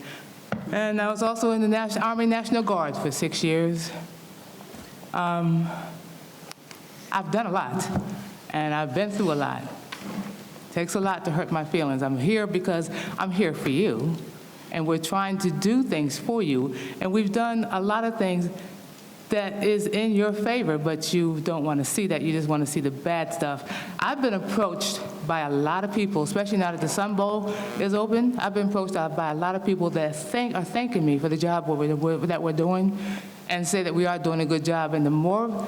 [SPEAKER 1] And I was also in the Army National Guard for 6 years. I've done a lot, and I've been through a lot. It takes a lot to hurt my feelings. I'm here because I'm here for you, and we're trying to do things for you, and we've done a lot of things that is in your favor, but you don't want to see that. You just want to see the bad stuff. I've been approached by a lot of people, especially now that the Sun Bowl is open. I've been approached by a lot of people that are thanking me for the job that we're doing and say that we are doing a good job. And the more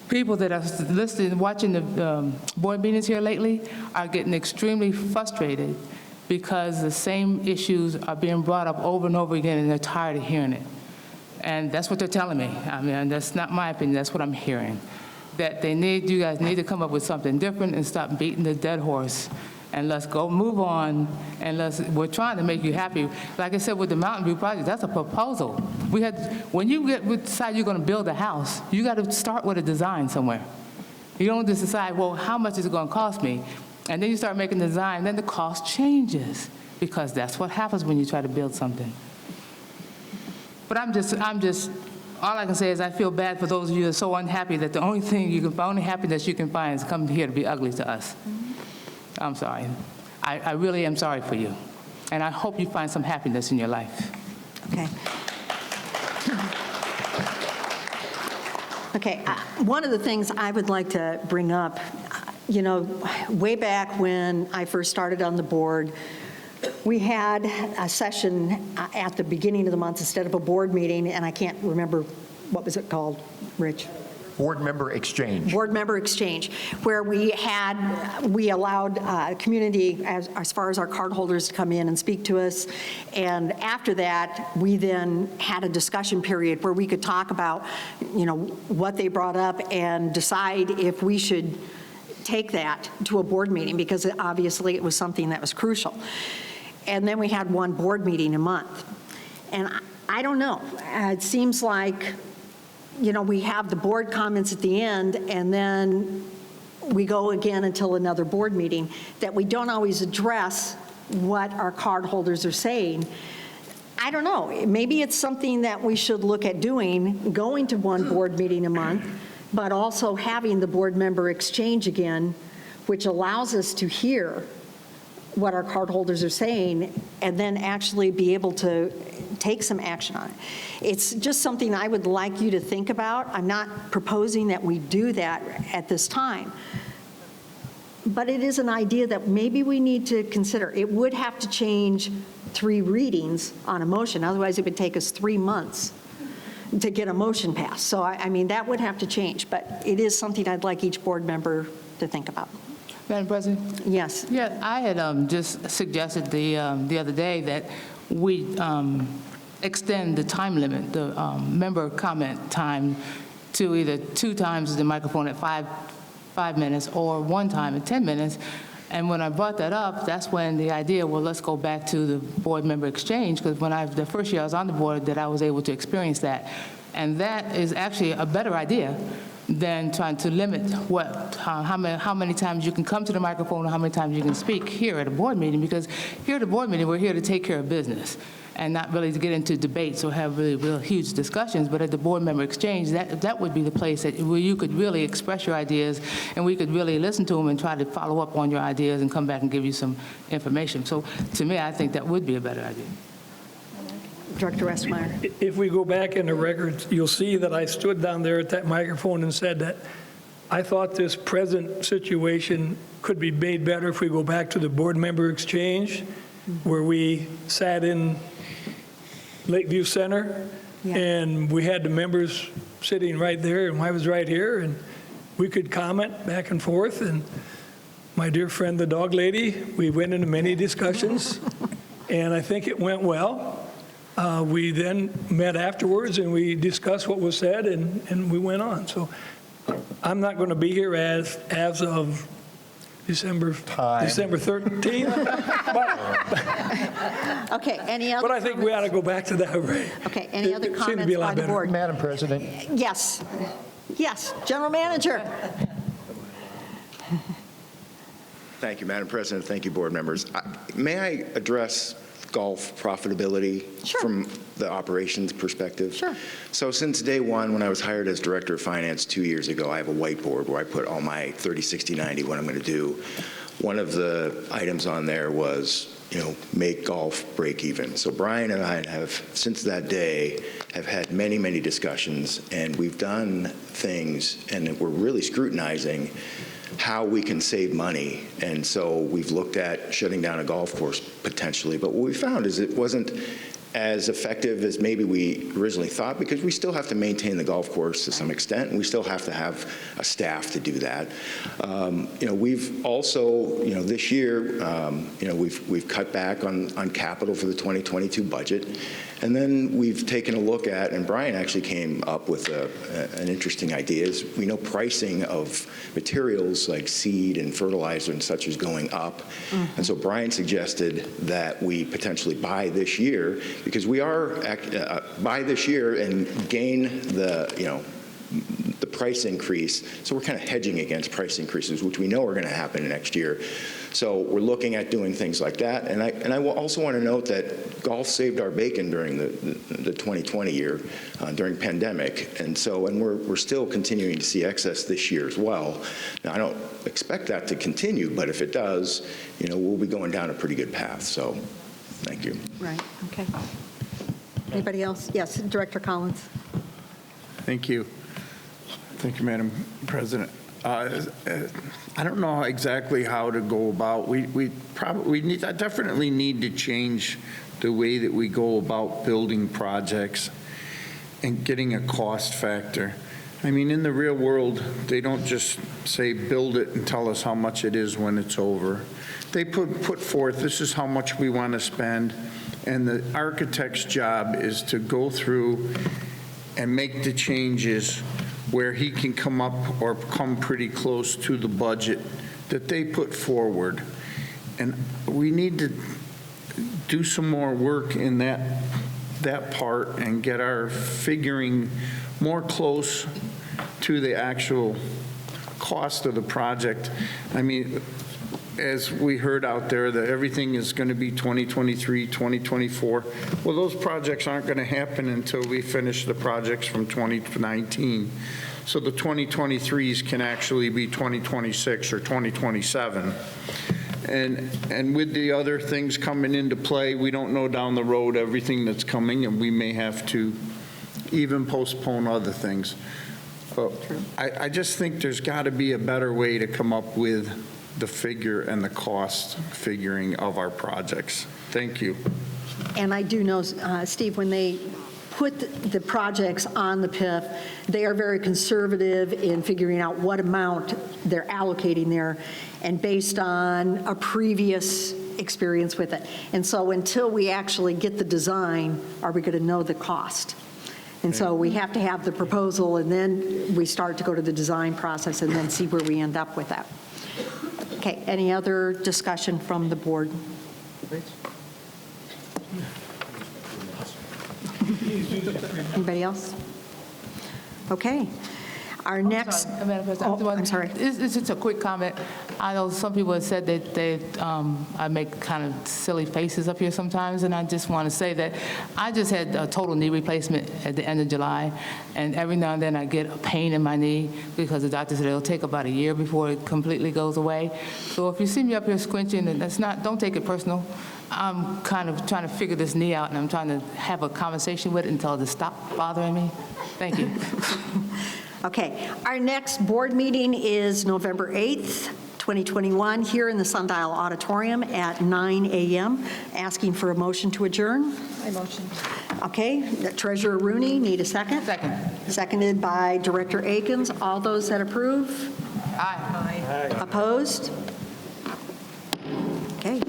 [SPEAKER 1] people that are listening, watching the board meetings here lately are getting extremely frustrated because the same issues are being brought up over and over again, and they're tired of hearing it. And that's what they're telling me. I mean, that's not my opinion, that's what I'm hearing. That you guys need to come up with something different and stop beating the dead horse. And let's go move on, and we're trying to make you happy. Like I said, with the Mountain View project, that's a proposal. When you decide you're gonna build a house, you gotta start with a design somewhere. You don't just decide, well, how much is it gonna cost me? And then you start making the design, then the cost changes, because that's what happens when you try to build something. But all I can say is I feel bad for those of you that are so unhappy that the only happiness you can find is coming here to be ugly to us. I'm sorry. I really am sorry for you. And I hope you find some happiness in your life.
[SPEAKER 2] Okay. Okay, one of the things I would like to bring up, way back when I first started on the board, we had a session at the beginning of the month instead of a board meeting, and I can't remember, what was it called, Rich?
[SPEAKER 10] Board member exchange.
[SPEAKER 2] Board member exchange, where we allowed community, as far as our cardholders, to come in and speak to us. And after that, we then had a discussion period where we could talk about, what they brought up and decide if we should take that to a board meeting, because obviously it was something that was crucial. And then we had one board meeting a month. And I don't know, it seems like, we have the board comments at the end, and then we go again until another board meeting, that we don't always address what our card holders are saying. I don't know, maybe it's something that we should look at doing, going to one board meeting a month, but also having the board member exchange again, which allows us to hear what our card holders are saying, and then actually be able to take some action on it. It's just something I would like you to think about. I'm not proposing that we do that at this time, but it is an idea that maybe we need to consider. It would have to change 3 readings on a motion, otherwise it would take us 3 months to get a motion passed. So I mean, that would have to change, but it is something I'd like each board member to think about.
[SPEAKER 1] Madam President?
[SPEAKER 2] Yes.
[SPEAKER 1] Yeah, I had just suggested the other day that we extend the time limit, the member comment time, to either 2 times the microphone at 5 minutes or 1 time at 10 minutes. And when I brought that up, that's when the idea, well, let's go back to the board member exchange, because the first year I was on the board, that I was able to experience that. And that is actually a better idea than trying to limit how many times you can come to the microphone or how many times you can speak here at a board meeting, because here at a board meeting, we're here to take care of business and not really to get into debates or have really real huge discussions. But at the board member exchange, that would be the place where you could really express your ideas, and we could really listen to them and try to follow up on your ideas and come back and give you some information. So to me, I think that would be a better idea.
[SPEAKER 2] Director Westmeyer.
[SPEAKER 3] If we go back in the records, you'll see that I stood down there at that microphone and said that I thought this present situation could be made better if we go back to the board member exchange, where we sat in Lakeview Center, and we had the members sitting right there, and I was right here, and we could comment back and forth. And my dear friend, the dog lady, we went into many discussions, and I think it went well. We then met afterwards, and we discussed what was said, and we went on. So I'm not going to be here as of December 13th.
[SPEAKER 2] Okay, any other
[SPEAKER 3] But I think we ought to go back to that rate.
[SPEAKER 2] Okay, any other
[SPEAKER 3] It seemed to be
[SPEAKER 2] comments
[SPEAKER 3] a lot
[SPEAKER 2] by the
[SPEAKER 3] better.
[SPEAKER 2] board?
[SPEAKER 10] Madam President.
[SPEAKER 2] Yes. Yes, General Manager.
[SPEAKER 9] Thank you, Madam President. Thank you, board members. May I address golf profitability from the operations perspective?
[SPEAKER 2] Sure.
[SPEAKER 9] So since day one, when I was hired as Director of Finance 2 years ago, I have a whiteboard where I put all my 30, 60, 90, what I'm going to do. One of the items on there was, make golf break even. So Brian and I have, since that day, have had many, many discussions, and we've done things, and we're really scrutinizing how we can save money. And so we've looked at shutting down a golf course potentially, but what we found is it wasn't as effective as maybe we originally thought, because we still have to maintain the golf course to some extent, and we still have to have a staff to do that. We've also, this year, we've cut back on capital for the 2022 budget, and then we've taken a look at, and Brian actually came up with an interesting idea, is we know pricing of materials like seed and fertilizer and such is going up, and so Brian suggested that we potentially buy this year, because we are buy this year and gain the price increase. So we're kind of hedging against price increases, which we know are going to happen next year. So we're looking at doing things like that. And I will also want to note that golf saved our bacon during the 2020 year, during pandemic. And we're still continuing to see excess this year as well. Now, I don't expect that to continue, but if it does, we'll be going down a pretty good path. So thank you.
[SPEAKER 2] Right, okay. Anybody else? Yes, Director Collins.
[SPEAKER 21] Thank you. Thank you, Madam President. I don't know exactly how to go about. I definitely need to change the way that we go about building projects and getting a cost factor. I mean, in the real world, they don't just say build it and tell us how much it is when it's over. They put forth, this is how much we want to spend, and the architect's job is to go through and make the changes where he can come up or come pretty close to the budget that they put forward. And we need to do some more work in that part and get our figuring more close to the actual cost of the project. I mean, as we heard out there, that everything is going to be 2023, 2024. Well, those projects aren't going to happen until we finish the projects from 2019. So the 2023s can actually be 2026 or 2027. And with the other things coming into play, we don't know down the road everything that's coming, and we may have to even postpone other things. But I just think there's got to be a better way to come up with the figure and the cost figuring of our projects. Thank you.
[SPEAKER 2] And I do know, Steve, when they put the projects on the PIF, they are very conservative in figuring out what amount they're allocating there, and based on a previous experience with it. And so until we actually get the design, are we going to know the cost? And so we have to have the proposal, and then we start to go to the design process and then see where we end up with that. Okay, any other discussion from the board? Anybody else? Okay. Our next.
[SPEAKER 1] Madam President,
[SPEAKER 2] I'm sorry.
[SPEAKER 1] It's just a quick comment. I know some people have said that I make kind of silly faces up here sometimes, and I just want to say that I just had a total knee replacement at the end of July, and every now and then I get a pain in my knee because the doctor said it'll take about a year before it completely goes away. So if you see me up here squinching, and don't take it personal. I'm kind of trying to figure this knee out, and I'm trying to have a conversation with it until it stops bothering me. Thank you.
[SPEAKER 2] Okay, our next board meeting is November 8th, 2021, here in the Sundial Auditorium at 9 a.m. Asking for a motion to adjourn.
[SPEAKER 18] I motion.
[SPEAKER 2] Okay, Treasurer Rooney, need a second?
[SPEAKER 1] Second.
[SPEAKER 2] Seconded by Director Akins. All those that approve?
[SPEAKER 1] Aye.
[SPEAKER 2] Opposed? Okay.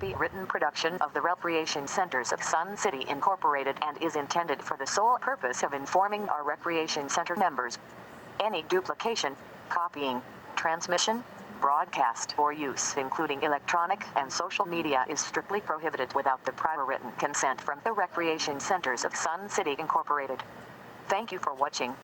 [SPEAKER 11] copywritten production of the Recreation Centers of Sun City Incorporated and is intended for the sole purpose of informing our Recreation Center members. Any duplication, copying, transmission, broadcast, or use, including electronic and social media, is strictly prohibited without the prior written consent from the Recreation Centers of Sun City Incorporated. Thank you for watching.